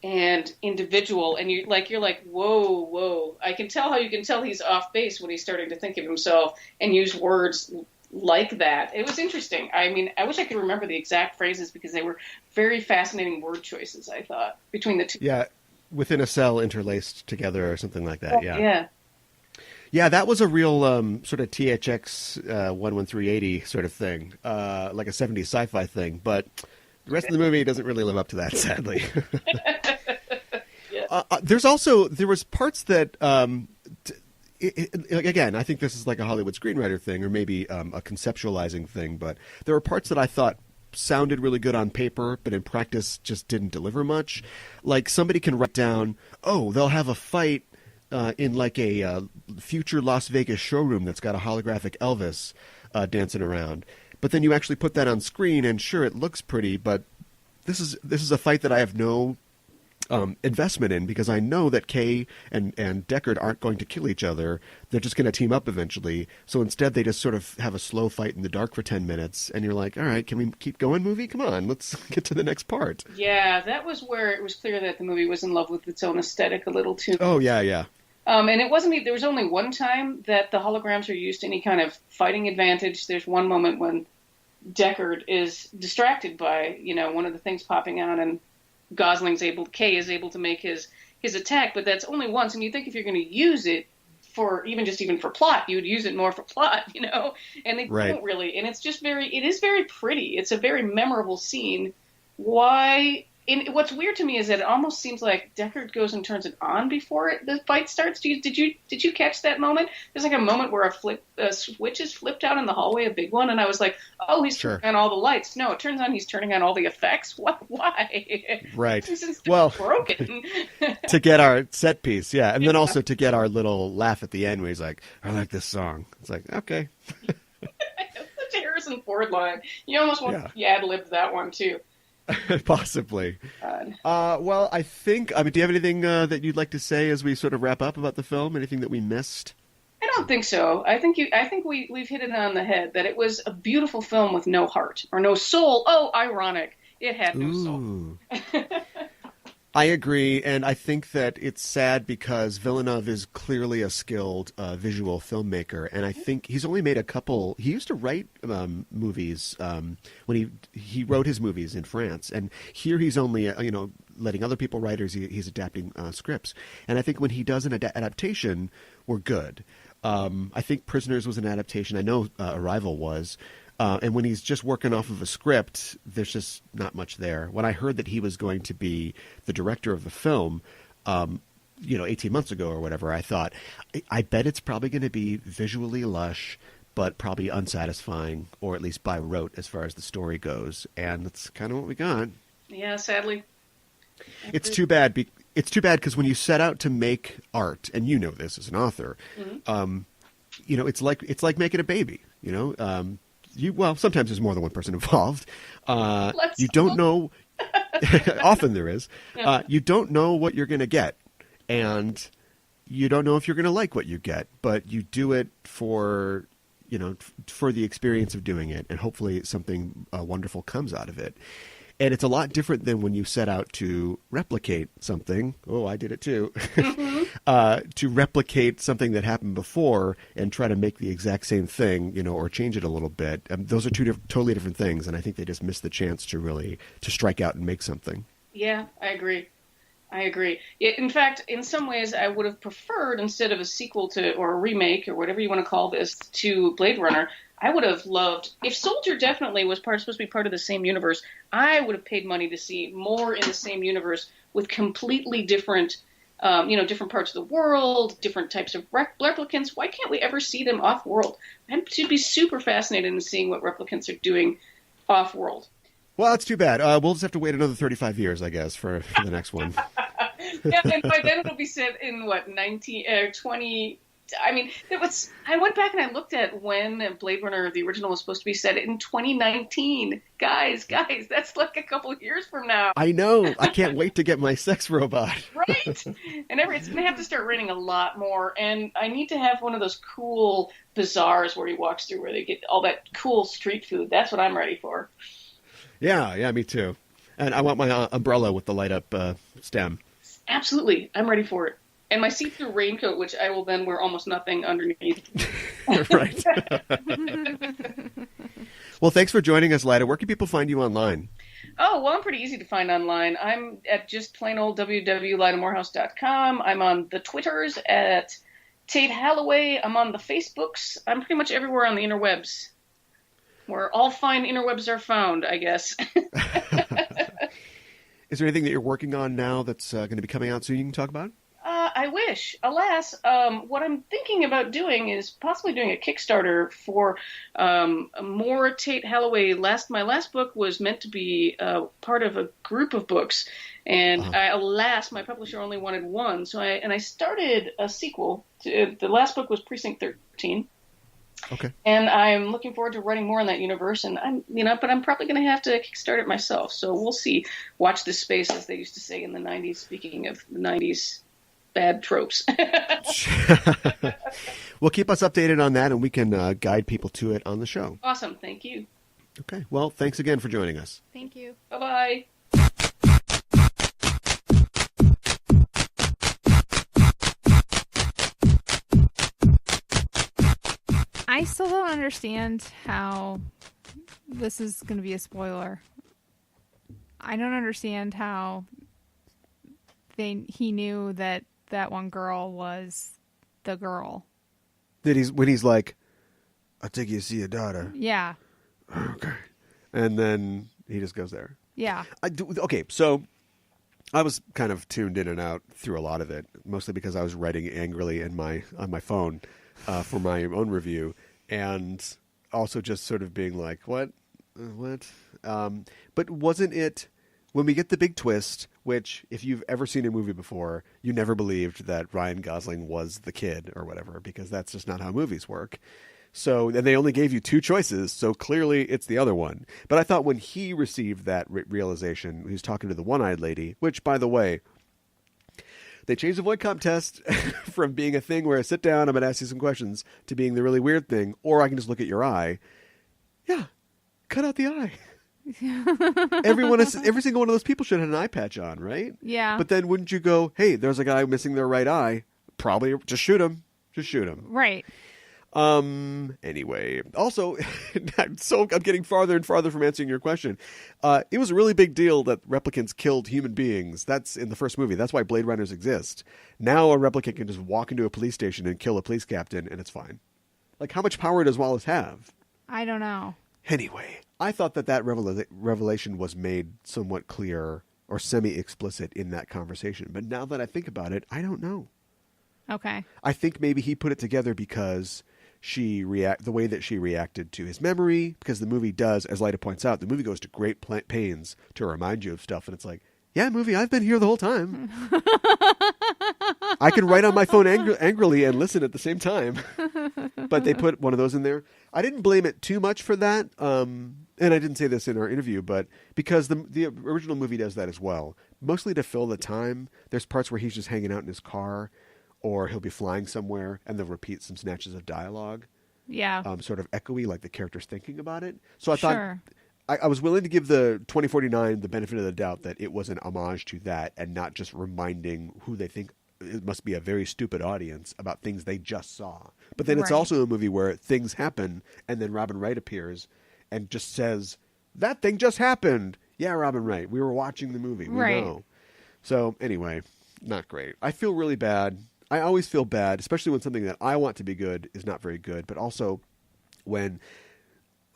and individual, and you're like, whoa. I can tell how you can tell he's off base when he's starting to think of himself and use words like that. It was interesting. I mean, I wish I could remember the exact phrases, because they were very fascinating word choices, I thought, between the two. Yeah, within a cell interlaced together or something like that, Yeah. Yeah, that was a real sort of THX 11380 sort of thing, like a 70s sci-fi thing, but... The rest of the movie doesn't really live up to that, sadly. There was parts that, again, I think this is like a Hollywood screenwriter thing, or maybe a conceptualizing thing, but there were parts that I thought sounded really good on paper, but in practice just didn't deliver much. Like, somebody can write down, oh, they'll have a fight in like a future Las Vegas showroom that's got a holographic Elvis dancing around. But then you actually put that on screen, and sure, it looks pretty, but this is a fight that I have no investment in, because I know that Kay and Deckard aren't going to kill each other. They're just going to team up eventually. So instead, they just sort of have a slow fight in the dark for 10 minutes, and you're like, all right, can we keep going, movie? Come on, let's get to the next part. Yeah, that was where it was clear that the movie was in love with its own aesthetic a little too. Oh, yeah. And it wasn't. There was only one time that the holograms are used to any kind of fighting advantage. There's one moment when Deckard is distracted by, one of the things popping on, and Kay is able to make his attack, but that's only once. And you think if you're going to use it for even for plot, you would use it more for plot, and they don't really. And it is very pretty. It's a very memorable scene. Why? And what's weird to me is that it almost seems like Deckard goes and turns it on before the fight starts. Did you catch that moment? There's like a moment where a switch is flipped out in the hallway, a big one, and I was like, oh, he's turning on all the lights. No, it turns on he's turning on all the effects. What? Why? Right. Since well, broken. To get our set piece, yeah, and then also to get our little laugh at the end where he's like, I like this song. It's like, okay. Such a Harrison Ford line. You almost want to ad-lib that one too. Possibly. Well, I think. Do you have anything that you'd like to say as we sort of wrap up about the film? Anything that we missed? I don't think so. I think we've hit it on the head that it was a beautiful film with no heart or no soul. Oh, ironic! It had no soul. I agree, and I think that it's sad because Villeneuve is clearly a skilled visual filmmaker, and I think he's only made a couple. He used to write movies when he wrote his movies in France, and here he's only letting other people write, or he's adapting scripts. And I think when he does an adaptation, we're good. I think Prisoners was an adaptation. I know Arrival was. And when he's just working off of a script, there's just not much there. When I heard that he was going to be the director of the film, 18 months ago or whatever, I thought, I bet it's probably going to be visually lush, but probably unsatisfying, or at least by rote as far as the story goes. And that's kind of what we got. Yeah, sadly. It's too bad. It's too bad because when you set out to make art, and you know this as an author, it's like making a baby. Sometimes there's more than one person involved. You don't know. Often there is. You don't know what you're going to get, and you don't know if you're going to like what you get. But you do it for the experience of doing it, and hopefully something wonderful comes out of it. And it's a lot different than when you set out to replicate something. Oh, I did it too. To replicate something that happened before and try to make the exact same thing, or change it a little bit. Those are two totally different things, and I think they just missed the chance to strike out and make something. Yeah, I agree. In fact, in some ways, I would have preferred, instead of a sequel to, or a remake, or whatever you want to call this, to Blade Runner, I would have loved, if Soldier definitely was supposed to be part of the same universe, I would have paid money to see more in the same universe with completely different, different parts of the world, different types of replicants. Why can't we ever see them off-world? I should be super fascinated in seeing what replicants are doing off-world. Well, that's too bad. We'll just have to wait another 35 years, I guess, for the next one. Yeah, and by then it'll be set in, 20... I mean, I went back and I looked at when Blade Runner, the original, was supposed to be set in 2019. Guys, that's like a couple of years from now. I know. I can't wait to get my sex robot. Right? And it's going to have to start raining a lot more. And I need to have one of those cool bazaars where he walks through where they get all that cool street food. That's what I'm ready for. Yeah, me too. And I want my umbrella with the light up stem. Absolutely. I'm ready for it. And my see-through raincoat, which I will then wear almost nothing underneath. Right. Well, thanks for joining us, Lyda. Where can people find you online? Oh, well, I'm pretty easy to find online. I'm at just plain old www.lydamorehouse.com. I'm on the Twitters at Tate Halloway. I'm on the Facebooks. I'm pretty much everywhere on the interwebs, where all fine interwebs are found, I guess. Is there anything that you're working on now that's going to be coming out soon you can talk about? I wish. Alas, what I'm thinking about doing is possibly doing a Kickstarter for more Tate Halloway. My last book was meant to be part of a group of books, and alas, my publisher only wanted one. So I started a sequel. The last book was Precinct 13. Okay. And I'm looking forward to writing more in that universe, and but I'm probably going to have to kickstart it myself. So we'll see. Watch this space, as they used to say in the 90s. Speaking of the 90s. Bad tropes. Well, keep us updated on that, and we can guide people to it on the show. Awesome. Thank you. Okay. Well, thanks again for joining us. Thank you. Bye-bye. I still don't understand how this is going to be a spoiler. I don't understand how he knew that one girl was the girl. When he's like, I'll take you to see your daughter. Yeah. Okay. And then he just goes there. Yeah. Okay, so I was kind of tuned in and out through a lot of it, mostly because I was writing angrily on my phone for my own review, and also just sort of being like, what? But wasn't it... When we get the big twist, which if you've ever seen a movie before, you never believed that Ryan Gosling was the kid or whatever, because that's just not how movies work. So, and they only gave you two choices, so clearly it's the other one. But I thought when he received that realization, he was talking to the one-eyed lady, which, by the way, they changed the void comp test from being a thing where I sit down, I'm going to ask you some questions, to being the really weird thing, or I can just look at your eye. Yeah, cut out the eye. Every single one of those people should have an eye patch on, right? Yeah. But then wouldn't you go, hey, there's a guy missing their right eye. Probably just shoot him. Just shoot him. Right. Anyway, also, I'm getting farther and farther from answering your question. It was a really big deal that replicants killed human beings. That's in the first movie. That's why Blade Runners exist. Now a replicant can just walk into a police station and kill a police captain, and it's fine. Like, how much power does Wallace have? I don't know. Anyway, I thought that revelation was made somewhat clear or semi-explicit in that conversation. But now that I think about it, I don't know. Okay. I think maybe he put it together because the way that she reacted to his memory, because the movie does, as Lyda points out, the movie goes to great pains to remind you of stuff, and it's like, yeah, movie, I've been here the whole time. I can write on my phone angrily and listen at the same time. But they put one of those in there. I didn't blame it too much for that, and I didn't say this in our interview, but because the original movie does that as well, mostly to fill the time. There's parts where he's just hanging out in his car, or he'll be flying somewhere, and they'll repeat some snatches of dialogue. Yeah. Sort of echoey, like the character's thinking about it. So I thought I was willing to give the 2049 the benefit of the doubt that it was an homage to that and not just reminding who they think it must be a very stupid audience about things they just saw. But then it's also a movie where things happen, and then Robin Wright appears and just says, that thing just happened. Yeah, Robin Wright. We were watching the movie. We know. So anyway, not great. I feel really bad. I always feel bad, especially when something that I want to be good is not very good, but also when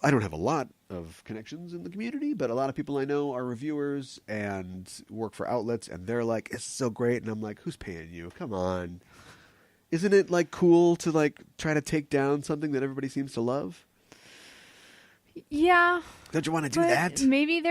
I don't have a lot of connections in the community, but a lot of people I know are reviewers and work for outlets, and they're like, it's so great. And I'm like, who's paying you? Come on. Isn't it like cool to like try to take down something that everybody seems to love? Yeah. Don't you want to do that? Maybe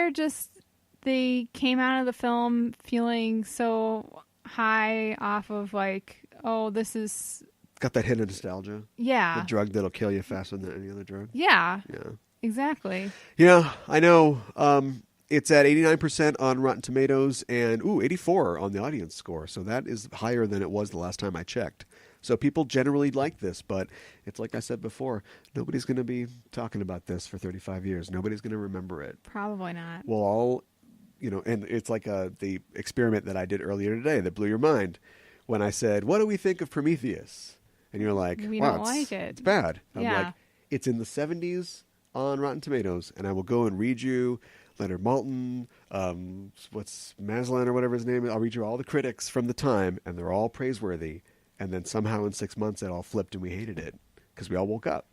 they came out of the film feeling so high off of like, oh, this is... Got that hit of nostalgia. Yeah. The drug that'll kill you faster than any other drug. Yeah. Yeah. Exactly. Yeah, I know. It's at 89% on Rotten Tomatoes and 84 on the audience score. So that is higher than it was the last time I checked. So people generally like this, but it's like I said before, nobody's going to be talking about this for 35 years. Nobody's going to remember it. Probably not. We'll all, and it's like the experiment that I did earlier today that blew your mind when I said, what do we think of Prometheus? And you're like, we wow, don't like it. It's bad. I'm yeah. like, it's in the 70s on Rotten Tomatoes, and I will go and read you Leonard Maltin, what's Maslan or whatever his name is. I'll read you all the critics from the time, and they're all praiseworthy. And then somehow in 6 months it all flipped and we hated it because we all woke up.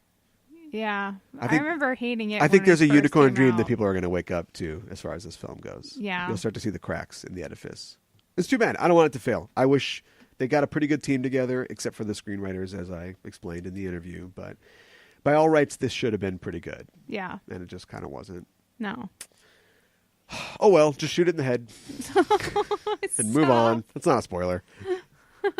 Yeah. I remember hating it. I think there's a unicorn dream that people are going to wake up to as far as this film goes. Yeah. You'll start to see the cracks in the edifice. It's too bad. I don't want it to fail. I wish they got a pretty good team together, except for the screenwriters, as I explained in the interview. But by all rights, this should have been pretty good. Yeah. And it just kind of wasn't. No. Oh, well, just shoot it in the head. And move on. That's not a spoiler. Being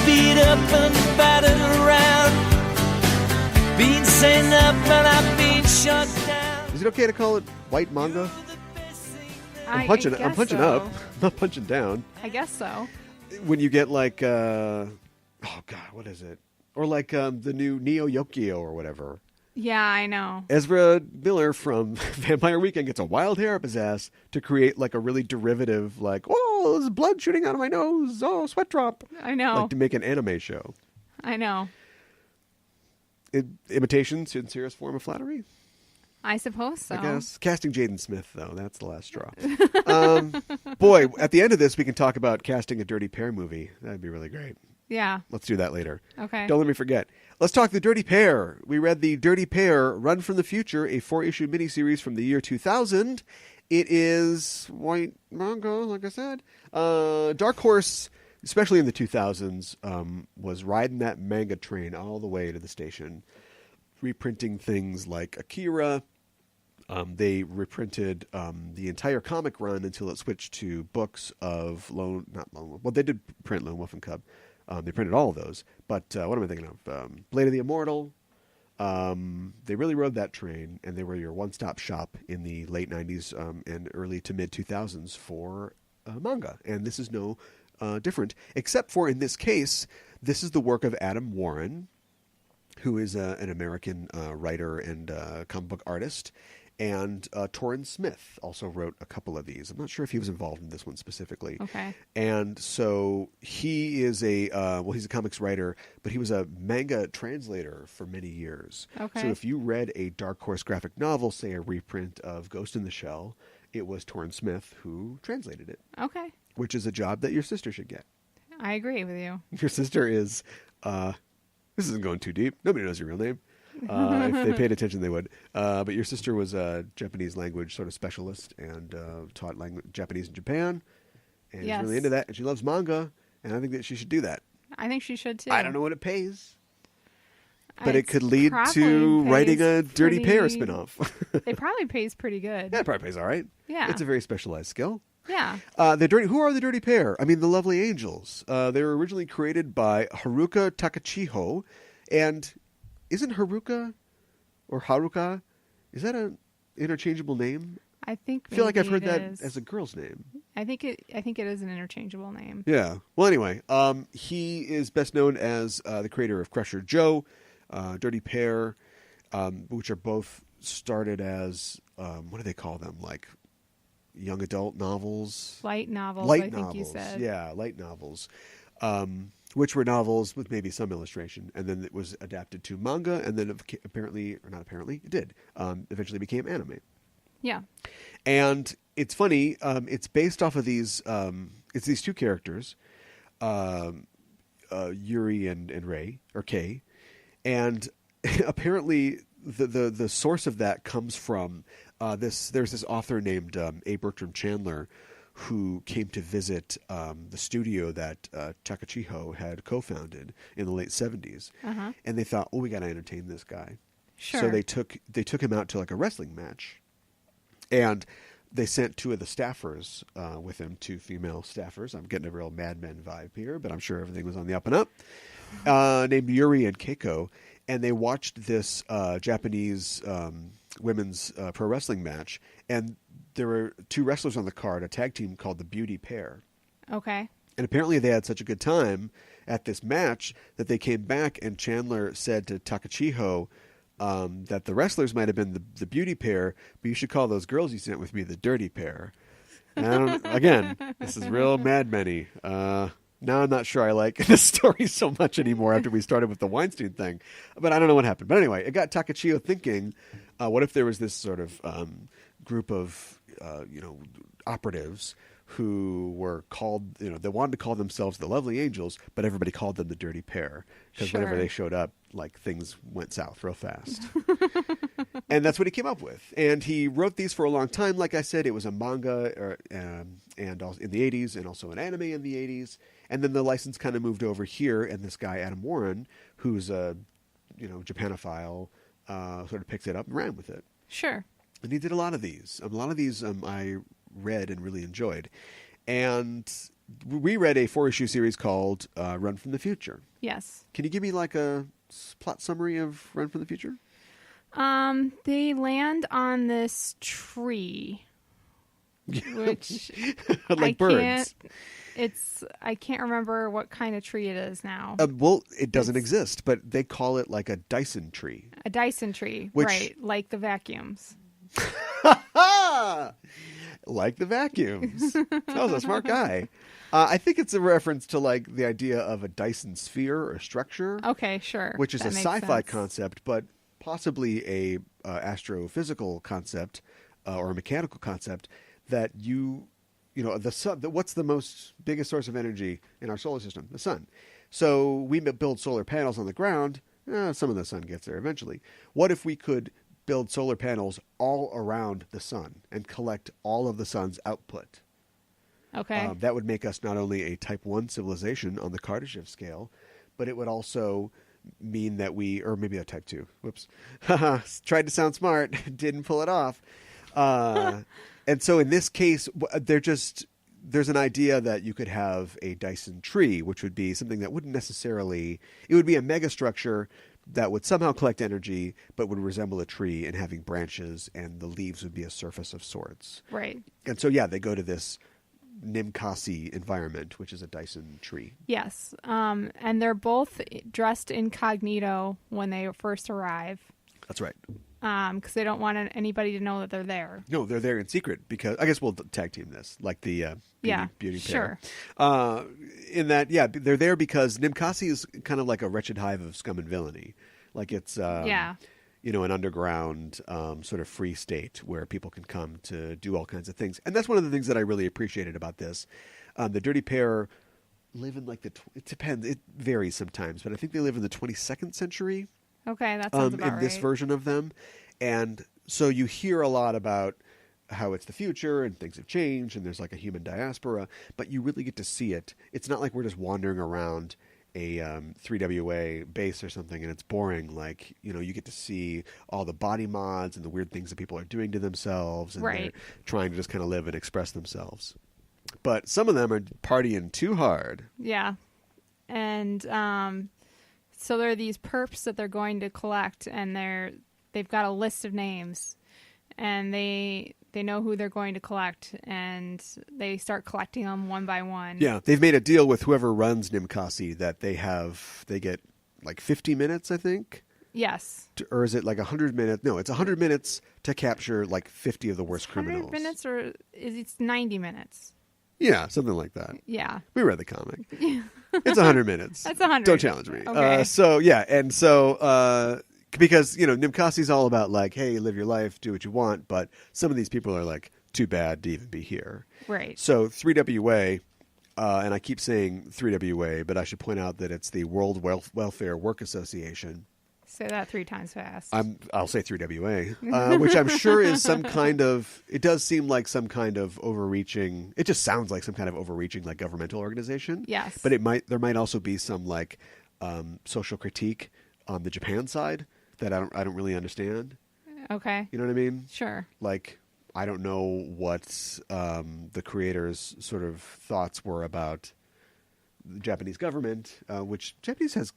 beat up and battered around, being sent up and I've been shut down. Is it okay to call it white manga? I'm punching up. I'm not punching down. I guess so. When you get like, oh God, what is it? Or like the new Neo Yokio or whatever. Yeah, I know. Ezra Miller from Vampire Weekend gets a wild hair up his ass to create like a really derivative, like, oh, there's blood shooting out of my nose. Oh, sweat drop. I know. Like to make an anime show. I know. Imitation, sincerest form of flattery? I suppose so. I guess. Casting Jaden Smith, though, that's the last straw. Boy, at the end of this, we can talk about casting a Dirty Pair movie. That'd be really great. Yeah. Let's do that later. Okay. Don't let me forget. Let's talk The Dirty Pair. We read The Dirty Pair, Run from the Future, a 4-issue miniseries from the year 2000. It is white manga, like I said. Dark Horse, especially in the 2000s, was riding that manga train all the way to the station, reprinting things like Akira. They reprinted the entire comic run until it switched to books of Well, they did print Lone Wolf and Cub. They printed all of those. But what am I thinking of? Blade of the Immortal. They really rode that train, and they were your one-stop shop in the late 90s and early to mid-2000s for manga. And this is no different, except for in this case, this is the work of Adam Warren, who is an American writer and comic book artist. And Torrin Smith also wrote a couple of these. I'm not sure if he was involved in this one specifically. Okay. And so he is he's a comics writer, but he was a manga translator for many years. Okay. So if you read a Dark Horse graphic novel, say a reprint of Ghost in the Shell, it was Torrin Smith who translated it. Okay. Which is a job that your sister should get. I agree with you. Your sister is, this isn't going too deep. Nobody knows your real name. If they paid attention, they would. But your sister was a Japanese language sort of specialist and taught Japanese in Japan, and is really into that. And she loves manga, and I think that she should do that. I think she should too. I don't know what it pays, but it could lead to writing a Dirty Pair spinoff. It probably pays pretty good. Yeah, it probably pays all right. Yeah, it's a very specialized skill. Yeah. Who are the Dirty Pair? I mean, the Lovely Angels. They were originally created by Haruka Takachiho, and isn't Haruka or Haruka, is that an interchangeable name? I think I feel like I've heard that is. as a girl's name. I think it is an interchangeable name. Yeah. Well, anyway, he is best known as the creator of Crusher Joe, Dirty Pair, which are both started as what do they call them? Like young adult novels, light novels. I think novels. You said. Yeah, light novels. Which were novels with maybe some illustration, and then it was adapted to manga, and then it did. Eventually became anime. Yeah. And it's funny, it's based off of these, it's these two characters, Yuri and Rei, or Kei, and apparently the source of that comes from there's this author named A. Bertram Chandler, who came to visit the studio that Takachiho had co-founded in the late 70s. Uh-huh. And they thought, we got to entertain this guy. Sure. So they took him out to like a wrestling match. And they sent two of the staffers with him, two female staffers. I'm getting a real Mad Men vibe here, but I'm sure everything was on the up and up. Named Yuri and Keiko. And they watched this Japanese women's pro wrestling match. And there were two wrestlers on the card, a tag team called the Beauty Pair. Okay. And apparently they had such a good time at this match that they came back, and Chandler said to Takachiho that the wrestlers might have been the Beauty Pair, but you should call those girls you sent with me the Dirty Pair. And again, this is real Mad Men-y. Now I'm not sure I like this story so much anymore after we started with the Weinstein thing. But I don't know what happened. But anyway, it got Takachiho thinking, what if there was this sort of group of operatives who were called, they wanted to call themselves the Lovely Angels, but everybody called them the Dirty Pair because whenever they showed up, like things went south real fast. And that's what he came up with. And he wrote these for a long time. Like I said, it was a manga and also in the 80s and also an anime in the 80s. And then the license kind of moved over here, and this guy, Adam Warren, who's a Japanophile, sort of picked it up and ran with it. Sure. And he did a lot of these. I read and really enjoyed. And we read a 4-issue series called Run from the Future. Yes. Can you give me like a plot summary of Run from the Future? They land on this tree, which like birds. I can't remember what kind of tree it is now. Well, it doesn't exist, but they call it like a Dyson tree. A Dyson tree, right? Like the vacuums. Like the vacuums. That was a smart guy. I think it's a reference to like the idea of a Dyson sphere or structure. Okay, sure. Which is that a sci-fi concept, but possibly a astrophysical concept or a mechanical concept that the sun. What's the biggest source of energy in our solar system? The sun. So we build solar panels on the ground. Some of the sun gets there eventually. What if we could build solar panels all around the sun and collect all of the sun's output? Okay. That would make us not only a Type 1 civilization on the Kardashev scale, but it would also mean that or maybe a Type 2. Whoops. Tried to sound smart. Didn't pull it off. And so in this case, there's an idea that you could have a Dyson tree, which would be something that wouldn't necessarily, it would be a megastructure that would somehow collect energy, but would resemble a tree and having branches, and the leaves would be a surface of sorts. Right. And so, they go to this Ninkasi environment, which is a Dyson tree. Yes. And they're both dressed incognito when they first arrive. That's right. Because they don't want anybody to know that they're there. No, they're there in secret because I guess we'll tag team this, like the beauty pair. Sure. In that, they're there because Ninkasi is kind of like a wretched hive of scum and villainy. Like it's an underground sort of free state where people can come to do all kinds of things. And that's one of the things that I really appreciated about this. The dirty pair live in like it depends. It varies sometimes, but I think they live in the 22nd century. Okay, that sounds about in this version of them. And so you hear a lot about how it's the future and things have changed and there's like a human diaspora, but you really get to see it. It's not like we're just wandering around a 3WA base or something and it's boring. Like, you get to see all the body mods and the weird things that people are doing to themselves and they're trying to just kind of live and express themselves. But some of them are partying too hard. Yeah. And so there are these perps that they're going to collect, and they've got a list of names, and they know who they're going to collect, and they start collecting them one by one. Yeah, they've made a deal with whoever runs Ninkasi that they get like 50 minutes, I think. Yes. Or is it like 100 minutes? No, it's 100 minutes to capture like 50 of the worst criminals. 100 minutes, or it's 90 minutes? Yeah, something like that. Yeah. We read the comic. It's 100 minutes. That's 100. Don't challenge me. Okay. Because, Ninkasi's all about like, hey, live your life, do what you want, but some of these people are like, too bad to even be here. Right. So 3WA, and I keep saying 3WA, but I should point out that it's the World Welfare Work Association. Say that 3 times fast. I'll say 3WA, which I'm sure is some kind of, it does seem like some kind of overreaching, it just sounds like some kind of overreaching like governmental organization. Yes. But there might also be some like social critique on the Japan side that I don't really understand. Okay. You know what I mean? Sure. Like, I don't know what the creators' sort of thoughts were about the Japanese government, which Japan has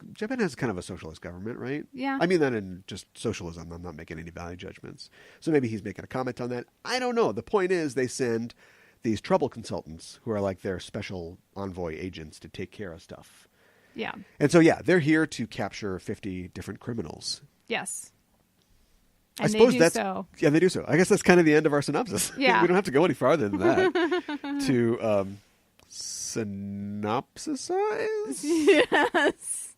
kind of a socialist government, right? Yeah. I mean that in just socialism. I'm not making any value judgments. So maybe he's making a comment on that. I don't know. The point is they send these trouble consultants who are like their special envoy agents to take care of stuff. Yeah. And so, they're here to capture 50 different criminals. Yes. And I suppose yeah, they do so. I guess that's kind of the end of our synopsis. Yeah. We don't have to go any farther than that to synopsisize. Yes.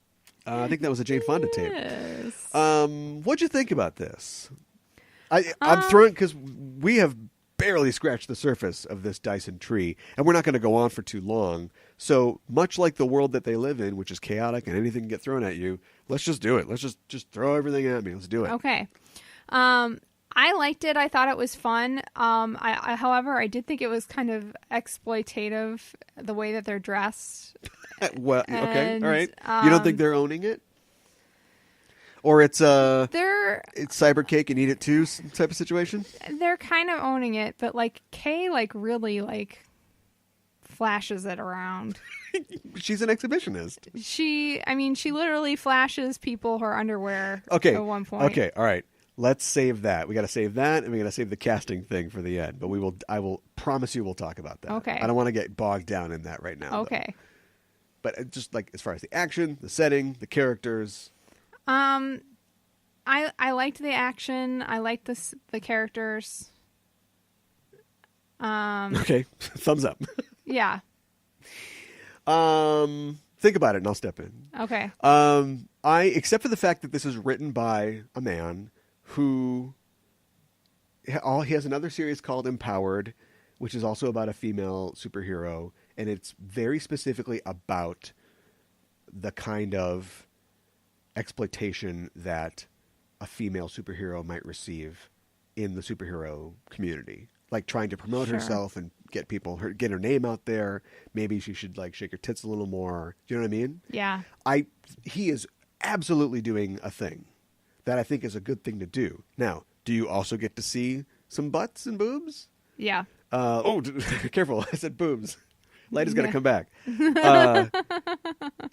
I think that was a Jane Fonda tape. Yes. What'd you think about this? I'm throwing because we have barely scratched the surface of this Dyson tree, and we're not going to go on for too long. So much like the world that they live in, which is chaotic and anything can get thrown at you, let's just do it. Let's just throw everything at me. Let's do it. Okay. I liked it. I thought it was fun. However, I did think it was kind of exploitative, the way that they're dressed. Well, okay, all right. You don't think they're owning it? Or it's cyber cake and eat it too type of situation? They're kind of owning it, but like Kay really flashes it around. She's an exhibitionist. She literally flashes people her underwear at one point. Okay, all right. Let's save that. We got to save that, and we got to save the casting thing for the end. But I will promise you we'll talk about that. Okay. I don't want to get bogged down in that right now. Okay. Though. But just like as far as the action, the setting, the characters. I liked the action. I liked the characters. Okay, thumbs up. Yeah. Think about it, and I'll step in. Okay. Except for the fact that this is written by a man who he has another series called Empowered, which is also about a female superhero, and it's very specifically about the kind of exploitation that a female superhero might receive in the superhero community, like trying to promote herself and get her name out there. Maybe she should like shake her tits a little more. Do you know what I mean? Yeah. He is absolutely doing a thing that I think is a good thing to do. Now, do you also get to see some butts and boobs? Yeah. Careful. I said boobs. Lyda's got to come back.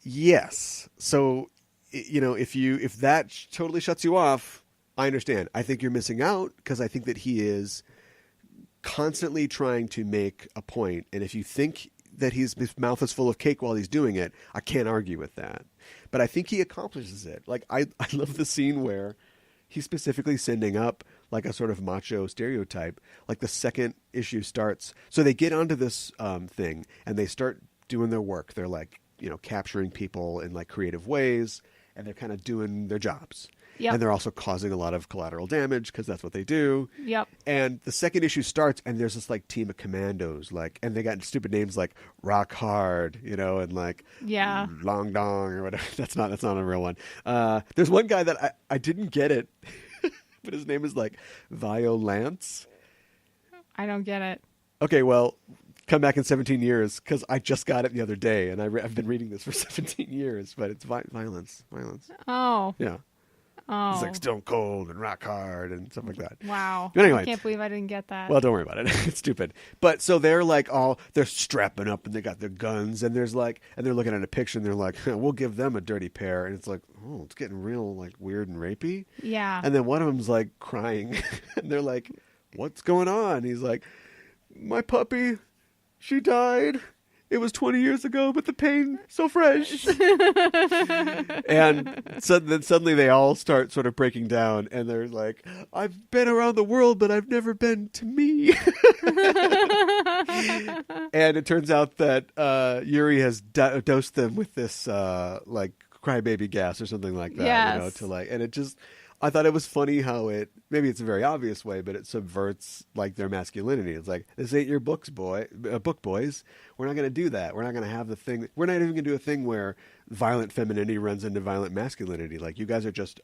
Yes. So, if that totally shuts you off, I understand. I think you're missing out because I think that he is constantly trying to make a point, and if you think that his mouth is full of cake while he's doing it, I can't argue with that. But I think he accomplishes it. Like, I love the scene where he's specifically sending up like a sort of macho stereotype. Like the second issue starts. So they get onto this thing and they start doing their work. They're like, capturing people in like creative ways, and they're kind of doing their jobs. Yep. And they're also causing a lot of collateral damage because that's what they do. Yep. And the second issue starts, and there's this like team of commandos, like, and they got stupid names like Rock Hard, and like Long Dong or whatever. That's not a real one. There's one guy that I didn't get it, but his name is like Violence. I don't get it. Okay, well, come back in 17 years because I just got it the other day, and I've been reading this for 17 years, but it's violence. Oh. Yeah. Oh. It's like Stone Cold and Rock Hard and stuff like that. Wow. But anyway. I can't believe I didn't get that. Well, don't worry about it. It's stupid. But so they're like they're strapping up and they got their guns and they're looking at a picture and they're like, we'll give them a dirty pair. And it's like, oh, it's getting real like weird and rapey. Yeah. And then one of them's like crying and they're like, what's going on? And he's like, my puppy, she died. It was 20 years ago, but the pain so fresh. And then suddenly they all start sort of breaking down, and they're like, I've been around the world, but I've never been to me. And it turns out that Yuri has dosed them with this like crybaby gas or something like that. Yes. And it just... I thought it was funny how maybe it's a very obvious way, but it subverts like their masculinity. It's like, this ain't your book, boys. We're not going to do that. We're not going to have the thing. We're not even going to do a thing where violent femininity runs into violent masculinity. Like, you guys are just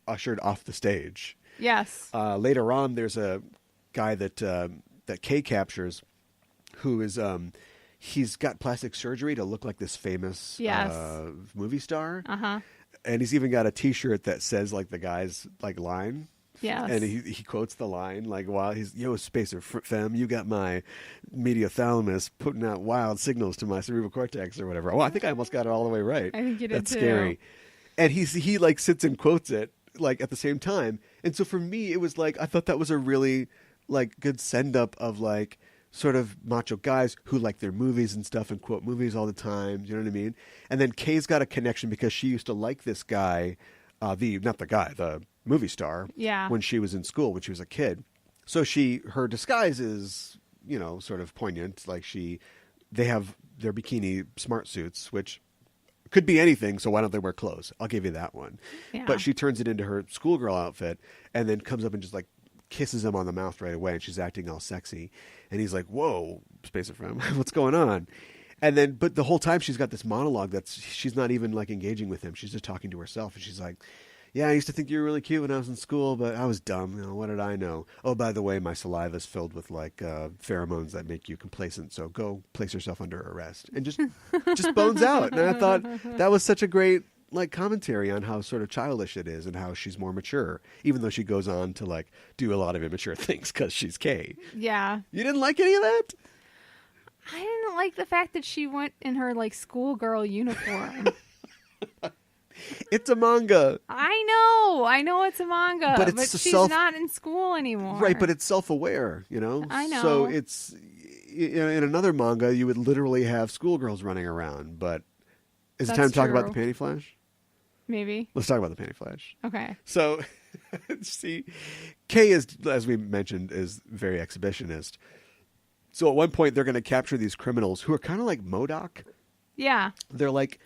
ushered off the stage. Yes. Later on, there's a guy that Kay captures who is, he's got plastic surgery to look like this famous movie star. Uh-huh. And he's even got a T-shirt that says like the guy's like line. Yes. And he quotes the line like, while he's, spacer femme, you got my mediathalamus putting out wild signals to my cerebral cortex or whatever. Oh, I think I almost got it all the way right. I think you did. That's too. Scary. And he like sits and quotes it like at the same time. And so for me, it was like, I thought that was a really like good send up of like sort of macho guys who like their movies and stuff and quote movies all the time. You know what I mean? And then Kay's got a connection because she used to like this guy, the movie star, when she was in school, when she was a kid. So her disguise is, sort of poignant. Like they have their bikini smart suits, which could be anything. So why don't they wear clothes? I'll give you that one. Yeah. But she turns it into her schoolgirl outfit and then comes up and just like kisses him on the mouth right away, and she's acting all sexy, and he's like, whoa, spacer femme, what's going on? And then but the whole time she's got this monologue she's not even like engaging with him, she's just talking to herself, and she's like, yeah, I used to think you were really cute when I was in school, but I was dumb. What did I know? Oh, by the way, my saliva is filled with like pheromones that make you complacent, so go place yourself under arrest. And just bones out. And I thought that was such a great like commentary on how sort of childish it is and how she's more mature, even though she goes on to like do a lot of immature things because she's Kay. Yeah. You didn't like any of that? I didn't like the fact that she went in her like schoolgirl uniform. It's a manga. I know it's a manga, but she's not in school anymore. Right, but it's self-aware, I know. So it's in another manga you would literally have schoolgirls running around, but is it time to talk about the panty flash? Maybe. Let's talk about the panty flash. Okay. So, see, Kay is, as we mentioned, is very exhibitionist. So at one point they're going to capture these criminals who are kind of like MODOK. Yeah. They're like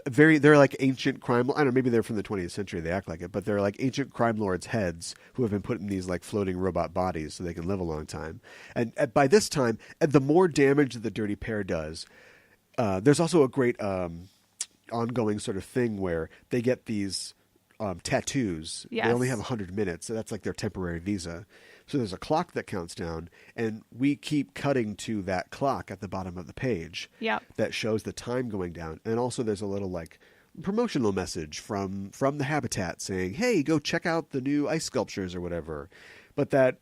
they're like ancient crime. I don't know, maybe they're from the 20th century. They act like it, but they're like ancient crime lords' heads who have been put in these like floating robot bodies so they can live a long time. And by this time, the more damage that the dirty pair does, there's also a great ongoing sort of thing where they get these tattoos. Yes. They only have 100 minutes, so that's like their temporary visa. So there's a clock that counts down, and we keep cutting to that clock at the bottom of the page. Yep. That shows the time going down. And also there's a little like promotional message from the Habitat saying, hey, go check out the new ice sculptures or whatever. But that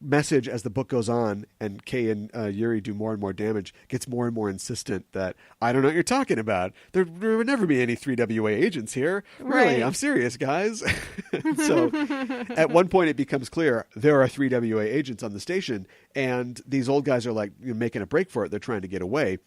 message as the book goes on and Kay and Yuri do more and more damage gets more and more insistent that I don't know what you're talking about. There would never be any 3WA agents here. Really, Right. I'm serious, guys. So at one point it becomes clear there are 3WA agents on the station, and these old guys are like making a break for it. They're trying to get away.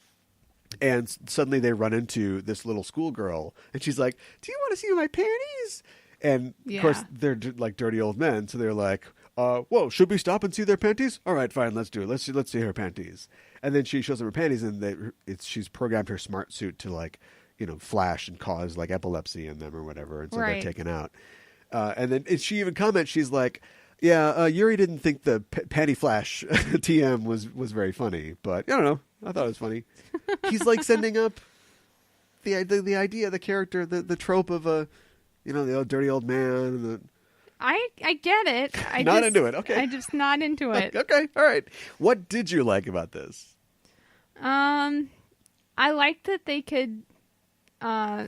And suddenly they run into this little schoolgirl, and she's like, "Do you want to see my panties?" And of course they're like dirty old men, so they're like, "Whoa, should we stop and see their panties? All right, fine, let's do it. Let's see her panties." And then she shows them her panties, and she's programmed her smart suit to like, flash and cause like epilepsy in them or whatever, and so they're taken out. And then she even comments, she's like, "Yeah, Yuri didn't think the panty flash TM was very funny, but I don't know. I thought it was funny." He's like sending up the idea, the character, the trope of the old dirty old man. And I get it. Not into it. Okay. I'm just not into it. Okay. All right. What did you like about this? I liked that they could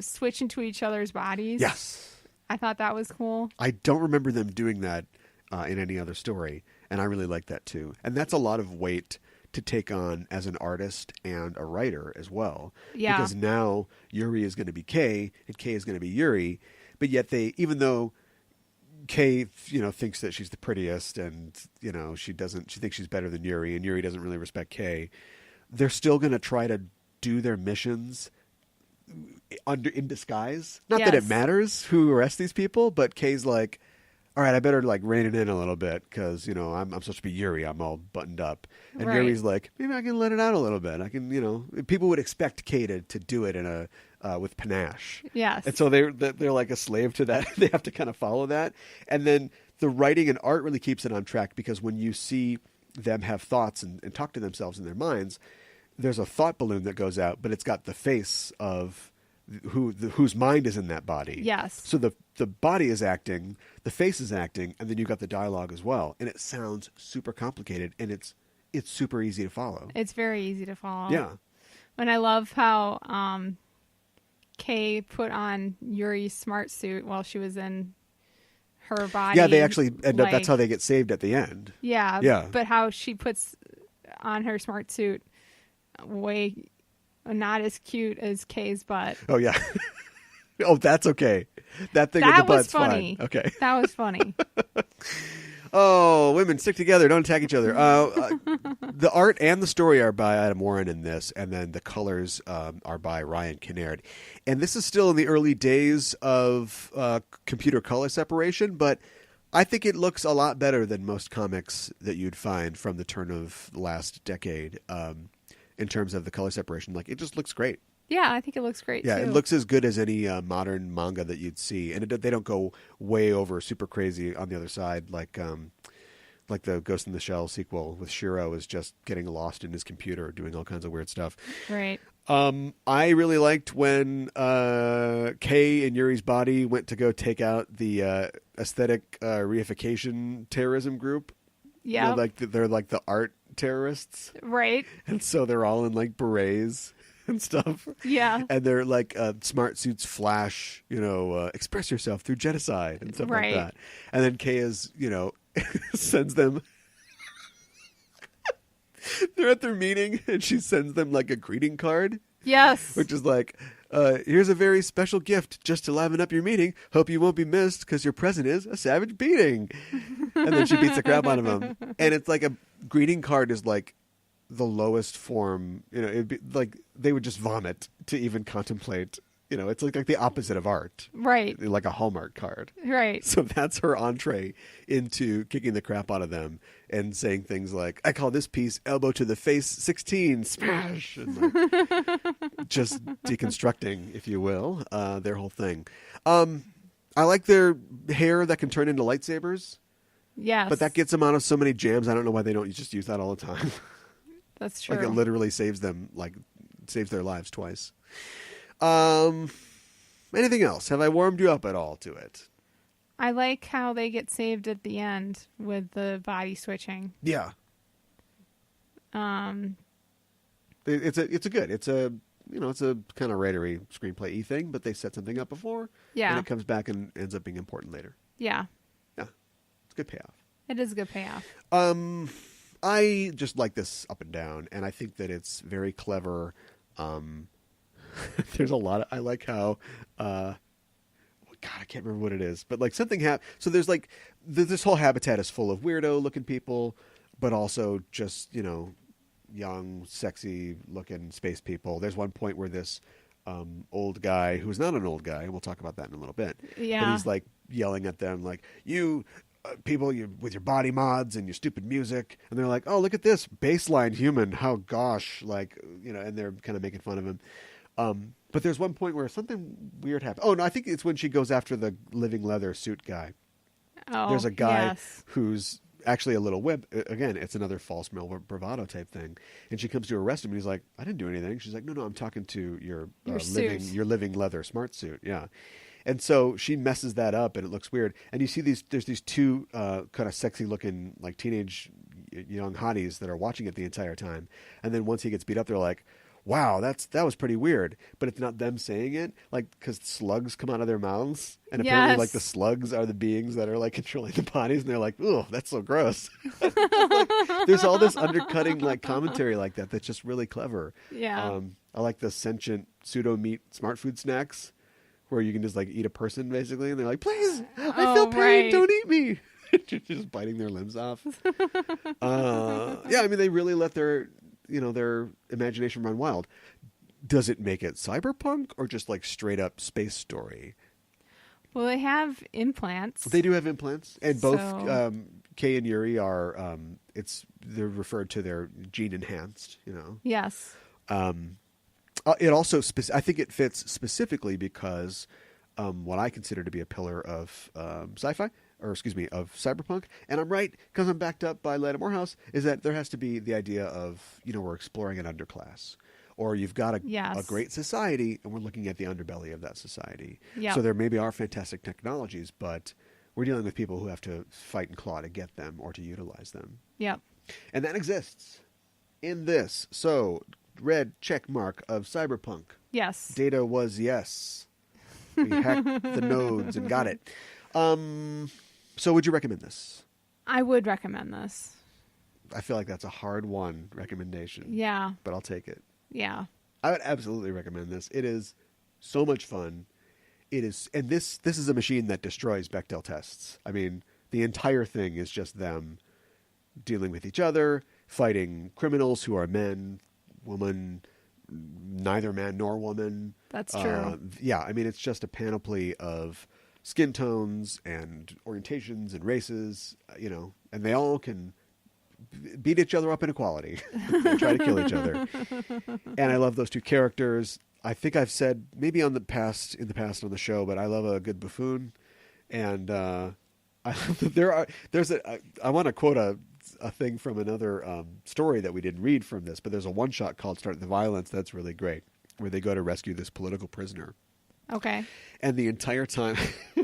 switch into each other's bodies. Yes. I thought that was cool. I don't remember them doing that in any other story, and I really like that too. And that's a lot of weight to take on as an artist and a writer as well. Yeah. Because now Yuri is going to be Kay and Kay is going to be Yuri, but yet even though Kay, thinks that she's the prettiest and, she thinks she's better than Yuri, and Yuri doesn't really respect Kay, they're still going to try to do their missions in disguise. Not that it matters who arrests these people, but Kay's like, all right, I better like rein it in a little bit because, I'm supposed to be Yuri. I'm all buttoned up. And Yuri's like, maybe I can let it out a little bit. I can, people would expect Kay to do it with panache. Yes. And so they're like a slave to that. They have to kind of follow that. And then the writing and art really keeps it on track, because when you see them have thoughts and talk to themselves in their minds, there's a thought balloon that goes out, but it's got the face of whose mind is in that body. Yes. So the body is acting, the face is acting, and then you've got the dialogue as well. And it sounds super complicated, and it's super easy to follow. It's very easy to follow. Yeah. And I love how Kay put on Yuri's smart suit while she was in her body. Yeah, they actually end up, that's how they get saved at the end. Yeah. Yeah. But how she puts on her smart suit not as cute as Kay's butt. Oh, yeah. Oh, that's okay. That thing with the butt's funny. Fine. Okay. That was funny. Oh, women, stick together. Don't attack each other. The art and the story are by Adam Warren in this, and then the colors are by Ryan Kinnaird. And this is still in the early days of computer color separation, but I think it looks a lot better than most comics that you'd find from the turn of the last decade in terms of the color separation. Like, it just looks great. Yeah, I think it looks great, Yeah, too. it looks as good as any modern manga that you'd see. And they don't go way over super crazy on the other side, like the Ghost in the Shell sequel with Shiro is just getting lost in his computer doing all kinds of weird stuff. Right. I really liked when Kay and Yuri's body went to go take out the aesthetic reification terrorism group. Yeah. They're like the art terrorists. Right. And so they're all in like berets and stuff. Yeah. And they're like smart suits flash, express yourself through genocide and stuff like that. And then Kay is, sends them. They're at their meeting and she sends them like a greeting card. Yes. Which is like, here's a very special gift just to liven up your meeting. Hope you won't be missed because your present is a savage beating. And then she beats the crap out of him. And it's like a greeting card is like the lowest form. It'd be like they would just vomit to even contemplate. It's like the opposite of art. Right. Like a Hallmark card. Right. So that's her entree into kicking the crap out of them and saying things like, I call this piece elbow to the face 16 smash. And just deconstructing, if you will, their whole thing. I like their hair that can turn into lightsabers. Yes. But that gets them out of so many jams. I don't know why they don't just use that all the time. That's true. Like it literally saves their lives twice. Anything else? Have I warmed you up at all to it? I like how they get saved at the end with the body switching. Yeah. It's a kind of writery screenplay-y thing, but they set something up before. Yeah. And it comes back and ends up being important later. Yeah. Yeah. It's a good payoff. It is a good payoff. I just like this up and down, and I think that it's very clever. There's a lot of, I like how, God, I can't remember what it is, but like something happened. So there's like, this whole habitat is full of weirdo looking people, but also just, you know, young, sexy looking space people. There's one point where this old guy, who's not an old guy, and we'll talk about that in a little bit, yeah, but he's like yelling at them like, you people, you with your body mods and your stupid music, and they're like, oh, look at this baseline human, how gosh, like, you know, and they're kind of making fun of him. But there's one point where something weird happens. Oh no, I think it's when she goes after the living leather suit guy. Oh, there's a guy yes. who's actually a little whip. Again, it's another false male bravado type thing. And she comes to arrest him, and he's like, I didn't do anything. She's like, no, I'm talking to your living leather smart suit. Yeah. And so she messes that up, and it looks weird. And you see there's these two kind of sexy looking, like teenage young hotties that are watching it the entire time. And then once he gets beat up, they're like, wow, that was pretty weird. But it's not them saying it, like, because slugs come out of their mouths, and apparently, like, the slugs are the beings that are like controlling the bodies, and they're like, oh, that's so gross. Like, there's all this undercutting like commentary like that that's just really clever. Yeah. I like the sentient pseudo meat smart food snacks, where you can just like eat a person basically, and they're like, please, I feel pain, right. don't eat me. Just biting their limbs off. Yeah, I mean, they really let their imagination run wild. Does it make it cyberpunk or just like straight up space story? Well, they have implants. They do have implants, and both Kay and Yuri are. They're referred to their gene enhanced. You know. Yes. It also I think it fits specifically because what I consider to be a pillar of sci-fi, or excuse me, of cyberpunk, and I'm right because I'm backed up by Lyda Morehouse, is that there has to be the idea of, you know, we're exploring an underclass, or you've got a great society and we're looking at the underbelly of that society. Yep. So there maybe are fantastic technologies, but we're dealing with people who have to fight and claw to get them or to utilize them. Yep. And that exists in this. So red check mark of cyberpunk. Yes. Data was yes. We hacked the nodes and got it. So would you recommend this? I would recommend this. I feel like that's a hard one recommendation. Yeah. But I'll take it. Yeah. I would absolutely recommend this. It is so much fun. It is, and this is a machine that destroys Bechdel tests. I mean, the entire thing is just them dealing with each other, fighting criminals who are men, woman, neither man nor woman. That's true. Yeah, I mean, it's just a panoply of skin tones and orientations and races, you know, and they all can beat each other up in equality and try to kill each other. And I love those two characters. I think I've said maybe in the past on the show, but I love a good buffoon. And I want to quote a thing from another story that we didn't read from this, but there's a one shot called Start the Violence that's really great, where they go to rescue this political prisoner. Okay. And the entire time,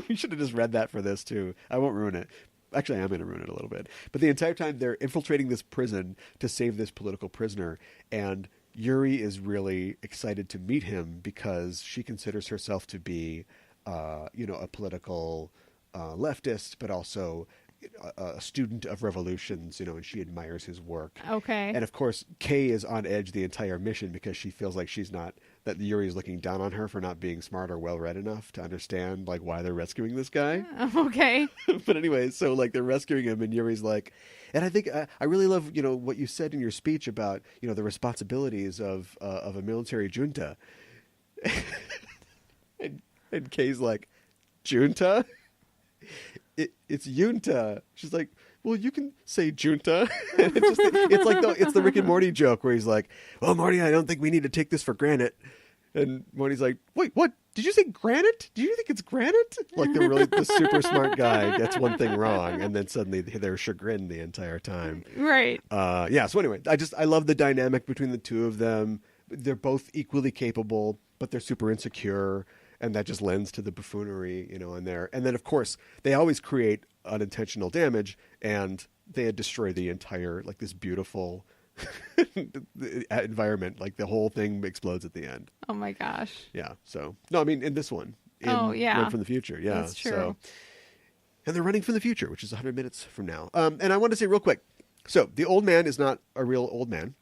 we should have just read that for this too. I won't ruin it. Actually, I'm going to ruin it a little bit. But the entire time they're infiltrating this prison to save this political prisoner, and Yuri is really excited to meet him because she considers herself to be, a political leftist, but also a student of revolutions, and she admires his work. Okay. And of course, Kay is on edge the entire mission because she feels like that Yuri is looking down on her for not being smart or well-read enough to understand why they're rescuing this guy. Okay. But anyway, so they're rescuing him, and Yuri's like, and I think I really love, what you said in your speech about, the responsibilities of a military junta. and Kay's like, junta? It's junta. She's like, well, you can say junta. It's the Rick and Morty joke where he's like, well, Morty, I don't think we need to take this for granted. And Morty's like, wait, what? Did you say granite? Do you think it's granite? Like the super smart guy gets one thing wrong, and then suddenly they're chagrined the entire time. Right. Yeah. So anyway, I love the dynamic between the two of them. They're both equally capable, but they're super insecure. And that just lends to the buffoonery, in there. And then, of course, they always create unintentional damage, and they destroy the entire, this beautiful environment. The whole thing explodes at the end. Oh, my gosh. Yeah. So, no, I mean, in this one. Yeah. Word from the Future. Yeah. That's true. So, And they're running from the future, which is 100 minutes from now. And I want to say real quick. So the old man is not a real old man.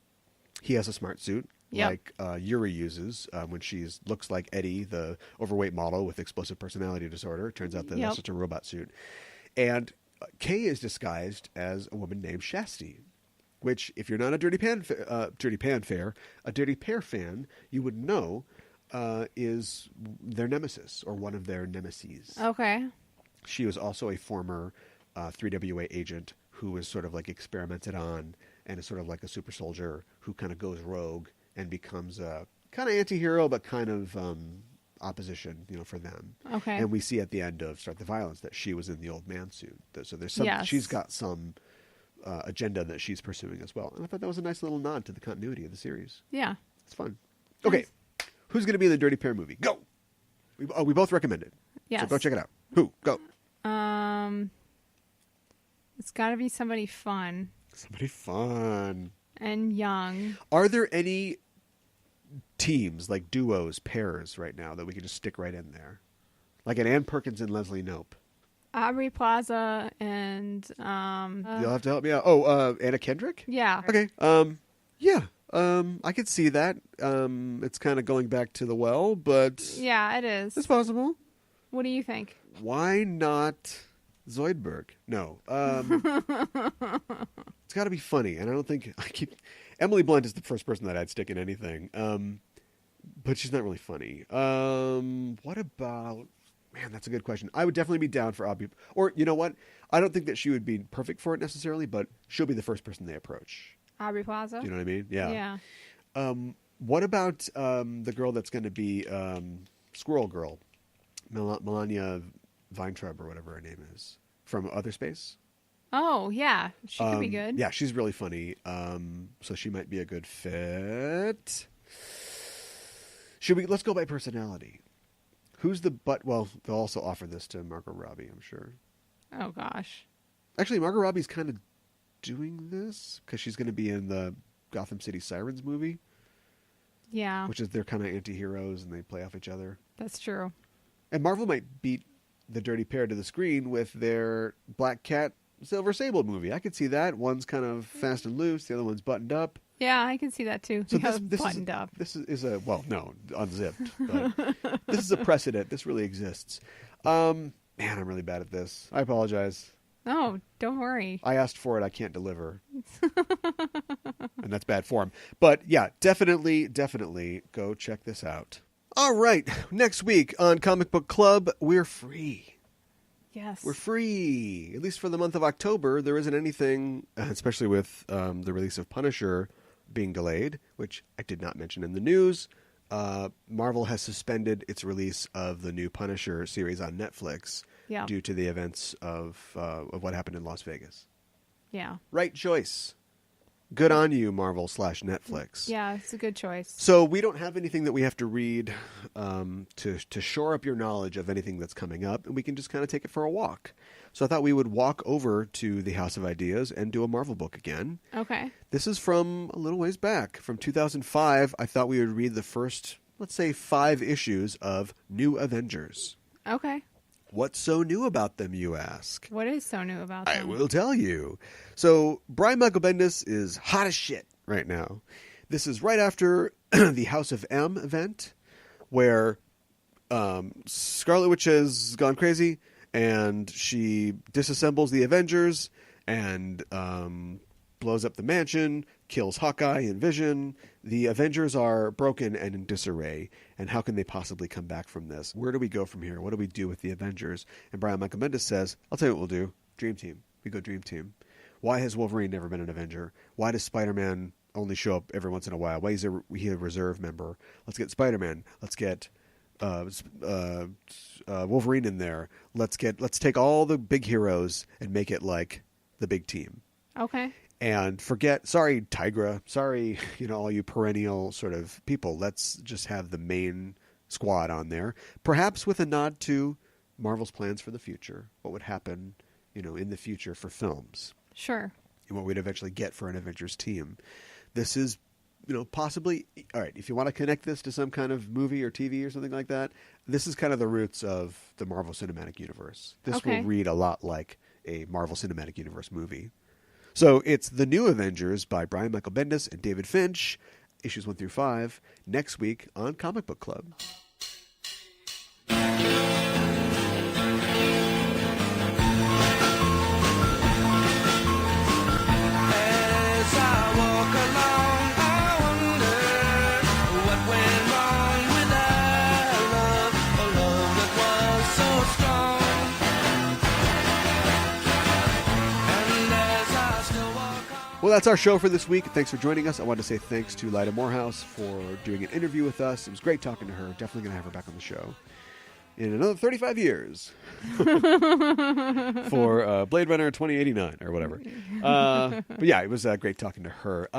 He has a smart suit. Yep. Like Yuri uses when she looks like Eddie, the overweight model with explosive personality disorder. It turns out that that's such a robot suit. And Kay is disguised as a woman named Shasti, which, if you're not a Dirty Pair fan, you would know is their nemesis or one of their nemeses. Okay. She was also a former 3WA agent who was sort of like experimented on and is sort of like a super soldier who kind of goes rogue and becomes a kind of anti-hero, but kind of opposition, for them. Okay. And we see at the end of Start the Violence that she was in the old man suit. So there's some, she's got some agenda that she's pursuing as well. And I thought that was a nice little nod to the continuity of the series. Yeah. It's fun. Okay. Who's going to be in the Dirty Pair movie? Go. We both recommend it. Yes. So go check it out. Who? Go. It's got to be somebody fun. Somebody fun. And young. Are there any teams, like duos, pairs right now that we can just stick right in there? Like an Ann Perkins and Leslie Knope. Aubrey Plaza and... You'll have to help me out. Oh, Anna Kendrick? Yeah. Okay. Yeah. I could see that. It's kind of going back to the well, but... Yeah, it is. It's possible. What do you think? Why not Zoidberg? No. It's got to be funny, and I don't think... Emily Blunt is the first person that I'd stick in anything, but she's not really funny. What about... Man, that's a good question. I would definitely be down for Aubrey... Or, you know what? I don't think that she would be perfect for it necessarily, but she'll be the first person they approach. Aubrey Plaza? Do you know what I mean? Yeah. Yeah. What about the girl that's going to be Squirrel Girl? Melania Weintraub or whatever her name is. From Other Space? Oh, yeah. She could be good. Yeah, she's really funny. So she might be a good fit. Let's go by personality. Who's the well, they'll also offer this to Margot Robbie, I'm sure. Oh, gosh. Actually, Margot Robbie's kind of doing this because she's going to be in the Gotham City Sirens movie. Yeah. Which is they're kind of anti-heroes and they play off each other. That's true. And Marvel might beat the Dirty Pair to the screen with their Black Cat Silver Sable movie. I could see that. One's kind of fast and loose. The other one's buttoned up. Yeah, I can see that too. So this buttoned up. This is a, well, no, unzipped. But this is a precedent. This really exists. Man, I'm really bad at this. I apologize. Oh, don't worry. I asked for it. I can't deliver. And that's bad form. But yeah, definitely go check this out. All right. Next week on Comic Book Club, we're free. Yes. We're free. At least for the month of October. There isn't anything, especially with the release of Punisher being delayed, which I did not mention in the news. Marvel has suspended its release of the new Punisher series on Netflix due to the events of what happened in Las Vegas. Yeah. Right choice. Good on you, Marvel/Netflix. Yeah, it's a good choice. So we don't have anything that we have to read to shore up your knowledge of anything that's coming up, and we can just kind of take it for a walk. So I thought we would walk over to the House of Ideas and do a Marvel book again. Okay. This is from a little ways back. From 2005, I thought we would read the first, let's say, 5 issues of New Avengers. Okay. What's so new about them, you ask? What is so new about them? I will tell you. So, Brian Michael Bendis is hot as shit right now. This is right after the House of M event, where Scarlet Witch has gone crazy, and she disassembles the Avengers, and blows up the mansion, kills Hawkeye and Vision. The Avengers are broken and in disarray. And how can they possibly come back from this? Where do we go from here? What do we do with the Avengers? And Brian Michael Bendis says, I'll tell you what we'll do. Dream Team. We go Dream Team. Why has Wolverine never been an Avenger? Why does Spider-Man only show up every once in a while? Why is he a reserve member? Let's get Spider-Man. Let's get Wolverine in there. Let's take all the big heroes and make it like the big team. Okay. And sorry, Tigra, sorry, all you perennial sort of people. Let's just have the main squad on there. Perhaps with a nod to Marvel's plans for the future. What would happen, in the future for films. Sure. And what we'd eventually get for an Avengers team. This is possibly, all right, if you want to connect this to some kind of movie or TV or something like that, this is kind of the roots of the Marvel Cinematic Universe. This will read a lot like a Marvel Cinematic Universe movie. So it's The New Avengers by Brian Michael Bendis and David Finch, issues 1 through 5, next week on Comic Book Club. Well, that's our show for this week. Thanks for joining us. I wanted to say thanks to Lyda Morehouse for doing an interview with us. It was great talking to her. Definitely going to have her back on the show in another 35 years for Blade Runner 2089 or whatever. But yeah, it was great talking to her.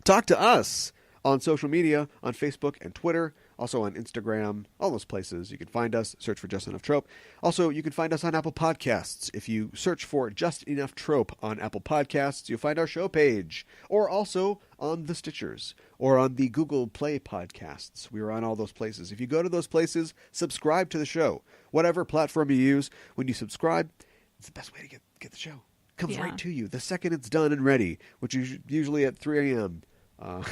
Talk to us on social media, on Facebook and Twitter, also on Instagram, all those places. You can find us, search for Just Enough Trope. Also, you can find us on Apple Podcasts. If you search for Just Enough Trope on Apple Podcasts, you'll find our show page. Or also on the Stitchers or on the Google Play Podcasts. We are on all those places. If you go to those places, subscribe to the show. Whatever platform you use, when you subscribe, it's the best way to get the show. It comes right to you the second it's done and ready, which is usually at 3 a.m. On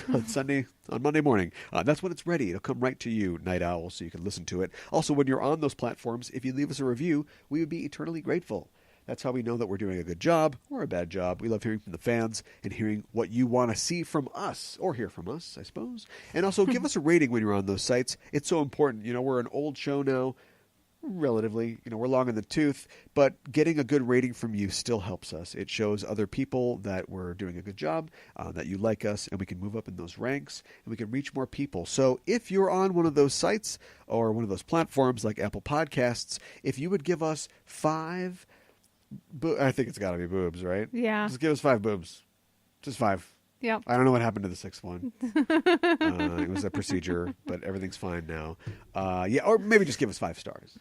Monday morning. That's when it's ready. It'll come right to you, Night Owl, so you can listen to it. Also, when you're on those platforms, if you leave us a review, we would be eternally grateful. That's how we know that we're doing a good job or a bad job. We love hearing from the fans and hearing what you want to see from us, or hear from us, I suppose. And also, give us a rating when you're on those sites. It's so important. We're an old show now. Relatively, we're long in the tooth, but getting a good rating from you still helps us. It shows other people that we're doing a good job, that you like us, and we can move up in those ranks, and we can reach more people. So if you're on one of those sites or one of those platforms like Apple Podcasts, if you would give us 5, I think it's got to be boobs, right? Yeah. Just give us 5 boobs. Just 5. Yep. I don't know what happened to the 6th one. It was a procedure, but everything's fine now. Or maybe just give us 5 stars.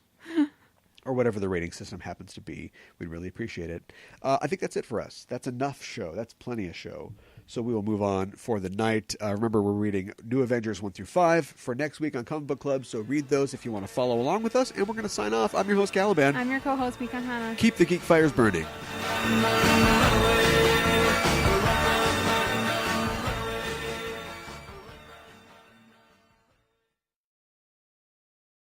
Or whatever the rating system happens to be. We'd really appreciate it. I think that's it for us. That's enough show. That's plenty of show. So we will move on for the night. Remember, we're reading New Avengers 1 through 5 for next week on Comic Book Club. So read those if you want to follow along with us. And we're going to sign off. I'm your host, Caliban. I'm your co-host, Mikan Hana. Keep the geek fires burning.